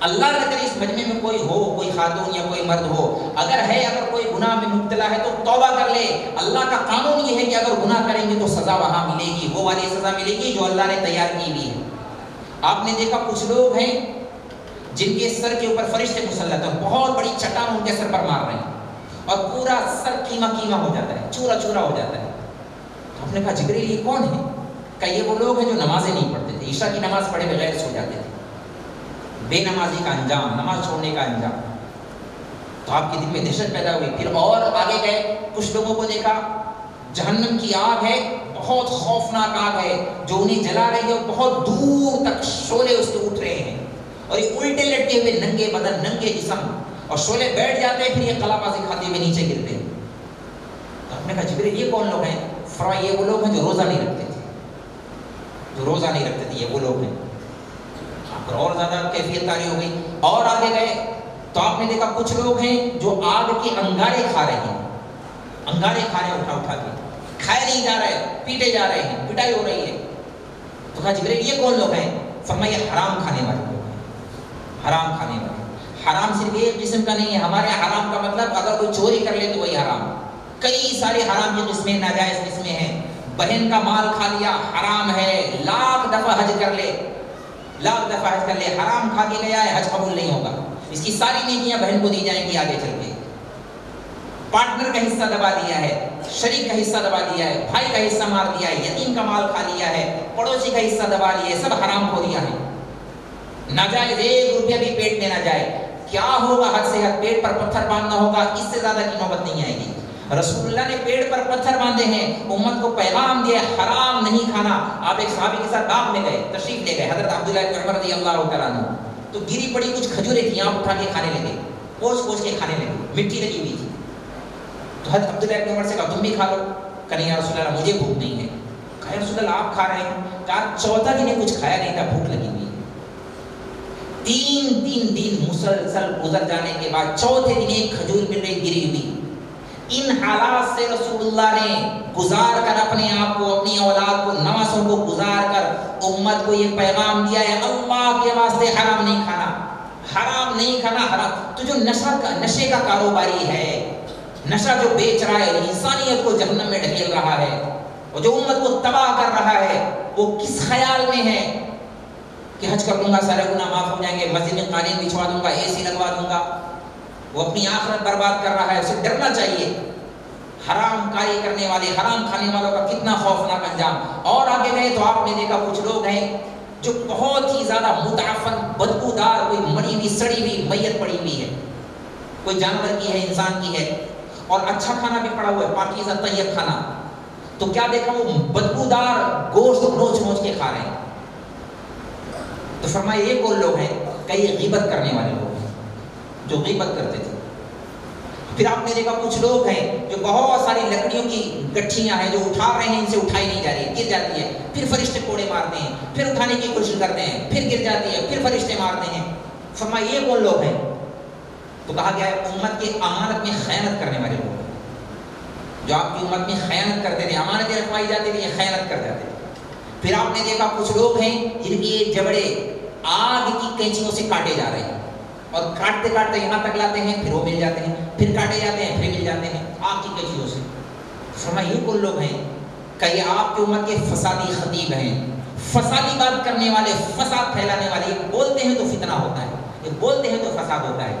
اللہ نہ کرے اس مجمع میں کوئی ہو، کوئی خاتون یا کوئی مرد ہو، اگر ہے اگر کوئی گناہ میں مبتلا ہے تو توبہ کر لے. اللہ کا قانون یہ ہے کہ اگر گناہ کریں گے تو سزا وہاں ملے گی، وہ والی سزا ملے گی جو اللہ نے تیار کی ہوئی ہے. آپ نے دیکھا کچھ لوگ ہیں جن کے سر کے اوپر فرشتے مسلط ہیں، بہت بڑی چٹان ان کے سر پر مار رہے ہیں اور پورا سر قیمہ قیمہ ہو جاتا ہے، چورا چورا ہو جاتا ہے. آپ نے کہا جبرائیل یہ کون ہے؟ کہ یہ وہ لوگ ہیں جو نمازیں نہیں پڑھتے تھے، عشاء کی نماز پڑھے بغیر سو جاتے تھے. بے نمازی کا انجام، نماز چھوڑنے کا انجام. تو آپ کے دل میں دہشت پیدا ہوئی. پھر اور آگے گئے، کچھ لوگوں کو دیکھا جہنم کی آگ ہے، بہت خوفناک آگ ہے جو انہیں جلا رہی ہے، بہت دور تک شعلے اس کے اٹھ رہے ہیں اور یہ الٹے لٹے ہوئے ننگے بدن، ننگے جسم، اور شعلے بیٹھ جاتے ہیں، پھر یہ قلا بازی کھاتے ہوئے نیچے گرتے ہیں. تو آپ نے کہا جبرائیل یہ کون لوگ ہیں؟ فرمایا یہ وہ لوگ ہیں جو روزہ نہیں رکھتے تھے، جو روزہ نہیں رکھتے تھے، یہ وہ لوگ ہیں. اور زیادہ کیفیت تاری ہو گئی. اور آگے گئے تو آپ نے دیکھا کچھ لوگ ہیں جو آگ کے انگارے کھا رہے ہیں، انگارے کھا رہے ہیں اٹھا اٹھا کے، کھائے نہیں جا رہے، پیٹے جا رہے ہیں، پٹائی ہو رہی ہے. تو کہا جبرائیل یہ کون لوگ ہیں؟ فرمایا یہ حرام کھانے والے لوگ ہیں، حرام کھانے والے. حرام صرف ایک قسم کا نہیں ہے، ہمارے حرام کا مطلب اگر کوئی چوری کر لے تو وہی حرام. کئی سارے حرام کی قسمیں، ناجائز قسمیں ہیں. بہن کا مال کھا لیا حرام ہے، لاکھ دفعہ حج کر لے، لاکھ دفعہ حج کر لے، حرام کھا کے گیا ہے، حج قبول نہیں ہوگا. اس کی ساری نیکیاں بہن کو دی جائیں گی آگے چل کے. پارٹنر کا حصہ دبا دیا ہے، شریک کا حصہ دبا دیا ہے، بھائی کا حصہ مار دیا ہے، یتیم کا مال کھا لیا ہے، پڑوسی کا حصہ دبا لیا ہے، سب حرام کھوریا ہے. ناجائز 1 روپیہ بھی پیٹ میں نہ جائے. کیا ہوگا؟ حد سے حد پیٹ پر پتھر باندھنا ہوگا، اس سے زیادہ کی نوبت نہیں آئے گی. رسول اللہ نے پیٹ پر پتھر باندھے ہیں، امت کو پیغام دیا حرام نہیں کھانا. آپ ایک صحابی کے ساتھ باغ میں گئے، تشریف لے گئے، حضرت عبداللہ بن عمر رضی اللہ تعالیٰ عنہ، تو گری پڑی کچھ کھجوریں تھیں، آپ اٹھا کے کھانے لگے، پوچھ پوچھ کے کھانے لگے، مٹی لگی ہوئی تھی. تو حضرت عبداللہ بن عمر سے کہا تم بھی کھا لو. کہا یا رسول اللہ مجھے بھوک نہیں ہے. کہا یا رسول اللہ آپ کھا رہے ہیں؟ کہا چوتھا دن کچھ کھایا نہیں تھا، بھوک لگی ہوئی ہے. 3 دن مسلسل گزر جانے کے بعد چوتھے دن ایک کھجور مل رہی گری ہوئی. ان حالات سے رسول اللہ نے گزار کر اپنے آپ کو، اپنی اولاد کو، نواسوں کو گزار کر امت کو یہ پیغام دیا ہے اللہ کے واسطے حرام نہیں کھانا، حرام نہیں کھانا. حرام تو جو نشے کا کاروباری ہے، نشہ جو بیچ رہا ہے، انسانیت کو جہنم میں ڈھکیل رہا ہے، اور جو امت کو تباہ کر رہا ہے، وہ کس خیال میں ہے کہ حج کر لوں گا سارے گناہ معاف ہو جائیں گے، مسجد میں قالین بچھوا دوں گا، AC لگوا دوں گا. وہ اپنی آخرت برباد کر رہا ہے، اسے ڈرنا چاہیے. حرام کاری کرنے والے، حرام کھانے والوں کا کتنا خوفناک انجام. اور آگے گئے تو آپ نے دیکھا کچھ لوگ ہیں جو بہت ہی زیادہ متعفن، بدبودار، کوئی مری ہوئی سڑی ہوئی میت پڑی ہوئی ہے، کوئی جانور کی ہے، انسان کی ہے، اور اچھا کھانا بھی پڑا ہوا ہے، پاکیزہ طیب کھانا. تو کیا دیکھا؟ وہ بدبودار گوشت نوچ نوچ کے کھا رہے ہیں. تو فرمایا یہ کون لوگ ہیں؟ کہ یہ غیبت کرنے والے لوگ ہیں جو غیبت کرتے تھے. پھر آپ نے دیکھا کچھ لوگ ہیں جو بہت ساری لکڑیوں کی گٹھیاں ہیں جو اٹھا رہے ہیں، ان سے اٹھائی نہیں جا رہی، گر جاتی ہے، پھر فرشتے کوڑے مارتے ہیں، پھر اٹھانے کی کوشش کرتے ہیں، پھر گر جاتی ہے، پھر فرشتے مارتے ہیں. فرمایا یہ کون لوگ ہیں؟ تو کہا گیا ہے امت کے امانت میں خیانت کرنے والے لوگ، جو آپ کی امت میں خیانت کرتے تھے، امانتیں رکھوائی جاتی تھی، یہ خیانت کر جاتے تھے۔ پھر آپ نے دیکھا کچھ لوگ ہیں جن کے جبڑے آگ کی کینچیوں سے کاٹے جا رہے ہیں، اور کاٹتے کاٹتے یہاں تک لاتے ہیں، پھر وہ مل جاتے ہیں، پھر کاٹے جاتے ہیں، پھر مل جاتے ہیں آگ کی کینچیوں سے۔ فرمایا یہ کون لوگ ہیں؟ کہ یہ آپ کی امت کے فسادی خطیب ہیں، فسادی بات کرنے والے، فساد پھیلانے والے۔ یہ بولتے ہیں تو فتنہ ہوتا ہے، یہ بولتے ہیں تو فساد ہوتا ہے۔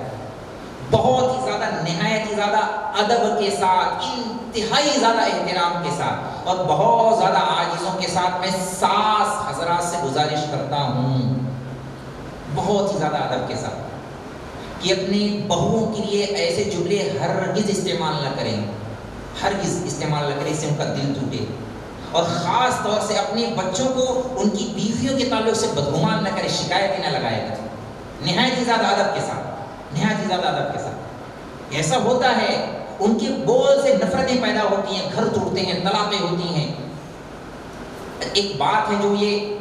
بہت ہی زیادہ، نہایت ہی زیادہ ادب کے ساتھ، انتہائی زیادہ احترام کے ساتھ، اور بہت زیادہ عاجزوں کے ساتھ میں ساس حضرات سے گزارش کرتا ہوں، بہت ہی زیادہ ادب کے ساتھ، کہ اپنی بہوؤں کے لیے ایسے جملے ہرگز استعمال نہ کریں، ہرگز استعمال نہ کریں، اس سے ان کا دل ٹوٹے۔ اور خاص طور سے اپنے بچوں کو ان کی بیویوں کے تعلق سے بدگمان نہ کرے، شکایتیں نہ لگائے کریں، نہایت ہی زیادہ ادب کے ساتھ، نہایت ہی زیادہ ادب کے ساتھ۔ ایسا ہوتا ہے ان کے بول سے نفرتیں پیدا ہوتی ہیں، گھر ٹوٹتے ہیں، طلاقیں ہوتی ہیں۔ ایک بات ہے جو یہ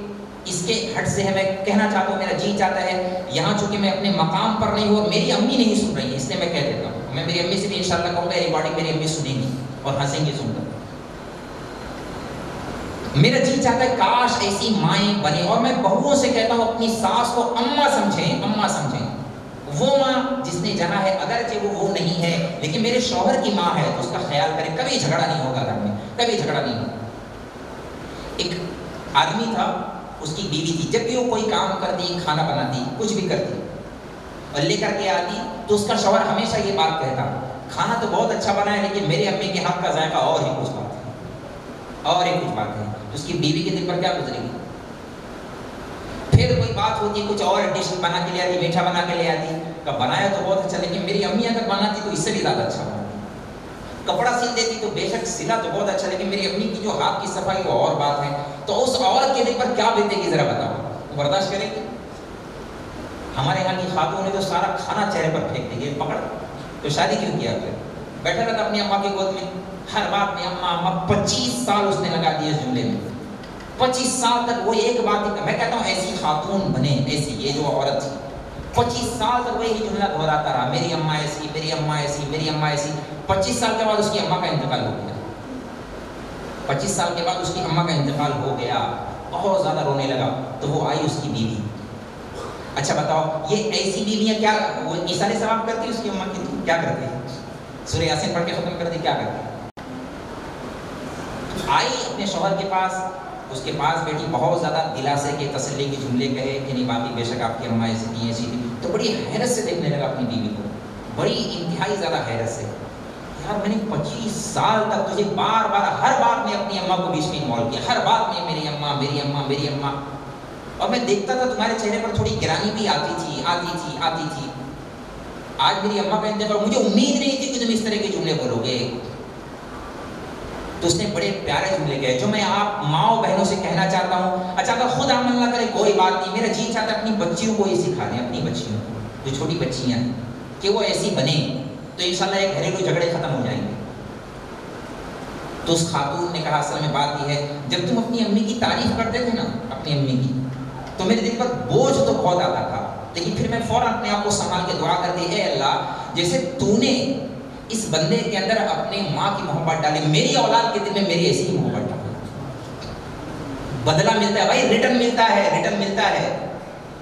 اس کے ہٹ سے ہے، میں کہنا چاہتا ہوں، میرا جی چاہتا ہے، یہاں چونکہ میں اپنے مقام پر نہیں ہوں اور میری امی نہیں سن رہی ہے، اس لیے میں کہہ دیتا ہوں، میں میری امی سے بھی انشاءاللہ کہوں گا، ریکارڈنگ میری امی سنیں گی اور ہنسیں گی سن کر۔ میرا جی چاہتا ہے کاش ایسی مائیں بنے، اور میں بہوؤں سے کہتا ہوں اپنی ساس کو اماں سمجھیں، اماں سمجھیں، وہ ماں جس نے جنا ہے، اگرچہ وہ نہیں ہے لیکن میرے شوہر کی ماں ہے، تو اس کا خیال کریں، کبھی جھگڑا نہیں ہوگا گھر میں، کبھی جھگڑا نہیں ہوگا۔ ایک آدمی تھا، اس کی بیوی تھی، جب بھی وہ کوئی کام کرتی، کھانا بناتی، کچھ بھی کرتی اور لے کر کے آتی، تو اس کا شوہر ہمیشہ یہ بات کہتا، کھانا تو بہت اچھا بنا ہے لیکن میری امی کے ہاتھ کا ذائقہ اور ہی کچھ بات ہے، اور ہی کچھ بات ہے۔ اس کی بیوی کے دل پر کیا گزرے گی؟ پھر کوئی بات ہوتی، کچھ اور ڈش بنا کے لے آتی، میٹھا بنا کے لے آتی، کہ بنایا تو بہت اچھا لیکن میری امی اگر بناتی تو اس سے بھی زیادہ اچھا بناتی، کپڑا سل دیتی تو بے شک سلا تو بہت اچھا لیکن میری امی کی جو ہاتھ کی صفائی وہ اور بات ہے۔ تو اس عورت کے دل پر کیا بیتے گی ذرا بتاؤ، وہ برداشت کرے گی؟ ہمارے یہاں کی خاتون نے تو سارا کھانا چہرے پر پھینک دیا، پکڑ تو شادی کیوں کیا؟ پھر بیٹھا رہتا اپنی اماں کی گود میں، ہر بات میں اماں اماں، 25 سال اس نے لگا دیے اس جملے میں، 25 سال تک وہ ایک بات ہی۔ میں کہتا ہوں ایسی خاتون بنے، ایسی یہ جو عورت تھی 25 سال تک وہی جملہ دہراتا رہا، میری اماں ایسی، میری اماں ایسی، میری اماں ایسی۔ 25 سال کے بعد اس کی اماں کا انتقال ہو گیا، 25 سال کے بعد اس کی اماں کا انتقال ہو گیا، بہت زیادہ رونے لگا، تو وہ آئی اس کی بیوی۔ اچھا بتاؤ یہ ایسی بیویاں کیا وہ ایسا نہیں ثواب کرتی اس کی اماں کی؟ کیا کرتی؟ سورہ یاسین پڑھ کے ختم کرتی، کیا کرتی؟ آئی اپنے شوہر کے پاس، اس کے پاس بیٹھی، بہت زیادہ دلاسے کے، تسلی کے جملے کہے کہ نہیں باقی بے شک آپ کی اماں ایسی تھی، ایسی تھی۔ تو بڑی حیرت سے دیکھنے لگا اپنی بیوی کو، بڑی انتہائی زیادہ حیرت سے، یار میں نے 25 سال تک تجھے بار بار ہر بات میں اپنی اماں کو بیچ میں انوالو کیا، ہر بات میں میری اماں میری اماں میری اماں، اور میں دیکھتا تھا تمہارے چہرے پر تھوڑی گرانی بھی آتی تھی آتی تھی آتی تھی۔ آج میری اماں کا انتقال، مجھے امید نہیں تھی کہ تم اس طرح کے جملے بولو گے۔ تو اس نے بڑے پیارے جملے کہے جو میں آپ ماؤں بہنوں سے کہنا چاہتا ہوں۔ اچھا اگر خود عمل نہ کرے کوئی بات نہیں، میرا جی چاہتا ہے اپنی بچیوں کو یہ سکھا دیں، اپنی بچیوں کو جو چھوٹی بچیاں ہیں کہ وہ ایسی بنے، تو انشاءاللہ یہ گھریلو جھگڑے ختم ہو جائیں گے۔ تو اس خاتون نے کہا اصل میں بات یہ ہے، جب تم اپنی امی کی تعریف کرتے تھے نا، اپنی امی کی، تو میرے دل پر بوجھ تو بہت آتا تھا، لیکن پھر میں فوراً اپنے آپ کو سنبھال کے دعا کرتی، اے اللہ جیسے تو نے اس بندے کے اندر اپنی ماں کی محبت ڈالی، میری اولاد کے دل میں میری ایسی ہی محبت ڈالی۔ بدلہ ملتا ہے بھائی، ریٹرن ملتا ہے، ریٹرن ملتا ہے۔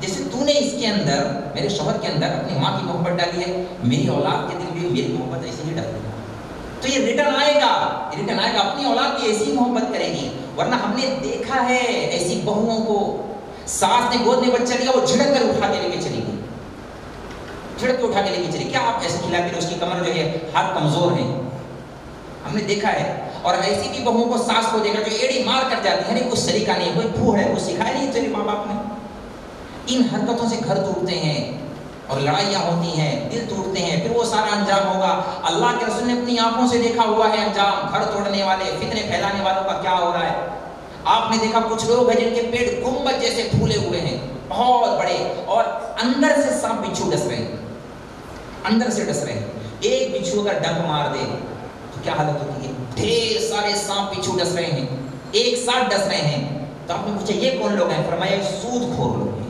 جیسے تو نے اس کے اندر، میرے شوہر کے اندر اپنی ماں کی محبت ڈالی ہے، میری اولاد کے دل میں میری محبت ایسی ہی ڈالی ہے۔ تو یہ ریٹرن آئے گا، ریٹرن آئے گا، اپنی اولاد کی ایسی محبت کرے گی۔ ورنہ ہم نے دیکھا ہے ایسی بہوؤں کو، ساس نے گود میں بچہ لیا، وہ جھڑک کر اٹھا کے لے کے چلی گئی، جھڑک کے اٹھا کے لے کے چلی، کیا آپ ایسے کھلا کے اس کی کمر جو ہے ہاتھ کمزور ہیں، ہم نے دیکھا ہے۔ اور ایسی بھی بہوؤں کو ساس کو دیکھا جو ایڑی مار کر جاتی ہے، نہیں کچھ سلیقہ نہیں، کوئی پھوڑ ہے، کچھ سکھایا نہیں تیرے ماں باپ نے۔ ان حرکتوں سے گھر ٹوٹتے ہیں اور لڑائیاں ہوتی ہیں، دل ٹوٹتے ہیں، پھر وہ سارا انجام ہوگا۔ اللہ کے رسول نے اپنی آنکھوں سے دیکھا ہوا ہے انجام، گھر توڑنے والے، فتنے پھیلانے والوں کا کیا ہو رہا ہے۔ آپ نے دیکھا کچھ لوگ ہیں جن کے پیٹ گنبد جیسے پھولے ہوئے ہیں، بہت بڑے، اور اندر سے سانپ بچھو ڈس رہے ہیں، اندر سے ڈس رہے ہیں۔ ایک بچھو اگر ڈنک مار دے تو کیا حالت ہوتی ہے؟ ڈھیر سارے سانپ بچھو ڈس رہے ہیں، ایک ساتھ ڈس رہے ہیں۔ تو آپ نے پوچھا یہ کون لوگ ہیں؟ فرمایا سود خور لوگ ہیں،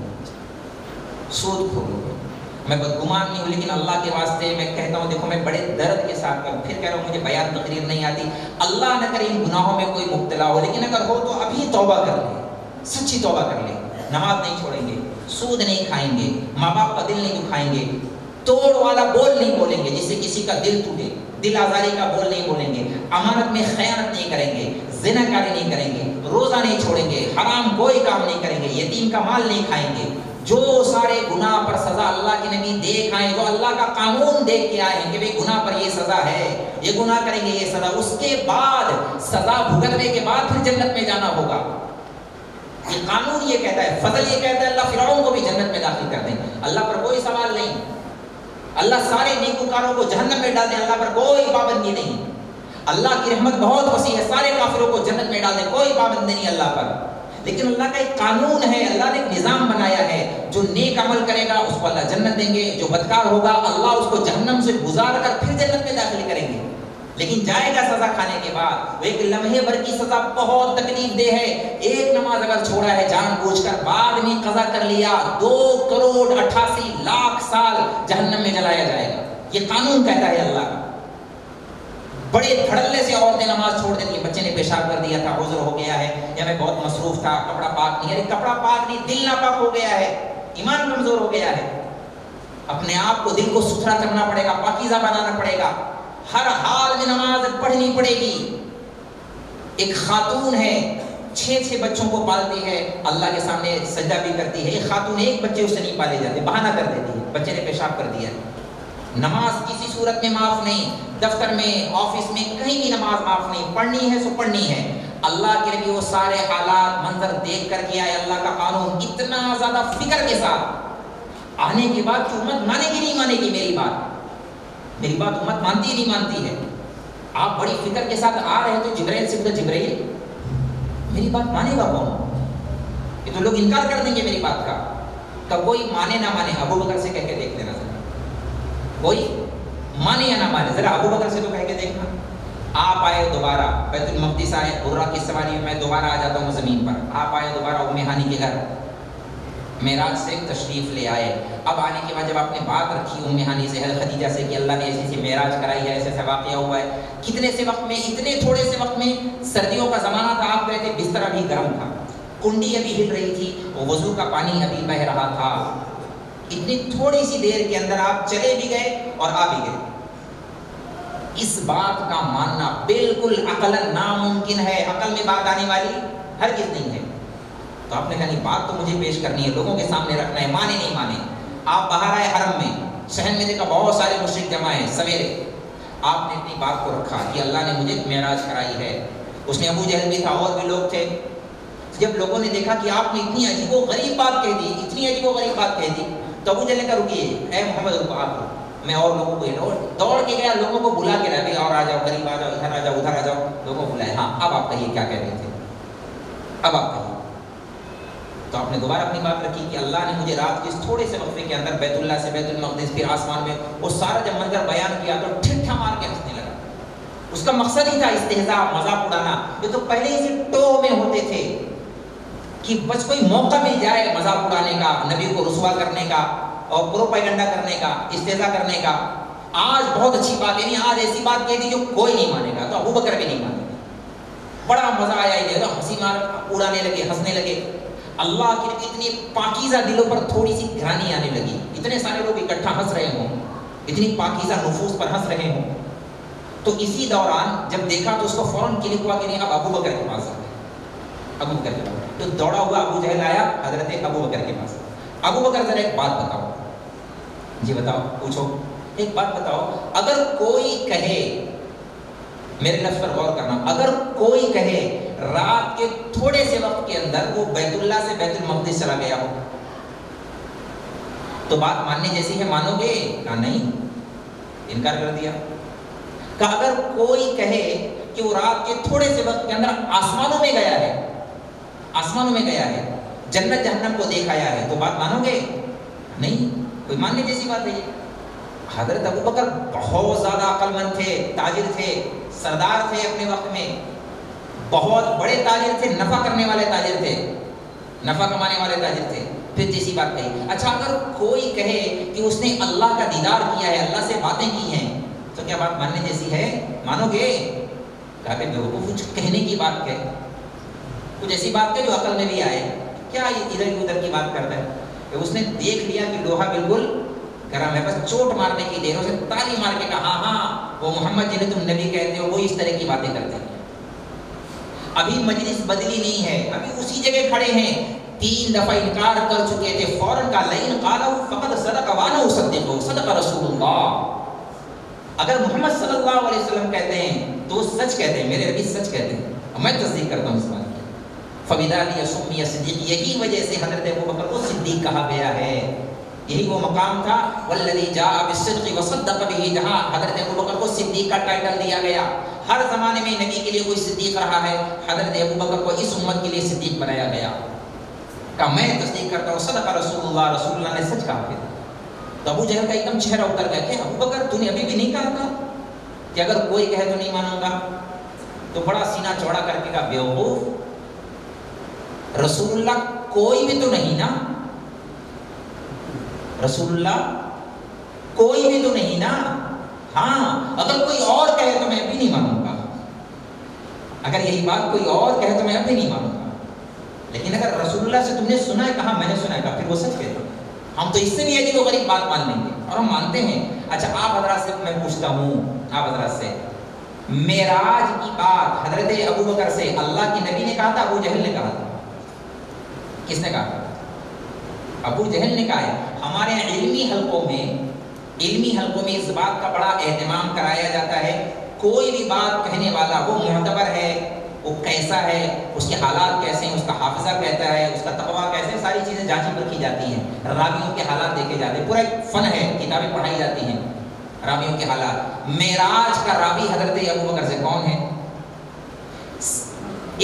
سود خور لوگ ہیں۔ میں بدگمان نہیں ہوں، لیکن اللہ کے واسطے میں کہتا ہوں، دیکھو میں بڑے درد کے ساتھ کروں، پھر کہہ رہا ہوں مجھے بیان تقریر نہیں آتی، اللہ نہ کرے ان گناہوں میں کوئی مبتلا ہو، لیکن اگر ہو تو ابھی توبہ کر لے، سچی توبہ کر لے، نماز نہیں چھوڑیں گے، سود نہیں کھائیں گے، ماں باپ کا دل نہیں دکھائیں گے، توڑ والا بول نہیں بولیں گے جس سے کسی کا دل ٹوٹے، دل آزاری کا بول نہیں بولیں گے، امانت میں خیانت نہیں کریں گے، زنا کاری نہیں کریں گے، روزہ نہیں چھوڑیں گے، حرام کوئی کام نہیں کریں گے، یتیم کا مال نہیں کھائیں گے، جو سارے گناہ پر سزا اللہ کے نبی دیکھ آئے، جو اللہ کا قانون دیکھ کے آئے ہیں کہ بھئی گناہ پر یہ سزا ہے، یہ گناہ کریں گے یہ سزا، اس کے بعد سزا بھگتنے کے بعد پھر جنت میں جانا ہوگا، یہ قانون یہ کہتا ہے، فضل یہ کہتا ہے اللہ فرعون کو بھی جنت میں داخل کر دیں، اللہ پر کوئی سوال نہیں، اللہ سارے نیکوکاروں کو جہنم میں ڈال دیں، اللہ پر کوئی پابندی نہیں، اللہ کی رحمت بہت وسیع ہے، سارے کافروں کو جنت میں ڈال دیں، کوئی پابندی نہیں اللہ پر، لیکن اللہ کا ایک قانون ہے، اللہ نے ایک نظام بنایا ہے، جو نیک عمل کرے گا اس کو اللہ جنت دیں گے، جو بدکار ہوگا اللہ اس کو جہنم سے گزار کر پھر جنت میں داخل کریں گے، لیکن جائے گا سزا کھانے کے بعد، وہ ایک لمحے بھر کی سزا بہت تکلیف دہ ہے، ایک نماز اگر چھوڑا ہے جان بوجھ کر، بعد میں قضا کر لیا 2,88,00,000 سال جہنم میں جلایا جائے گا، یہ قانون کہتا ہے اللہ کا۔ بڑے دھڑلے سے عورتیں نماز چھوڑ دیتی ہیں، بچے نے پیشاب کر دیا تھا، عذر ہو گیا ہے، یا میں بہت مصروف تھا، کپڑا پاک نہیں، ارے کپڑا پاک نہیں، دل ناپاک ہو گیا ہے، ایمان کمزور ہو گیا ہے، اپنے آپ کو دل کو ستھرا کرنا پڑے گا، پاکیزہ بنانا پڑے گا، ہر حال میں نماز پڑھنی پڑے گی۔ ایک خاتون ہے 6 بچوں کو پالتی ہے، اللہ کے سامنے سجدہ بھی کرتی ہے، ایک خاتون ایک بچے اسے نہیں پالے جاتے، بہانہ کر دیتی ہے، بچے نے پیشاب کر دیا، نماز کسی صورت میں معاف نہیں، دفتر میں آفس میں کہیں بھی نماز معاف نہیں، پڑھنی ہے سو پڑھنی ہے۔ اللہ کے نبی وہ سارے حالات منظر دیکھ کر کے آئے، اللہ کا قانون اتنا زیادہ فکر کے ساتھ آنے کے بعد کہ امت مانے گی نہیں مانے گی، میری بات امت مانتی ہی نہیں مانتی ہے، آپ بڑی فکر کے ساتھ آ رہے ہیں تو جبرائیل سے پوچھا جبرائیل میری بات مانے گا کون؟ یہ تو لوگ انکار کر دیں گے میری بات کا، کہ کوئی مانے نہ مانے، ابو بکر سے کہہ کے دیکھ لینا، کوئی مانے یا نہ مانے، ذرا ابو بکر سے تو کہہ کے دیکھنا۔ آپ آئے دوبارہ بیت المقدس آئے، برا کی سواری میں دوبارہ آ جاتا ہوں زمین پر، آپ آئے دوبارہ ام ہانی کے گھر، معراج سے تشریف لے آئے، اب آنے کے بعد جب آپ نے بات رکھی ام ہانی سے، حضرت خدیجہ سے کہ اللہ نے ایسی سی معراج کرائی ہے، ایسے ایسا واقعہ ہوا ہے، کتنے سے وقت میں، اتنے تھوڑے سے وقت میں، سردیوں کا زمانہ تھا، آپ گئے تھے، بستر ابھی گرم تھا، کنڈی ابھی ہل رہی تھی، وضو کا پانی ابھی بہ رہا تھا، اتنی تھوڑی سی دیر کے اندر آپ چلے بھی گئے اور آ بھی گئے۔ اس بات کا ماننا بالکل عقلاً ناممکن ہے، عقل میں بات آنے والی ہرگز نہیں ہے۔ تو آپ نے کہا نہیں، بات تو مجھے پیش کرنی ہے، لوگوں کے سامنے رکھنا ہے، مانے نہیں مانے۔ آپ باہر آئے حرم میں، شہر میں دیکھا بہت سارے مشرک جمع ہیں، سویرے آپ نے اپنی بات کو رکھا کہ اللہ نے مجھے معراج کرائی ہے، اس میں ابو جہل بھی تھا اور بھی لوگ تھے۔ جب لوگوں نے دیکھا کہ آپ نے اتنی عجیب و غریب بات کہہ دی، اتنی عجیب و غریب بات کہہ دی، تو ابو جہل نے کہا رکیے، اے محمد رکو، آپ میں اور لوگوں کو دوڑ کے گیا، لوگوں کو بلا کے رہا، اور آ جاؤ، قریب آ جاؤ، ادھر آ جاؤ، ادھر آ جاؤ، لوگوں کو بلائے، ہاں اب آپ کہیے کیا کہہ رہے تھے، اب آپ کہیے۔ تو آپ نے دوبارہ اپنی بات رکھی کہ اللہ نے مجھے رات کے اس تھوڑے سے وقفے کے اندر بیت اللہ سے بیت المقدس پھر آسمان میں، وہ سارا جب منظر بیان کیا تو ٹھٹھا مار کے ہنسنے لگا۔ اس کا مقصد ہی تھا استہزاء، مذاق اڑانا، یہ تو پہلے ہی سے ٹو میں ہوتے تھے کہ بس کوئی موقع مل جائے مذاق اڑانے کا، نبی کو رسوا کرنے کا اور پروپیگنڈا کرنے کا، استہزاء کرنے کا۔ آج بہت اچھی بات ہے، آج ایسی بات کہہ دی جو کوئی نہیں مانے گا، تو ابو بکر بھی نہیں مانے گا، بڑا مزہ آیا، یہ تو ہنسی مار اڑانے لگے، ہنسنے لگے۔ اللہ کی اتنی پاکیزہ دلوں پر تھوڑی سی گھرانی آنے لگی، اتنے سارے لوگ اکٹھا ہنس رہے ہوں، اتنی پاکیزہ نفوس پر ہنس رہے ہوں، تو اسی دوران جب دیکھا تو اس کو فوراً کلک ہوا کہ نہیں اب ابو بکر کے پاس آئے، ابو بکر کے پاس، تو دوڑا ہوا ابو جہل آیا حضرت ابو بکر کے پاس۔ ابو بکر ذرا ایک بات بتاؤ، جی بتاؤ، پوچھو، ایک بات بتاؤ، اگر کوئی کہے، میرے لفظ پر غور کرنا، اگر کوئی کہے رات کے تھوڑے سے وقت کے اندر وہ بیت اللہ سے بیت المقدس چلا گیا ہو تو بات ماننے جیسی ہے، مانو گے؟ کہا نہیں، انکار کر دیا۔ کہ اگر کوئی کہے کہ وہ رات کے تھوڑے سے وقت کے اندر آسمانوں میں گیا ہے، آسمانوں میں گیا ہے، جنت جہنم کو دیکھ آیا ہے، تو بات مانو گے؟ نہیں، کوئی ماننے جیسی بات ہے یہ۔ حضرت ابو بکر بہت زیادہ عقل مند تھے، تاجر تھے، سردار تھے اپنے وقت میں، بہت بڑے تاجر تھے، نفع کرنے والے تاجر تھے، نفع کمانے والے تاجر تھے۔ پھر تیسری بات کہی، اچھا اگر کوئی کہے کہ اس نے اللہ کا دیدار کیا ہے، اللہ سے باتیں کی ہیں، تو کیا بات ماننے جیسی ہے؟ مانو گے؟ کہا کہ بیوقوف کچھ کہنے کی بات کہے، کچھ ایسی بات کہے جو عقل میں بھی آئے، کیا ادھر ادھر کی بات کرتا ہے؟ کہ اس نے دیکھ لیا کہ لوہا بالکل گرم ہے، بس چوٹ مارنے کی دیر، اسے تالی مار کے کہا ہاں وہ محمد جنہیں تم نبی کہتے ہو وہ اس طرح کی باتیں کرتے ہیں۔ ابھی مجلس بدلی نہیں ہے، ابھی اسی جگہ کھڑے ہیں، 3 دفعہ انکار کر چکے تھے، فوراً کہا لئن قالہ فقد صدق وانا اصدقہ، صدق رسول اللہ۔ اگر محمد صلی اللہ علیہ وسلم کہتے ہیں تو سچ کہتے ہیں، میرے نبی سچ کہتے ہیں، میں تصدیق کرتا ہوں اس بات کی۔ فبذلک سمی صدیق، یہی وجہ سے حضرت ابوبکر کو صدیق کہا گیا ہے، یہی وہ مقام تھا والذی جاء بالصدق وصدق به، جہاں حضرت ابوبکر کو صدیق کا ٹائٹل دیا گیا۔ ہر زمانے میں نبی کے لیے کوئی صدیق رہا ہے، حضرت ابوبکر کو اس امت کے لیے صدیق بنایا گیا، کہ میں تصدیق کرتا ہوں صدق رسول اللہ، رسول اللہ نے سچ کہا ہے۔ تو ابو جہل کا ایک دم چہرہ اتر گیا کہ ابوبکر تو نے ابھی بھی نہیں کہا تھا کہ اگر کوئی کہے تو نہیں مانوں گا؟ تو بڑا سینہ چوڑا کر کے کہا بیوقوف، رسول اللہ کوئی بھی تو نہیں نا، رسول اللہ کوئی بھی تو نہیں نا، ہاں اگر کوئی اور کہے تو میں ابھی نہیں مانوں گا، اگر یہی بات کوئی اور کہے تو میں ابھی نہیں مانوں گا، لیکن اگر رسول اللہ سے تم نے سنا ہے، کہا میں نے سنا ہے، کہا پھر وہ سچ کہتے ہیں، ہم تو اس سے بھی عجیب و غریب بات مان لیں گے اور ہم مانتے ہیں۔ اچھا آپ حضرات سے میں پوچھتا ہوں، آپ حضرات سے، معراج کی بات حضرت ابوبکر سے اللہ کے نبی نے کہا تھا، ابو جہل نے کہا تھا؟ کس نے کہا؟ ابو جہل نے کہا ہے۔ ہمارے علمی حلقوں میں اس بات کا بڑا اہتمام کرایا جاتا ہے، کوئی بھی بات کہنے والا وہ معتبر ہے، وہ کیسا ہے، اس کے حالات کیسے ہیں، اس کا حافظہ کہتا ہے، اس کا تقویٰ کیسے ہے، ساری چیزیں جانچی پرکھی جاتی ہیں، راویوں کے حالات دیکھے جاتے ہیں، پورا ایک فن ہے، کتابیں پڑھائی جاتی ہیں راویوں کے حالات۔ معراج کا راوی حضرت ابوبکر سے کون ہے؟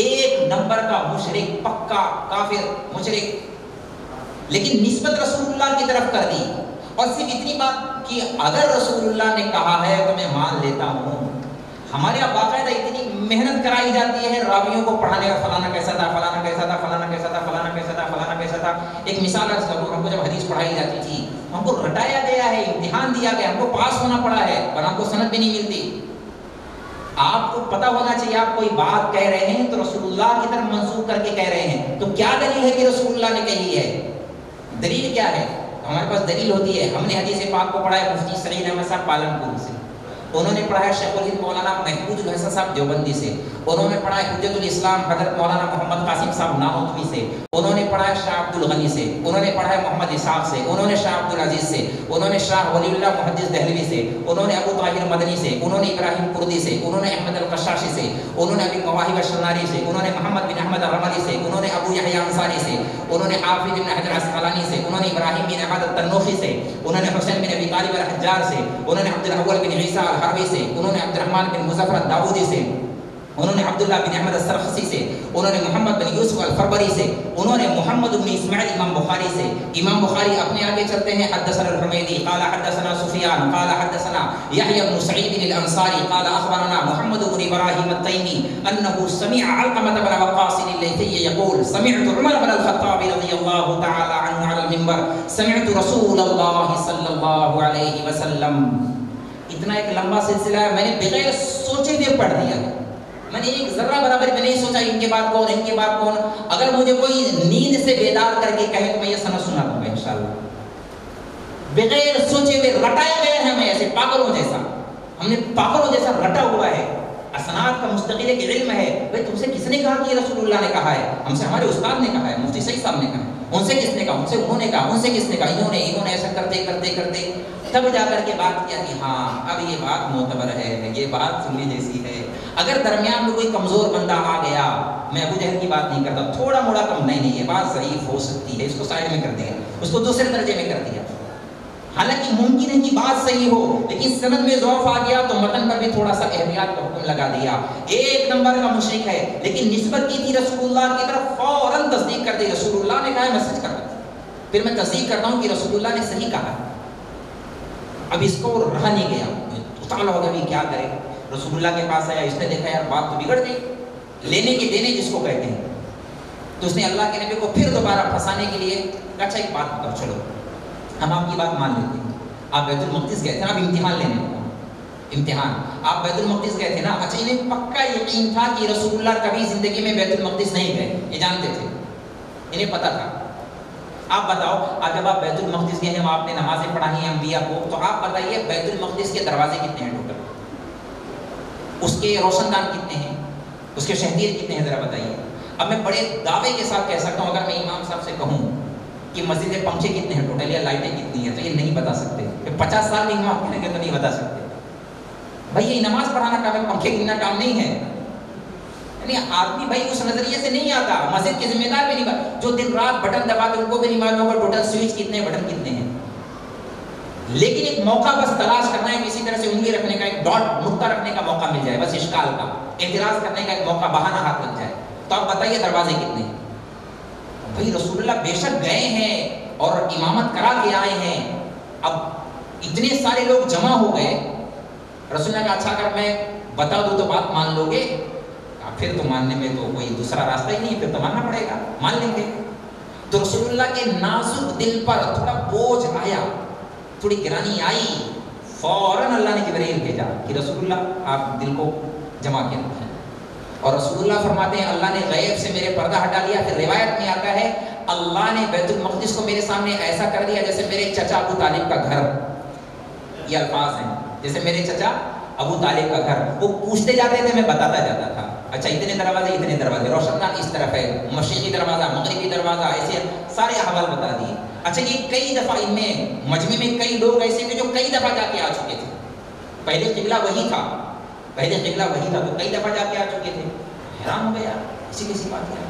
1 نمبر کا مشرک، پکا کافر مشرک، لیکن نسبت رسول اللہ کی طرف کر دی، اور صرف اتنی بات کہ اگر رسول اللہ نے کہا ہے تو میں مان لیتا ہوں۔ ہمارے یہاں باقاعدہ اتنی محنت کرائی جاتی ہے راویوں کو پڑھانے کا، فلانا کیسا تھا، فلانا کیسا تھا، فلانا کیسا تھا، فلانا کیسا تھا، فلانا کیسا تھا۔ ایک مثال عرض کروں، ہم کو جب حدیث پڑھائی جاتی تھی، ہم کو رٹایا گیا ہے، امتحان دیا گیا، ہم کو پاس ہونا پڑا ہے، ورنہ ہم کو سند بھی نہیں ملتی۔ آپ کو پتہ ہونا چاہیے، آپ کوئی بات کہہ رہے ہیں تو رسول اللہ کی طرف منسوخ کر کے کہہ رہے ہیں، تو کیا دلیل ہے کہ رسول اللہ نے کہی ہے؟ دلیل کیا ہے؟ ہمارے پاس دلیل ہوتی ہے، ہم نے حدیث پاک کو پڑھا ہے مفتی سعید احمد صاحب پالنپور سے، انہوں نے پڑھا ہے شیخ الہند مولانا محمود الحسن صاحب دیوبندی سے، انہوں نے پڑھا ہے حجت الاسلام حضرت مولانا محمد قاسم صاحب ناموتوی سے، انہوں نے پڑھا ہے شاہ عبد الغنی سے، انہوں نے پڑھا ہے محمد اسحاق سے، انہوں نے شاہ عبد العزیز سے، انہوں نے شاہ ولی اللہ محدث دہلوی سے، انہوں نے ابو طاہر مدنی سے، انہوں نے ابراہیم کردی سے، انہوں نے احمد القشاشی سے، انہوں نے ابی مواہب الشناری سے، انہوں نے محمد بن احمد الرملی سے، انہوں نے ابو یحییٰ انصاری سے، انہوں نے حافظ بن حجر عسقلانی سے، انہوں نے ابراہیم بن احمد التنوخی سے، انہوں نے حسین بن ابی طالب الحجار سے، انہوں نے عبد الاول بن عیسیٰ الحربی سے، انہوں نے عبد الرحمن بن مظفر الداودی سے، انہوں نے عبداللہ بن احمد السرخسی سے، انہوں نے محمد بن یوسف الفربری سے، انہوں نے محمد بن اسماعیل امام بخاری سے۔ امام بخاری اپنے آگے چلتے ہیں، حدثنا الحمیدی قال حدثنا سفیان قال حدثنا یحییٰ بن سعید الانصاری قال اخبرنا محمد بن ابراہیم التیمی انه سمع علقمة بن وقاص الليثي يقول سمعت عمر بن الخطاب رضی اللہ تعالی عنہ على المنبر سمعت رسول اللہ صلی اللہ علیہ وسلم۔ اتنا ایک لمبا سلسلہ ہے، میں نے بغیر سوچے ہوئے پڑھ دیا، میں نے ایک ذرہ برابر میں نہیں سوچا ان کے بعد کون، ان کے بعد کون۔ اگر مجھے کوئی نیند سے بیدار کر کے کہے تو میں یہ سند سنا دوں گا انشاءاللہ، بغیر سوچے ہوئے رٹائے گئے ہیں، میں ایسے پاگلوں جیسا، ہم نے پاگلوں جیسا رٹا ہوا ہے۔ اسناد کا مستقل ایک علم ہے، بھائی تم سے کس نے کہا کہ رسول اللہ نے کہا ہے؟ ہم سے ہمارے استاد نے کہا ہے، مفتی سعید صاحب نے کہا ہے، ان سے کس نے کہا؟ ان سے انہوں نے کہا، ان سے کس نے کہا؟ انہوں نے ایسا کرتے کرتے کرتے تب جا کر کے بات کیا کہ ہاں اب یہ بات معتبر ہے، یہ بات سننے جیسی ہے۔ اگر درمیان میں کوئی کمزور بندہ آ گیا، میں ابو جہل کی بات نہیں کرتا، تھوڑا موڑا کم، نہیں یہ بات ضعیف ہو سکتی ہے، اس کو سائڈ میں کر دیا، اس کو دوسرے درجے میں کر دیا، حالانکہ ممکن ہے کہ بات صحیح ہو، لیکن سند میں ضعف آ گیا تو متن پر بھی تھوڑا سا احتیاط کا حکم لگا دیا۔ 1 نمبر کا مشرک ہے، لیکن نسبت کی تھی رسول اللہ کی طرف، فوراً تصدیق کر دی، رسول اللہ نے کہا ہے میں سچ کرتا ہوں، پھر میں تصدیق کرتا ہوں کہ رسول اللہ نے صحیح کہا۔ اب اس کو رہا نہیں گیا، اتالا ہو گیا، بھی کیا کرے؟ رسول اللہ کے پاس آیا، اس نے دیکھا یار بات تو بگڑ گئی، لینے کے دینے جس کو کہتے ہیں، تو اس نے اللہ کے نبی کو پھر دوبارہ پھنسانے کے لیے کہا اچھا ایک بات بتاؤ، چلو ہم آپ کی بات مان لیتے ہیں، آپ بیت المقدس گئے تھے نا، اب امتحان لینے کو، امتحان، آپ بیت المقدس گئے تھے نا، اچھا انہیں پکا یقین تھا کہ رسول اللہ کبھی زندگی میں بیت المقدس نہیں گئے، یہ جانتے تھے، انہیں پتا تھا۔ آپ بتاؤ، آج جب آپ بیت المقدس گئے ہیں، آپ نے نمازیں پڑھانی ہیں انبیاء کو، تو آپ بتائیے بیت المقدس کے دروازے کتنے ہیں ٹوٹل، اس کے روشن دان کتنے ہیں، اس کے شہدیر کتنے ہیں، ذرا بتائیے۔ اب میں بڑے دعوے کے ساتھ کہہ سکتا ہوں، اگر میں امام صاحب سے کہوں کہ مسجد میں پنکھے کتنے ہیں ٹوٹل یا لائٹیں کتنی ہیں، تو یہ نہیں بتا سکتے، 50 سال بھی امام کہنے کے تو نہیں بتا سکتے۔ بھائی یہ نماز پڑھانا کام ہے، پنکھے گننا کام نہیں ہے۔ یعنی آدمی بھائی اس نظریے سے نہیں آتا، مسجد کے ذمہ دار بھی نہیں بتا، جو دن رات بٹن دباتے ان کو بھی نہیں معلوم ہوگا ٹوٹل سوئچ کتنے، بٹن کتنے ہیں۔ لیکن ایک موقع بس تلاش کرنا ہے، کسی طرح سے انگلی رکھنے کا، ایک ڈاٹ نقطہ رکھنے کا موقع مل جائے، بس اشکال کا اعتراض کرنے کا ایک موقع، بہانہ ہاتھ لگ جائے، تو آپ بتائیے دروازے کتنے ہیں۔ بھائی رسول اللہ بے شک گئے ہیں اور امامت کرا کے آئے ہیں، اب اتنے سارے لوگ جمع ہو گئے، رسول اللہ کا اچھا اگر میں بتا دوں تو بات مان لو گے، پھر تو ماننے میں تو کوئی دوسرا راستہ ہی نہیں، پھر تو ماننا پڑے گا، مان لیں گے۔ تو رسول اللہ کے نازک دل پر تھوڑا بوجھ آیا، تھوڑی گرانی آئی، فوراً اللہ نے جبرائیل بھیجا کہ رسول اللہ آپ دل کو جمع کے رکھیں، اور رسول اللہ فرماتے ہیں اللہ نے غیب سے میرے پردہ ہٹا لیا۔ پھر روایت میں آتا ہے اللہ نے بیت المقدس کو میرے سامنے ایسا کر دیا جیسے میرے چچا ابو طالب کا گھر، یہ الفاظ ہیں، جیسے میرے چچا ابو طالب کا گھر، وہ پوچھتے جاتے تھے میں بتاتا جاتا تھا، اچھا اتنے دروازے اتنے دروازے، روشن دان اس طرف ہے، مشرقی دروازہ مغربی دروازہ، ایسے سارے احوال بتا دیے۔ اچھا یہ کئی دفعہ ان میں مجمع میں کئی لوگ ایسے تھے جو کئی دفعہ جا کے آ چکے تھے، پہلے قبلہ وہی تھا، پہلے قبلہ وہی تھا تو کئی دفعہ جا کے آ چکے تھے، حیران ہو گیا کسی بات کیا۔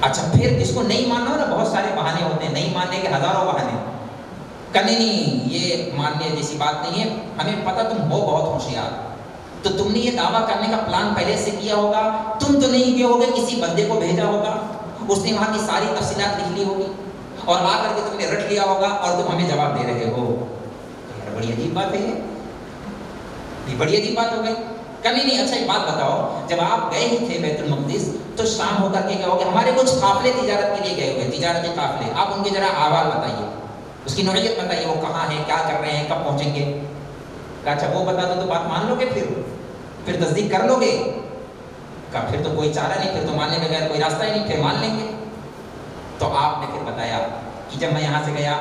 اچھا پھر جس کو نہیں ماننا ہو نا، بہت سارے بہانے ہوتے ہیں، نہیں ماننے کے ہزاروں بہانے، کہنے نہیں یہ ماننے جیسی بات نہیں ہے، ہمیں پتہ تم ہو بہت ہوشیار، تو تم نے یہ دعویٰ کرنے کا پلان پہلے سے کیا ہوگا، تم تو نہیں کیا ہوگا، کسی بندے کو بھیجا ہوگا، اس نے وہاں کی ساری تفصیلات لکھ لی ہوگی اور آ کر کے تم نے رٹ لیا ہوگا اور تم ہمیں جواب دے رہے ہو۔ بڑی عجیب بات ہے یہ بڑی عجیب بات ہو گئی۔ کبھی نہیں، اچھا ایک بات بتاؤ، جب آپ گئے ہی تھے بیت المقدس تو شام ہوتا کہ کیا ہو گیا، ہمارے کچھ قافلے تجارت کے لیے گئے ہوئے، تجارتی قافلے، آپ ان کے ذرا احوال بتائیے، اس کی نوعیت بتائیے، وہ کہاں ہیں، کیا کر رہے ہیں، کب پہنچیں گے۔ کہا اچھا وہ بتا دو تو بات مان لو گے، پھر تصدیق کر لو گے۔ کہا پھر تو کوئی چارہ نہیں، پھر تو ماننے بغیر کوئی راستہ ہی نہیں، پھر مان لیں گے۔ تو آپ نے پھر بتایا کہ جب میں یہاں سے گیا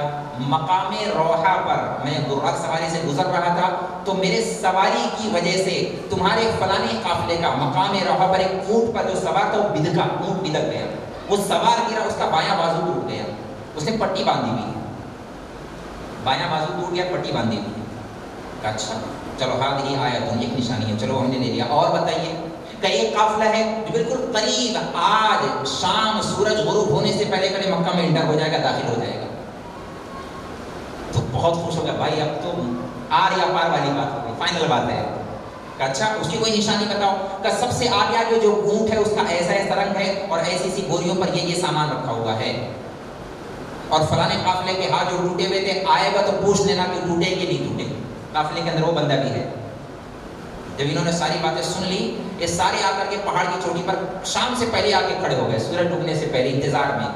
مقام روحہ پر، میں براق سواری سے گزر رہا تھا تو میرے سواری کی وجہ سے تمہارے فلانے قافلے کا مقام روحہ پر ایک اونٹ پر جو سوار تھا وہ بدکا، اونٹ بدک گیا، وہ سوار گرا، اس کا بایاں بازو ٹوٹ گیا، اس نے پٹی باندھی ہوئی ہے، بایاں بازو ٹوٹ گیا، پٹی باندھی ہوئی ہے۔ اچھا چلو ہاں یہ آیا تو ایک نشانی ہے، چلو ہم نے لے لیا، اور بتائیے۔ کہ ایک قافلہ ہے جو بالکل قریب آج شام سورج غروب ہونے سے پہلے پہلے مکہ میں انٹر ہو جائے گا، داخل ہو جائے گا، تو بہت خوش ہو گیا، بھائی اب تو آر یا پار والی بات ہو گئی، فائنل بات ہے۔ کہ اچھا اس کی کوئی نشانی بتاؤ۔ کہ سب سے آگے آگے جو اونٹ ہے اس کا ایسا ایسا رنگ ہے اور ایسی سی بوریوں پر یہ سامان رکھا ہوا ہے، اور فلانے قافلے کے ہاتھ جو ٹوٹے ہوئے تھے، آئے گا تو پوچھ لینا کہ ٹوٹے کہ نہیں ٹوٹے، قافلے کے اندر وہ بندہ بھی ہے۔ جب انہوں نے ساری باتیں سن لی، یہ سارے آ کر کے پہاڑ کی چوٹی پر شام سے پہلے آ کے کھڑے ہو گئے، سورج ڈوبنے سے پہلے، انتظار میں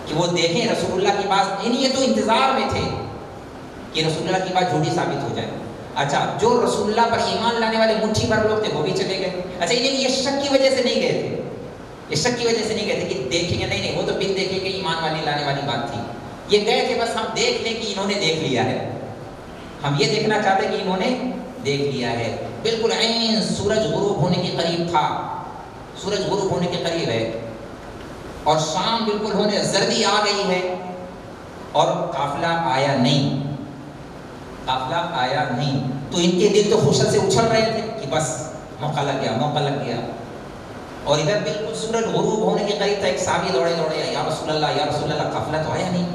کہ وہ دیکھیں رسول اللہ کی بات، یہ تو انتظار میں تھے کہ رسول اللہ کی بات جھوٹی ثابت ہو جائے۔ اچھا جو رسول اللہ پر ایمان لانے والے مٹھی بھر لوگ تھے وہ بھی چلے گئے۔ اچھا انہیں یہ شک کی وجہ سے نہیں گئے تھے، یہ شک کی وجہ سے نہیں گئے تھے کہ دیکھیں گے، نہیں، وہ تو بن دیکھیں کہ ایمان والی لانے والی بات تھی، یہ گئے تھے بس ہم دیکھ لیں کہ انہوں نے دیکھ لیا ہے، ہم یہ دیکھنا چاہتے کہ انہوں نے دیکھ لیا ہے۔ بالکل عین سورج غروب ہونے کے قریب تھا، سورج غروب ہونے کے قریب ہے اور شام بالکل ہونے، زردی آ گئی ہے اور قافلہ آیا نہیں، قافلہ آیا نہیں، تو ان کے دل تو خوشی سے اچھل رہے تھے کہ بس موقع لگ گیا، موقع لگ گیا۔ اور ادھر بالکل سورج غروب ہونے کے قریب تھا، ایک صحابی دوڑے دوڑے یا رسول اللہ یا رسول اللہ، قافلہ تو آیا نہیں،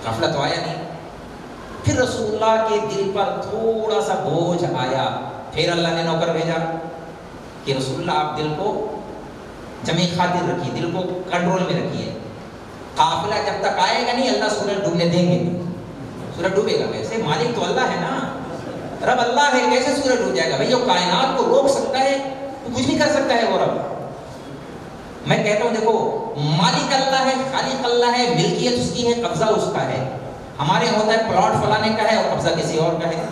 قافلہ تو آیا نہیں۔ پھر رسول اللہ کے دل پر تھوڑا سا بوجھ آیا، پھر اللہ نے نوکر بھیجا کہ رسول اللہ آپ دل کو جمع خاطر رکھیے، دل کو کنٹرول میں رکھیے، قافلہ جب تک آئے گا نہیں اللہ سورج ڈوبنے دیں گے نہیں۔ سورج ڈوبے گا کیسے؟ مالک تو اللہ ہے نا، رب اللہ ہے، کیسے سورج ڈوب جائے گا؟ بھائی جو کائنات کو روک سکتا ہے وہ کچھ بھی کر سکتا ہے، وہ رب میں کہتا ہوں دیکھو مالک اللہ ہے، خالق اللہ ہے، ملکیت اس کی ہے، قبضہ اس کا ہے. ہمارے یہاں ہوتا ہے پلاٹ فلانے کا ہے اور قبضہ کسی اور کا ہے.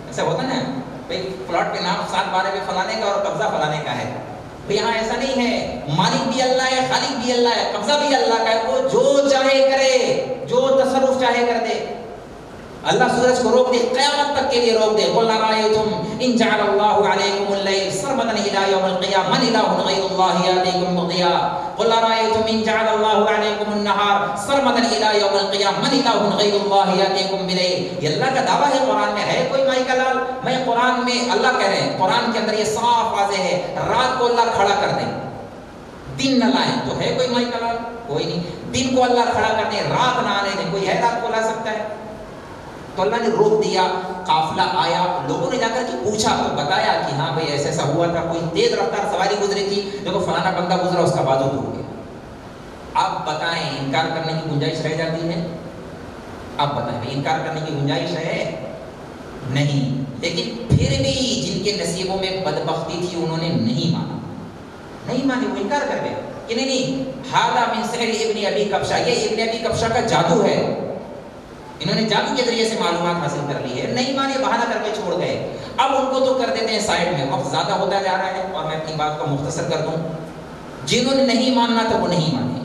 ایسا ہوتا ہے نا بھائی، پلاٹ پہ نام 7/12 پہ فلانے کا اور قبضہ فلانے کا ہے. یہاں ایسا نہیں ہے، مالک بھی اللہ ہے، خالق بھی اللہ ہے، قبضہ بھی اللہ کا ہے. وہ جو چاہے کرے، جو تصرف چاہے کر دے. اللہ سورج کو روک دے، قیامت تک کے لیے روک دے. قل ارائیتم ان جعل اللہ علیکم اللیل سرمدا الی یوم القیامہ من الہ غیر اللہ یاتیکم بضیاء. قل ارائیتم ان جعل اللہ علیکم النہار سرمدا الی یوم القیامہ من الہ غیر اللہ یاتیکم بلیل. یہ اللہ کا دعویٰ ہے قرآن میں. ہے کوئی مائی کا لال؟ میں قرآن میں اللہ کہہ رہے ہیں، قرآن کے اندر یہ صاف واضح ہے، رات کو اللہ کھڑا کر دیں، دن نہ لائیں. تو ہے کوئی مائی کا لال؟ کوئی نہیں. دن کو اللہ کھڑا کر دیں، رات نہ آنے دیں. کوئی ہے رات کو لا سکتا ہے؟ تو اللہ نے روک دیا. قافلہ آیا، لوگوں نے جا کر کے پوچھا تو بتایا کہ ہاں بھائی ایسا ایسا ہوا تھا. کوئی تیز رفتار سواری گزری تھی، دیکھو فلانا بندہ گزرا، اس کا بازو ٹوٹ گیا. آپ بتائیں انکار کرنے کی گنجائش رہ جاتی ہے؟ آپ بتائیں بھائی انکار کرنے کی گنجائش ہے؟ نہیں. لیکن پھر بھی جن کے نصیبوں میں بدبختی تھی انہوں نے نہیں مانا، نہیں مانے، وہ انکار کر گئے کہ نہیں ھذا من سحر ابن ابی کبشہ، یہ ابن ابی کبشہ کا جادو ہے، انہوں نے جادو کے ذریعے سے معلومات حاصل کر لی ہے. نہیں مانے، بہانہ کر کے چھوڑ گئے. اب ان کو تو کر دیتے ہیں سائڈ میں. وقت زیادہ ہوتا جا رہا ہے اور میں اپنی بات کو مختصر کر دوں. جنہوں نے نہیں ماننا تھا وہ نہیں مانے،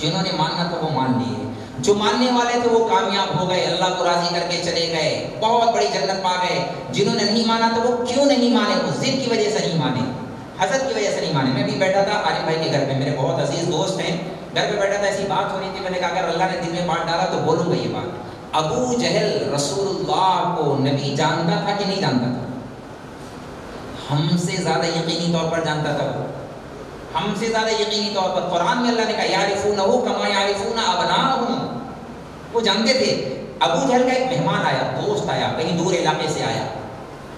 جنہوں نے ماننا تھا وہ مان لیے. جو ماننے والے تھے وہ کامیاب ہو گئے، اللہ کو راضی کر کے چلے گئے، بہت بڑی جنت پا گئے. جنہوں نے نہیں مانا تھا وہ کیوں نہیں مانے؟ وہ ضد کی وجہ سے نہیں مانے، حسد کی وجہ سے نہیں مانے. میں بھی بیٹھا تھا عارف بھائی کے گھر پہ، میرے بہت عزیز دوست ہیں، گھر پہ بیٹھا تھا، ایسی بات ہو رہی تھی. میں نے کہا اگر اللہ نے دل میں بات ڈالا تو بولوں گا یہ بات. ابو جہل رسول اللہ کو نبی جانتا تھا کہ نہیں جانتا تھا؟ ہم سے زیادہ یقینی طور پر جانتا تھا وہ، ہم سے زیادہ یقینی طور پر. قرآن میں اللہ نے کہا یعرفونہ کما یعرفون ابناءہم، وہ جانتے تھے. ابو جہل کا ایک مہمان آیا، دوست آیا، کہیں دور علاقے سے آیا،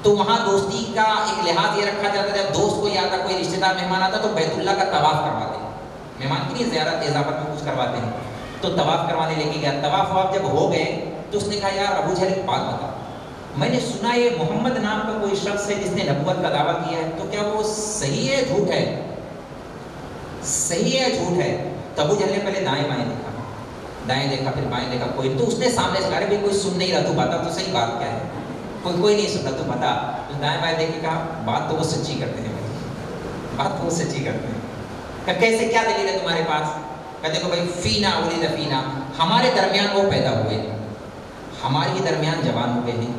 تو وہاں دوستی کا ایک لحاظ یہ رکھا جاتا ہے، دوست کو یا کوئی رشتہ دار مہمان آتا تو بیت اللہ کا طواف کرواتے ہیں. مہمان کی نہیں زیارت اضافت میں کچھ کرواتے ہیں، تو طواف کروانے لے کے گیا. طواف وواف جب ہو گئے تو اس نے کہا یار ابو جہل ایک بات بتا، میں نے سنا یہ محمد نام کا کوئی شخص ہے جس نے نبوت کا دعویٰ کیا ہے، تو کیا وہ صحیح ہے جھوٹ ہے؟ صحیح ہے جھوٹ ہے؟ تو ابو جہل نے پہلے دائیں بائیں دیکھا، دائیں دیکھا پھر بائیں دیکھا، کوئی. تو اس نے سامنے سے کہا بھائی کوئی سن نہیں رہا، تو بتا تو صحیح بات کیا ہے. کوئی نہیں سن رہا، تو بتا. تو دائیں بائیں دیکھ کے کہا بات تو وہ سچی کرتے ہیں بھائی، بات تو وہ سچی کرتے ہیں. کہ کیسے، کیا دلیل ہے تمہارے پاس؟ کہتے کو بھائی فینا ولد فینا، ہمارے درمیان وہ پیدا ہوئے، ہمارے ہی درمیان جوان ہوئے ہیں،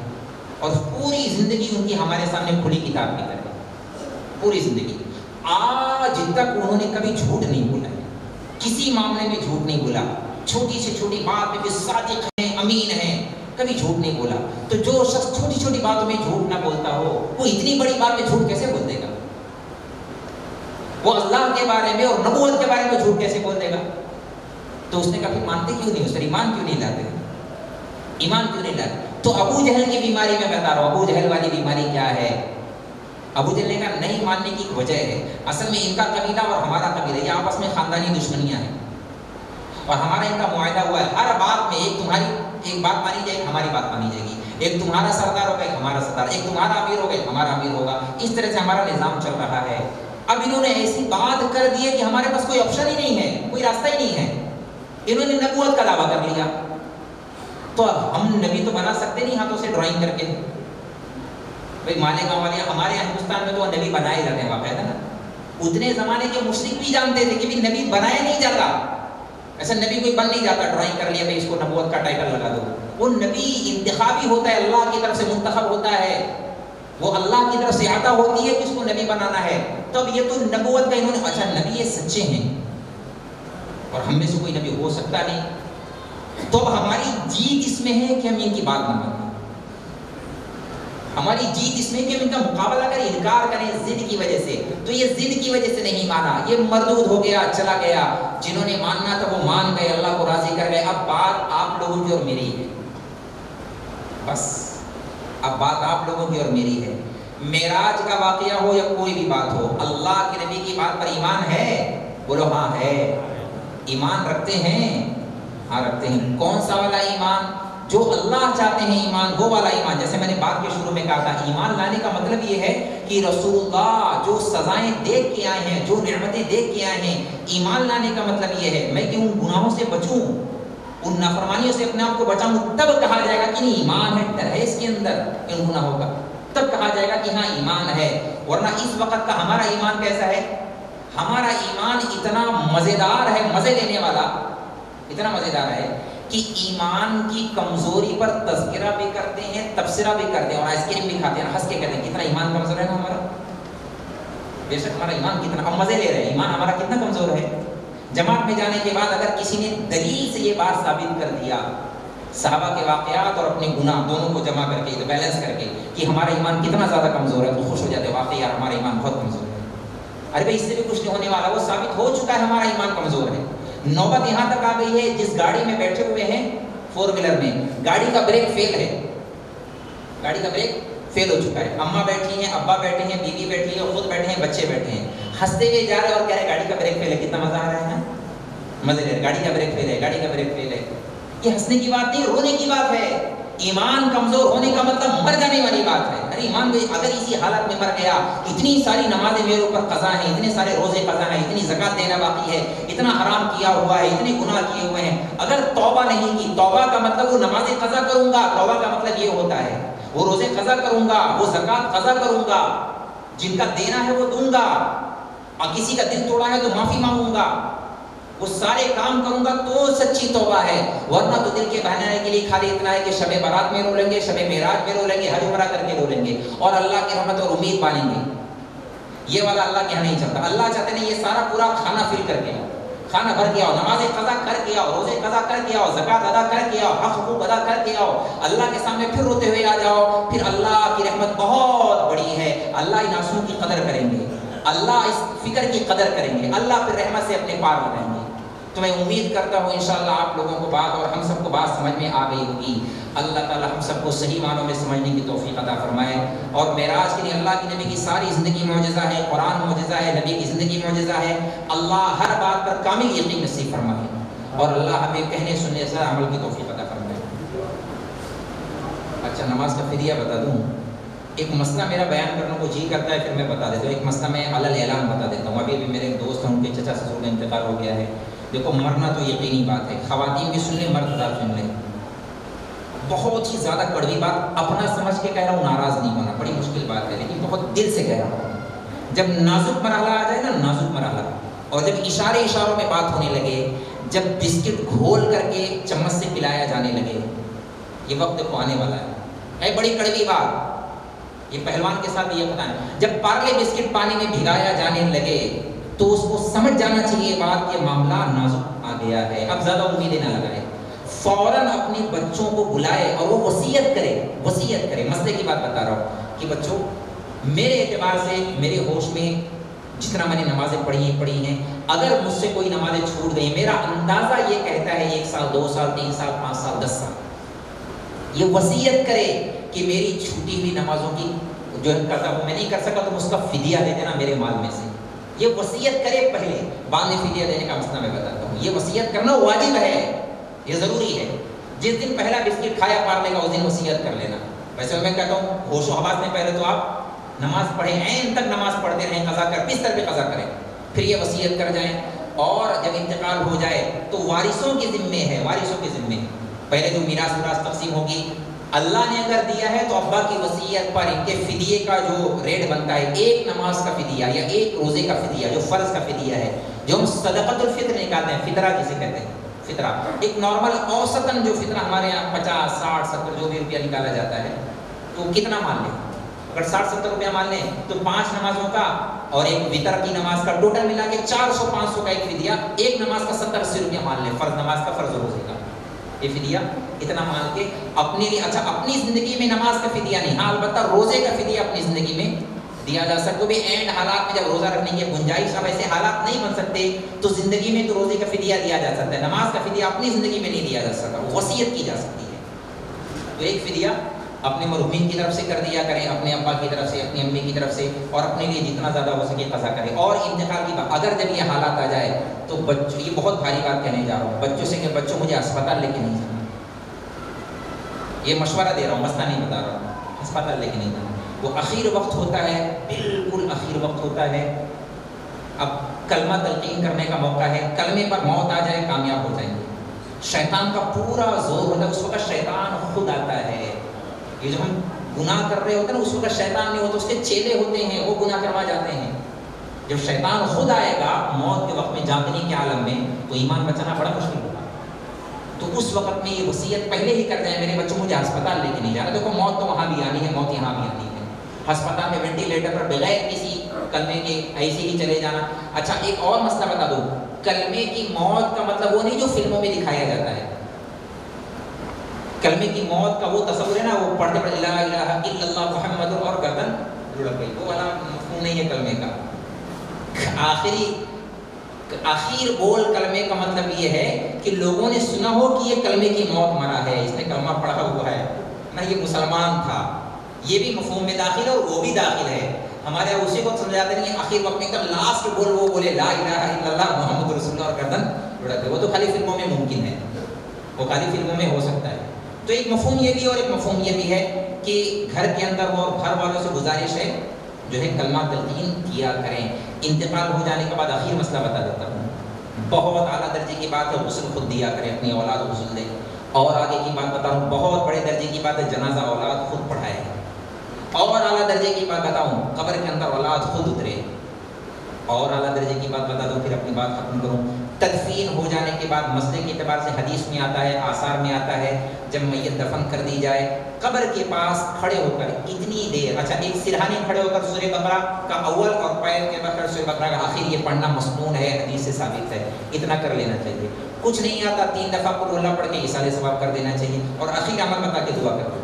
اور پوری زندگی ان کی ہمارے سامنے کھلی کتاب کی طرح، پوری زندگی. آج تک انہوں نے کبھی جھوٹ نہیں بولا ہے، کسی معاملے میں جھوٹ نہیں بولا، چھوٹی سے چھوٹی بات میں بھی صادق ہیں، امین ہیں، کبھی جھوٹ نہیں بولا. تو جو شخص چھوٹی چھوٹی باتوں میں جھوٹ نہ بولتا ہو وہ اتنی بڑی بات میں جھوٹ کیسے بول دے گا؟ وہ اللہ کے بارے میں اور نبوت کے بارے میں جھوٹ کیسے بول دے گا؟ تو اس نے کہا پھر مانتے کیوں نہیں؟ اس پر ایمان کیوں نہیں لاتے؟ ایمان کیوں نہیں لاتے؟ تو ابو جہل کی بیماری میں بتا رہا ہوں، ابو جہل والی بیماری کیا ہے؟ ابو جہل نے کہا نہیں ماننے کی ایک وجہ ہے، اصل میں ان کا قبیلہ اور ہمارا قبیلہ یہ آپس میں خاندانی دشمنیاں ہیں، اور ہمارا ان کا معاہدہ ہوا ہے ہر بات میں ایک تمہاری ایک بات مانی جائے گی، ہماری بات مانی جائے گی، ایک تمہارا سردار ہوگا ایک ہمارا سردار، ایک تمہارا امیر ہوگا ایک ہمارا امیر ہوگا. اس طرح سے ہمارا نظام چل رہا ہے. اب انہوں نے ایسی بات کر دی ہے کہ ہمارے پاس کوئی آپشن ہی نہیں ہے، کوئی راستہ ہی نہیں ہے. انہوں نے نبوت کا دعویٰ کر لیا، تو اب ہم نبی تو بنا سکتے نہیں ہاتھوں سے ڈرائنگ کر کے. بھائی مالیگاؤں والے ہمارے ہندوستان میں تو نبی بنائے جاتے ہیں، واقعہ ہے نا. اتنے زمانے کے مشرک بھی جانتے تھے کہ بھی نبی بنایا نہیں جاتا، ایسا نبی کوئی بن نہیں جاتا ڈرائنگ کر لیا بھائی اس کو نبوت کا ٹائٹل لگا دو. وہ نبی انتخابی ہوتا ہے، اللہ کی طرف سے منتخب ہوتا ہے، وہ اللہ کی طرف سے عطا ہوتی ہے کہ اس کو نبی بنانا ہے. تب یہ تو نبوت کا انہوں نے، اچھا نبی یہ سچے ہیں اور ہم میں سے کوئی نبی ہو سکتا نہیں، تو اب ہماری جیت اس میں ہے کہ ہم ان کی بات نہ مانیں. ہماری جیت اس میں کہ ہم ان کا مقابلہ کریں، انکار کریں ضد کی وجہ سے. تو یہ ضد کی وجہ سے نہیں مانا، یہ مردود ہو گیا، چلا گیا. جنہوں نے ماننا تھا وہ مان گئے، اللہ کو راضی کر گئے. اب بات آپ لوگوں کی اور میری ہے، بس اب بات آپ لوگوں کی اور میری ہے. معراج کا واقعہ ہو یا کوئی بھی بات ہو، اللہ کے نبی کی بات پر ایمان ہے؟ بولو ہاں ہے. ایمان رکھتے ہیں؟ ہاں رکھتے ہیں. کون سا والا ایمان؟ جو اللہ چاہتے ہیں ایمان وہ والا ایمان. جیسے میں نے بات کے شروع میں کہا تھا, ایمان لانے کا مطلب یہ ہے کہ رسول اللہ جو سزائیں دیکھ کے آئے ہیں, جو نعمتیں دیکھ کے آئے ہیں, ایمان لانے کا مطلب یہ ہے میں کہ ان گناہوں سے بچوں, ان نافرمانیوں سے اپنے آپ کو بچاؤں. تب کہا جائے گا کہ نہیں ایمان ہے, ڈر ہے اس کے اندر ان گناہوں کا, تب کہا جائے گا کہ ہاں ایمان ہے. ورنہ اس وقت کا ہمارا ایمان کیسا ہے؟ ہمارا ایمان اتنا مزیدار ہے, مزے لینے والا, اتنا مزیدار ہے کہ ایمان کی کمزوری پر تذکرہ بھی کرتے ہیں, تبصرہ بھی کرتے ہیں, اور آئس کریم بھی کھاتے ہیں, ہنس کے کہتے ہیں کتنا ایمان کمزور ہے نا ہمارا. بے شک ہمارا ایمان کتنا, ہم مزے لے رہے ہیں, ایمان ہمارا کتنا کمزور ہے. جماعت میں جانے کے بعد اگر کسی نے دلیل سے یہ بات ثابت کر دیا, صحابہ کے واقعات اور اپنے گناہ دونوں کو جمع کر کے, بیلنس کر کے, کہ ہمارا ایمان کتنا زیادہ کمزور ہے, تو خوش ہو جاتے ہیں, واقعی یار ہمارا ایمان بہت کمزور ہے. ارے بھائی اس سے بھی کچھ نہیں ہونے والا, وہ ثابت ہو چکا ہے ہمارا ایمان کمزور ہے. نوبت یہاں تک آ گئی ہے جس گاڑی میں بیٹھے ہوئے ہیں, 4 ویلر میں, گاڑی کا بریک فیل ہے, گاڑی کا بریک فیل ہو چکا ہے. اماں بیٹھی ہیں, ابا بیٹھے ہیں, بیوی بیٹھی ہے, خود بیٹھے ہیں, بچے بیٹھے ہیں, ہنستے ہوئے جا رہے ہیں اور کہہ رہے گاڑی کا بریک فیل ہے. کتنا مزہ آ رہا ہے, مزے لے, گاڑی کا بریک فیل ہے, گاڑی کا بریک فیل ہے. یہ ہنسنے کی بات نہیں, رونے کی بات ہے. ایمان کمزور ہونے کا مطلب مر جانے والی بات ہے. ارے ایمان اگر اسی حالت میں مر گیا, اتنی ساری نمازیں میرے اوپر قضا ہیں, اتنے سارے روزے قضا ہیں, اتنی زکات دینا باقی ہے, اتنا حرام کیا ہوا ہے, اتنے گناہ کیے ہوئے ہیں, اگر توبہ نہیں کی, توبہ کا مطلب وہ نمازیں قضا کروں گا, توبہ کا مطلب یہ ہوتا ہے وہ روزے قضا کروں گا, وہ زکات قضا کروں گا, جن کا دینا ہے وہ دوں گا, اور کسی کا دل توڑا ہے تو معافی مانگوں گا, وہ سارے کام کروں گا تو سچی توبہ ہے. ورنہ تو دل کے بہلانے کے لیے خالی اتنا ہے کہ شب برات میں رو لیں گے, شب معراج میں رو لیں گے, حج عمرہ کر کے رو لیں گے, اور اللہ کی رحمت اور امید پالیں گے. یہ والا اللہ کے یہاں نہیں چلتا. اللہ چاہتے ہیں یہ سارا پورا کھانا فل کر کے آؤ, کھانا بھر کے آؤ, نماز قضا کر کے آؤ, روزے قضا کر کے آؤ, زکات ادا کر کے آؤ, حق حقوق ادا کر کے آؤ, اللہ کے سامنے پھر روتے ہوئے آ جاؤ. پھر اللہ کی رحمت بہت بڑی ہے, اللہ ان آنسوؤں کی قدر کریں گے, اللہ اس فکر کی قدر کریں گے, اللہ پھر رحمت سے اپنے پار لگائیں گے. تو میں امید کرتا ہوں انشاءاللہ آپ لوگوں کو بات اور ہم سب کو بات سمجھ میں آ گئی ہوگی. اللہ تعالی ہم سب کو صحیح معنوں میں سمجھنے کی توفیق عطا فرمائے. اور معراج کے لیے اللہ کے نبی کی ساری زندگی معجزہ ہے, قرآن معجزہ ہے, نبی کی زندگی معجزہ ہے. اللہ ہر بات پر کامل یقین نصیب فرمائے, اور اللہ ہمیں کہنے سننے سے عمل کی توفیق عطا فرمائے. اچھا نماز کا فدیہ بتا دوں. ایک مسئلہ میرا بیان کرنے کو جی کرتا ہے, پھر میں بتا دیتا ہوں. ایک مسئلہ میں علل اعلان بتا دیتا ہوں. ابھی میرے ایک دوست ہیں, ان کے چچا سسر کا انتقال ہو گیا ہے. دیکھو مرنا تو یقینی بات ہے, خواتین بھی سن لیں, مرد حضرات سن لیں. بہت ہی زیادہ کڑوی بات, اپنا سمجھ کے کہہ رہا ہوں, ناراض نہیں ہونا, بڑی مشکل بات ہے, لیکن بہت دل سے کہہ رہا ہوں. جب نازک مرحلہ آ جائے نا, نازک مرحلہ, اور جب اشاروں میں بات ہونے لگے, جب بسکٹ گھول کر کے چمچ سے پلایا جانے لگے, یہ وقت کو آنے والا ہے بڑی کڑوی بات. یہ پہلوان کے ساتھ یہ بتائیں, جب پارلے بسکٹ پانی میں بھگایا جانے لگے تو اس کو سمجھ جانا چاہیے بات کہ معاملہ نازک آ گیا ہے. اب زیادہ امیدیں نہ لگائے, فوراً اپنے بچوں کو بلائے اور وہ وصیت کرے. مسئلے کی بات بتا رہا ہوں کہ بچوں, میرے اعتبار سے میرے ہوش میں جتنا میں نے نمازیں پڑھی ہیں, اگر مجھ سے کوئی نمازیں چھوٹ گئی, میرا اندازہ یہ کہتا ہے 1 سال 2 سال 3 سال 5 سال 10 سال, یہ وصیت کرے کہ میری چھوٹی ہوئی نمازوں کی جو قضا وہ میں نہیں کر سکا تو اس کا فدیہ دے دینا میرے مال میں سے. یہ وصیت کرے پہلے, بعد میں فدیہ دینے کا مسئلہ میں بتاتا ہوں. یہ وصیت کرنا واجب ہے, یہ ضروری ہے. جس دن پہلا بسکٹ کھایا پارلے کا, اس دن وصیت کر لینا. ویسے میں کہتا ہوں ہوش و حواس میں پہلے تو آپ نماز پڑھیں, عین تک نماز پڑھتے رہیں, قضا کر بستر پہ قضا کریں, پھر یہ وصیت کر جائیں. اور جب انتقال ہو جائے تو وارثوں کے ذمے ہے, پہلے جو میراث تقسیم ہوگی, اللہ نے اگر دیا ہے تو ابا کی وصیت پر ان کے فدیے کا جو ریٹ بنتا ہے, 1 نماز کا فدیہ یا 1 روزے کا فدیہ, جو فرض کا فدیہ ہے, جو ہم صدقۃ الفطر نکالتے ہیں, فطرہ کسے کہتے ہیں, فطرہ ایک نارمل اوسطاً جو فطرہ ہمارے یہاں 50 60 70 جو بھی روپیہ نکالا جاتا ہے, تو کتنا مان لیں, اگر 60 70 روپیہ مان لیں تو 5 نمازوں کا اور ایک وطر کی نماز کا ٹوٹل ملا کے 400 500 کا ایک فدیہ, ایک نماز کا 70 80 روپیہ مان لیں, فرض نماز کا, فرض روزے کا, یہ فدیہ اتنا مان کے اپنے لیے. اچھا اپنی زندگی میں نماز کا فدیہ نہیں, ہاں البتہ روزے کا فدیہ اپنی زندگی میں دیا جا سکتا. بھی اینڈ حالات میں جب روزہ رکھنے کی گنجائش, اب ایسے حالات نہیں بن سکتے تو زندگی میں تو روزے کا فدیہ دیا جا سکتا ہے, نماز کا فدیہ اپنی زندگی میں نہیں دیا جا سکتا, وصیت کی جا سکتی ہے. تو ایک فدیہ اپنے مرحومین کی طرف سے کر دیا کریں, اپنے ابا کی طرف سے, اپنی امی کی طرف سے, اور اپنے لیے جتنا زیادہ ہو سکے قضا کریں. اور انتقال کی بات, اگر جب یہ حالات آ جائے تو بچوں, یہ بہت بھاری بات کہنے جا رہا ہوں, بچوں سے کہ بچوں مجھے اسپتال لے کے نہیں جانا, یہ مشورہ دے رہا ہوں، مسئلہ نہیں بتا رہا ہوں، ہسپتال لے کے نہیں جانا۔ وہ اخیر وقت ہوتا ہے، بالکل اخیر وقت ہوتا ہے، اب کلمہ تلقین کرنے کا موقع ہے، کلمے پر موت آ جائے کامیاب ہو جائیں گے۔ شیطان کا پورا زور ہوتا ہے، اس وقت شیطان خود آتا ہے۔ یہ جو ہم گناہ کر رہے ہوتے ہیں نا، اس وقت شیطان نہیں ہوتا، اس کے چیلے ہوتے ہیں، وہ گناہ کروا جاتے ہیں۔ جب شیطان خود آئے گا موت کے وقت میں، جاگنے کے عالم میں، تو ایمان بچانا بڑا مشکل ہوگا۔ تو اس وقت میں یہ وصیت پہلے ہی کر جائیں، میرے بچوں مجھے ہسپتال لے کے نہیں جانا، دیکھو موت تو وہاں بھی آنی ہے، موت یہاں بھی آنی ہے۔ ہسپتال میں وینٹیلیٹر پر بغیر کسی کلمے کے ایسے ہی چلے جانا۔ اچھا ایک اور مسئلہ بتا دو، کلمے کی موت کا مطلب وہ نہیں جو فلموں میں دکھایا جاتا ہے۔ کلمے کی موت کا وہ تصور ہے نا، وہ پڑھتے پڑھتے لا الہ الا اللہ محمد اور گردن لڑک گئی، وہ والا مفہوم نہیں ہے کلمے کا۔ آخر بول کلمے کا مطلب یہ ہے کہ لوگوں نے سنا ہو کہ یہ کلمے کی موت مرا ہے، اس نے کلمہ پڑھا ہوا ہے نا، یہ مسلمان تھا، یہ بھی مفہوم میں داخل ہے اور وہ بھی داخل ہے۔ ہمارے یہاں اسی کو سمجھاتے نہیں، آخر وقت میں کب لاسٹ بول وہ بولے لا الہ الا اللہ محمد رسول اللہ اور گردن لڑک گئی، وہ تو خالی فلموں میں ممکن ہے، وہ خالی فلموں میں ہو سکتا ہے۔ تو ایک مفہوم یہ بھی اور ایک مفہوم یہ بھی ہے کہ گھر کے اندر وہ گھر والوں سے گزارش ہے جو ہے کلمہ تلقین کیا کریں۔ انتقال ہو جانے کے بعد آخر مسئلہ بتا دیتا ہوں، بہت اعلیٰ درجے کی بات ہے، غسل خود دیا کریں، اپنی اولاد غسل دے۔ اور آگے کی بات بتاؤں، بہت بڑے درجے کی بات ہے، جنازہ اولاد خود پڑھائے۔ اور اعلیٰ درجے کی بات بتاؤں، قبر کے اندر اولاد خود اترے۔ اور اعلیٰ درجے کی بات بتا دوں، پھر اپنی بات ختم کروں۔ تدفین ہو جانے کے بعد مسئلے کے اعتبار سے حدیث میں آتا ہے، آثار میں آتا ہے، جب میت دفن کر دی جائے، قبر کے پاس کھڑے ہو کر اتنی دیر، اچھا ایک سرہانے کھڑے ہو کر سورہ بقرہ کا اول اور پیر کے بغیر سورہ بقرہ کا آخر یہ پڑھنا مسنون ہے، حدیث سے ثابت ہے، اتنا کر لینا چاہیے۔ کچھ نہیں آتا 3 دفعہ قل اللہ پڑھ کے ایصال ثواب کر دینا چاہیے، اور آخر عمل بتا کے دعا کر دو۔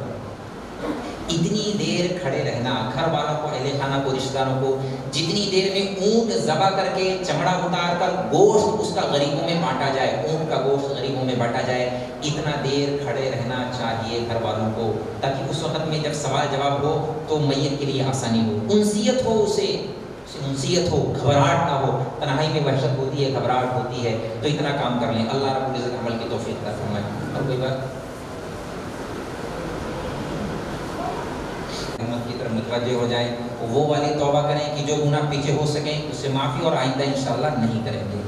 اتنی دیر کھڑے رہنا، گھر والوں کو، اہل خانہ کو، رشتہ داروں کو، جتنی دیر میں اونٹ ذبح کر کے چمڑا اتار کر گوشت اس کا غریبوں میں بانٹا جائے، اونٹ کا گوشت غریبوں میں بانٹا جائے، اتنا دیر کھڑے رہنا چاہیے گھر والوں کو، تاکہ اس وقت میں جب سوال جواب ہو تو میت کے لیے آسانی ہو، انسیت ہو، اسے انسیت ہو، گھبراہٹ نہ ہو۔ تنہائی میں وحشت ہوتی ہے، گھبراہٹ ہوتی ہے، تو اتنا کام کر لیں۔ اللہ رب العزت عمل کی توفیق عطا فرمائے۔ اور کوئی بات کی طرف متوجہ ہو جائیں، وہ والی توبہ کریں کہ جو گناہ پیچھے ہو سکیں اس سے معافی، اور آئندہ انشاءاللہ نہیں کریں گے۔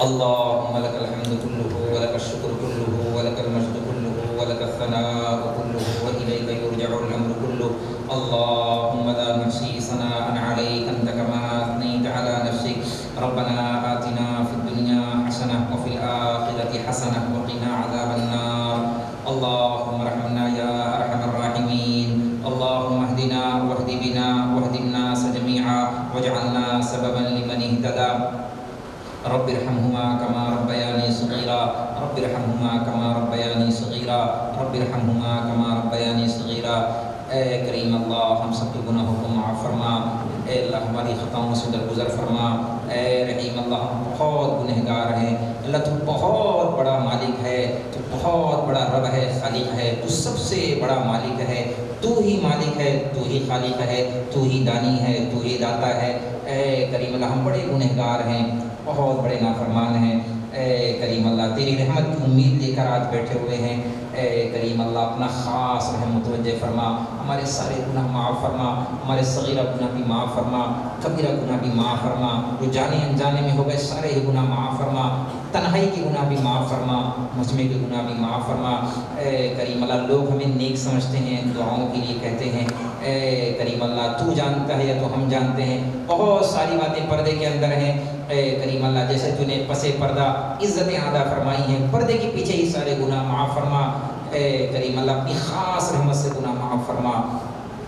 اللہم لک الحمد کلہ ولک الشکر کلہ ولک المجد کلہ ولک الثناء کلہ والیک یرجع الامر کلہ۔ اللہم لا نحصی ثناء علیک انت کما اثنیت علی نفسک۔ ربنا آتنا فی الدنیا حسنہ وفی الآخرۃ حسنہ وقنا عذاب النار۔ اللهم ارحمنا يا ارحم الراحمين، اللهم اهدنا واهد بنا واهد الناس جميعا واجعلنا سببا لمن اهتدى۔ رب ارحمهما كما ربياني صغيرا، رب ارحمهما كما ربياني صغيرا، رب ارحمهما كما ربياني صغيرا۔ اے کریم اللہ، ہم سب کے گناہوں کو معاف فرما، اے اللہ ہماری خطاؤں سے درگزر فرما، اے رحیم اللہ ہم بہت گنہگار ہیں، اللہ تو بہت بڑا مالک ہے، تو بہت بڑا رب ہے، خالق ہے، تو سب سے بڑا مالک ہے، تو ہی مالک ہے، تو ہی خالق ہے، تو ہی دانی ہے، تو ہی داتا ہے۔ اے کریم اللہ ہم بڑے گنہگار ہیں، بہت بڑے نافرمان ہیں، اے کریم اللہ تیری رحمت کی امید لے کر آج بیٹھے ہوئے ہیں، اے کریم اللہ اپنا خاص رحم متوجہ فرما، ہمارے سارے گناہ معاف فرما، ہمارے صغیرہ گناہ بھی معاف فرما، کبیرہ گناہ بھی معاف فرما، جو جانے انجانے میں ہو گئے سارے ہی گناہ معاف فرما، تنہائی کے گناہ بھی معاف فرما، مجمع کے گناہ بھی معاف فرما۔ اے کریم اللہ لوگ ہمیں نیک سمجھتے ہیں، دعاؤں کے لیے کہتے ہیں، اے کریم اللہ تو جانتا ہے یا تو ہم جانتے ہیں، بہت ساری باتیں پردے کے اندر ہیں، اے کریم اللہ جیسے تو نے پس پردہ عزتیں ادا فرمائی ہیں، پردے کے پیچھے ہی سارے گناہ معاف فرما۔ اے کریم اللہ اپنی خاص رحمت سے گناہ معاف فرما،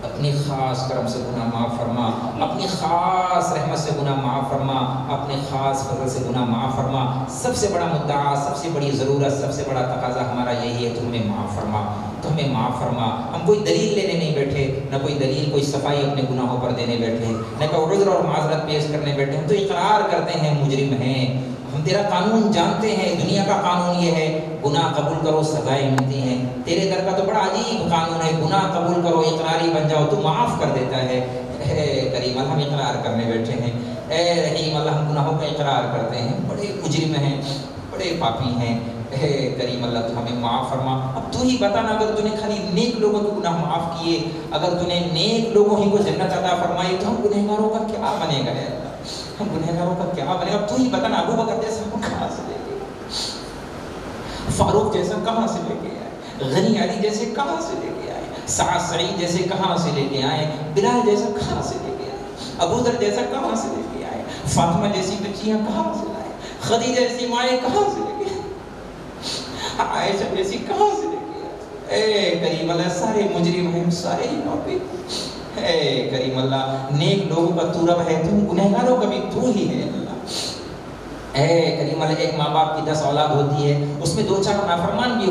اپنی خاص کرم سے گناہ معاف فرما، اپنی خاص رحمت سے گناہ معاف فرما، اپنے خاص فضل سے گناہ معاف فرما۔ سب سے بڑا مدعا، سب سے بڑی ضرورت، سب سے بڑا تقاضا ہمارا یہی ہے، تو ہمیں معاف فرما، تو ہمیں معاف فرما۔ ہم کوئی دلیل لینے نہیں بیٹھے، نہ کوئی دلیل، کوئی صفائی اپنے گناہوں پر دینے بیٹھے، نہ کوئی عذر اور معذرت پیش کرنے بیٹھے، ہم تو اقرار کرتے ہیں مجرم ہیں، ہم تیرا قانون جانتے ہیں، دنیا کا قانون یہ ہے گناہ قبول کرو سزائیں ملتی ہیں، تیرے در کا تو بڑا عجیب قانون ہے، گناہ قبول کرو اقراری بن جاؤ تو معاف کر دیتا ہے۔ اے کریم اللہ ہم اقرار کرنے بیٹھے ہیں، اے رحیم اللہ ہم گناہوں کا اقرار کرتے ہیں، بڑے مجرم ہیں، بڑے پاپی ہیں، اے کریم اللہ تو ہمیں معاف فرما. اب تو ہی بتا نا، اگر تو نے خالی نیک لوگوں کے گناہ معاف کیے، اگر تو نے نیک لوگوں ہی کو جنت عطا فرمائی، تو ہم گنہگاروں کا کیا بنے گا یا اللہ؟ ہم گنہگاروں کا کیا بنے گا؟ اب تو ہی بتا نا. ابو بکر جیسا ہم کہاں سے لے کے آئے؟ فاروق جیسا کہاں سے لے کے آئے؟ غنی علی جیسے کہاں سے لے کے آئے؟ سعد سعید جیسے کہاں سے لے کے آئے؟ بلال جیسا کہاں سے لے کے آئے؟ ابو ذر جیسا کہاں سے لے کے آئے؟ فاطمہ جیسی بچیاں کہاں سے لائے؟ خدیجہ جیسی مائیں کہاں سے لے کے آئے؟ عائشہ جیسی کہاں سے لے کے آئے؟ اے کریم اللہ سارے مجرم ہیں، سارے ہی نوبے. اے کریم اللہ نیک لوگوں کا تو رب ہے، تم گنہگاروں کا بھی تو ہی ہے اللہ. اے کریم اللہ ایک ماں باپ کی 10 اولاد ہوتی ہے، اس میں 2-4 نافرمان بھی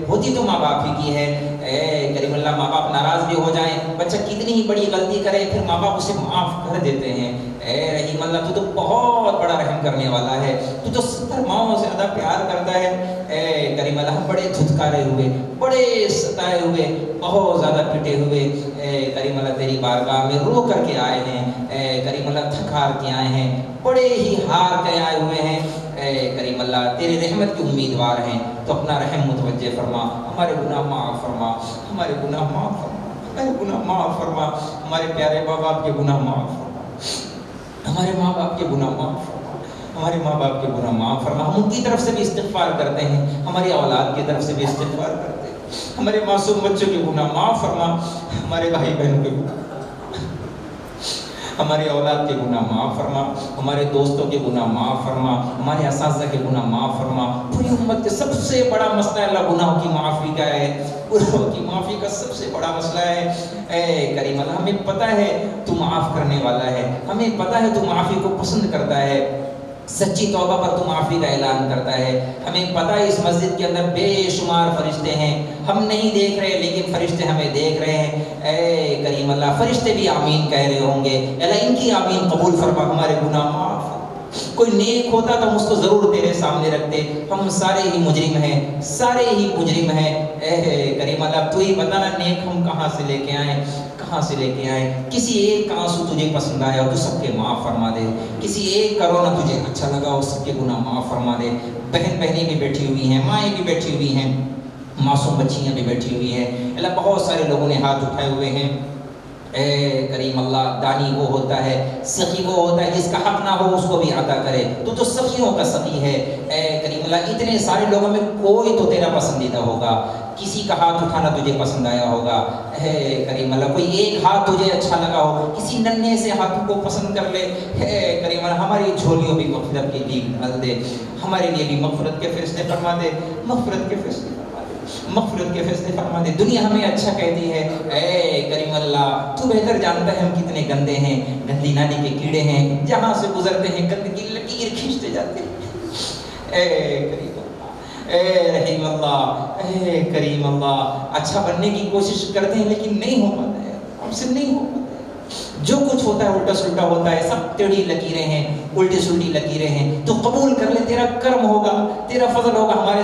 ہوتی تو ماں باپ ہی کی ہے. اے کریم اللہ ماں باپ ناراض بھی ہو جائیں، بچہ کتنی ہی بڑی غلطی کرے پھر ماں باپ اسے معاف کر دیتے ہیں. اے رحیم اللہ تو بہت بڑا رحم کرنے والا ہے، تو 70 ماؤں سے زیادہ پیار کرتا ہے. اے کریم اللہ ہم بڑے دھتکارے ہوئے، بڑے ستائے ہوئے، بہت زیادہ پٹے ہوئے اے کریم اللہ تیری بارگاہ میں رو کر کے آئے ہیں. اے کریم اللہ تھکار کے آئے ہیں، بڑے ہی ہار کے آئے ہوئے ہیں. اے کریم اللہ تیرے رحمت کے امیدوار ہیں، تو اپنا رحم متوجہ فرما، ہمارے گناہ معاف فرما، ہمارے گناہ معاف فرما، ہمارے گناہ معاف فرما، ہمارے پیارے ماں باپ کے گناہ معاف فرما، ہمارے ماں باپ کے گناہ معاف فرما، ہمارے ماں باپ کے گناہ معاف فرما. ہم ان کی طرف سے بھی استغفار کرتے ہیں، ہماری اولاد کی طرف سے بھی استغفار کرتے ہیں. ہمارے معصوم بچوں کے گناہ معاف فرما، ہمارے بھائی بہنوں کے گناہ، ہماری اولاد کے گناہ معاف فرما، ہمارے دوستوں کے گناہ معاف فرما، ہمارے اساتذہ کے گناہ معاف فرما. پوری امت کے سب سے بڑا مسئلہ اللہ گناہوں کی معافی کا ہے، گناہوں کی معافی کا سب سے بڑا مسئلہ ہے. اے کریم اللہ ہمیں پتہ ہے تو معاف کرنے والا ہے، ہمیں پتہ ہے تو معافی کو پسند کرتا ہے، سچی توبہ پر تو معافی کا اعلان کرتا ہے. ہمیں پتہ ہے اس مسجد کے اندر بے شمار فرشتے ہیں، ہم نہیں دیکھ رہے لیکن فرشتے ہمیں دیکھ رہے ہیں. اے کریم اللہ فرشتے بھی آمین کہہ رہے ہوں گے، اللہ ان کی آمین قبول فرما، ہمارے گناہ معاف. کوئی نیک ہوتا تو ہم اس کو ضرور تیرے سامنے رکھتے، ہم سارے ہی مجرم ہیں، سارے ہی مجرم ہیں. اے کریم اللہ تو ہی بتانا نیک ہم کہاں سے لے کے آئیں، کہاں سے لے کے آئیں. کسی ایک کا آنسو تجھے پسند آیا تو سب کے معاف فرما دے، کسی ایک کا رونا تجھے اچھا لگا اور سب کے گناہ معاف فرما دے. بہن بہنیں بھی بیٹھی ہوئی ہیں، مائیں بھی بیٹھی ہوئی ہیں، معصوم بچیاں بھی بیٹھی ہوئی ہیں. اللہ بہت سارے لوگوں نے ہاتھ اٹھائے ہوئے ہیں. اے کریم اللہ دانی وہ ہوتا ہے، سخی وہ ہوتا ہے جس کا حق نہ ہو اس کو بھی عطا کرے، تو سخیوں کا سخی ہے. اے کریم اللہ اتنے سارے لوگوں میں کوئی تو تیرا پسندیدہ ہوگا، کسی کا ہاتھ اٹھانا تجھے پسند آیا ہوگا. اے کریم اللہ کوئی ایک ہاتھ تجھے اچھا لگا ہو، کسی ننھے سے ہاتھ کو پسند کر لے. اے کریم اللہ ہماری جھولیوں بھی مغفرت کے لیے ڈال دے، ہمارے لیے بھی مغفرت کے فیصلے فرما دے، مغفرت کے فیصلے مغفرت کے فیصلے فرما دے. دنیا ہمیں اچھا کہتی ہے، اے کریم اللہ تو بہتر جانتا ہے ہم کتنے گندے ہیں، گندی نالی کے کیڑے ہیں، جہاں سے گزرتے ہیں گندگی لکیر کھینچتے جاتے ہیں. اے کریم اللہ، اے رحیم اللہ، اے کریم اللہ اچھا بننے کی کوشش کرتے ہیں لیکن نہیں ہو پاتا ہے، ہم سے نہیں ہو پاتا ہے. جو کچھ ہوتا ہے الٹا سلٹا ہوتا ہے، سب ٹیڑھی لکیریں ہیں، الٹی سلٹی لکیریں ہیں. تو قبول کر لے، تیرا کرم ہوگا، تیرا فضل ہوگا ہمارے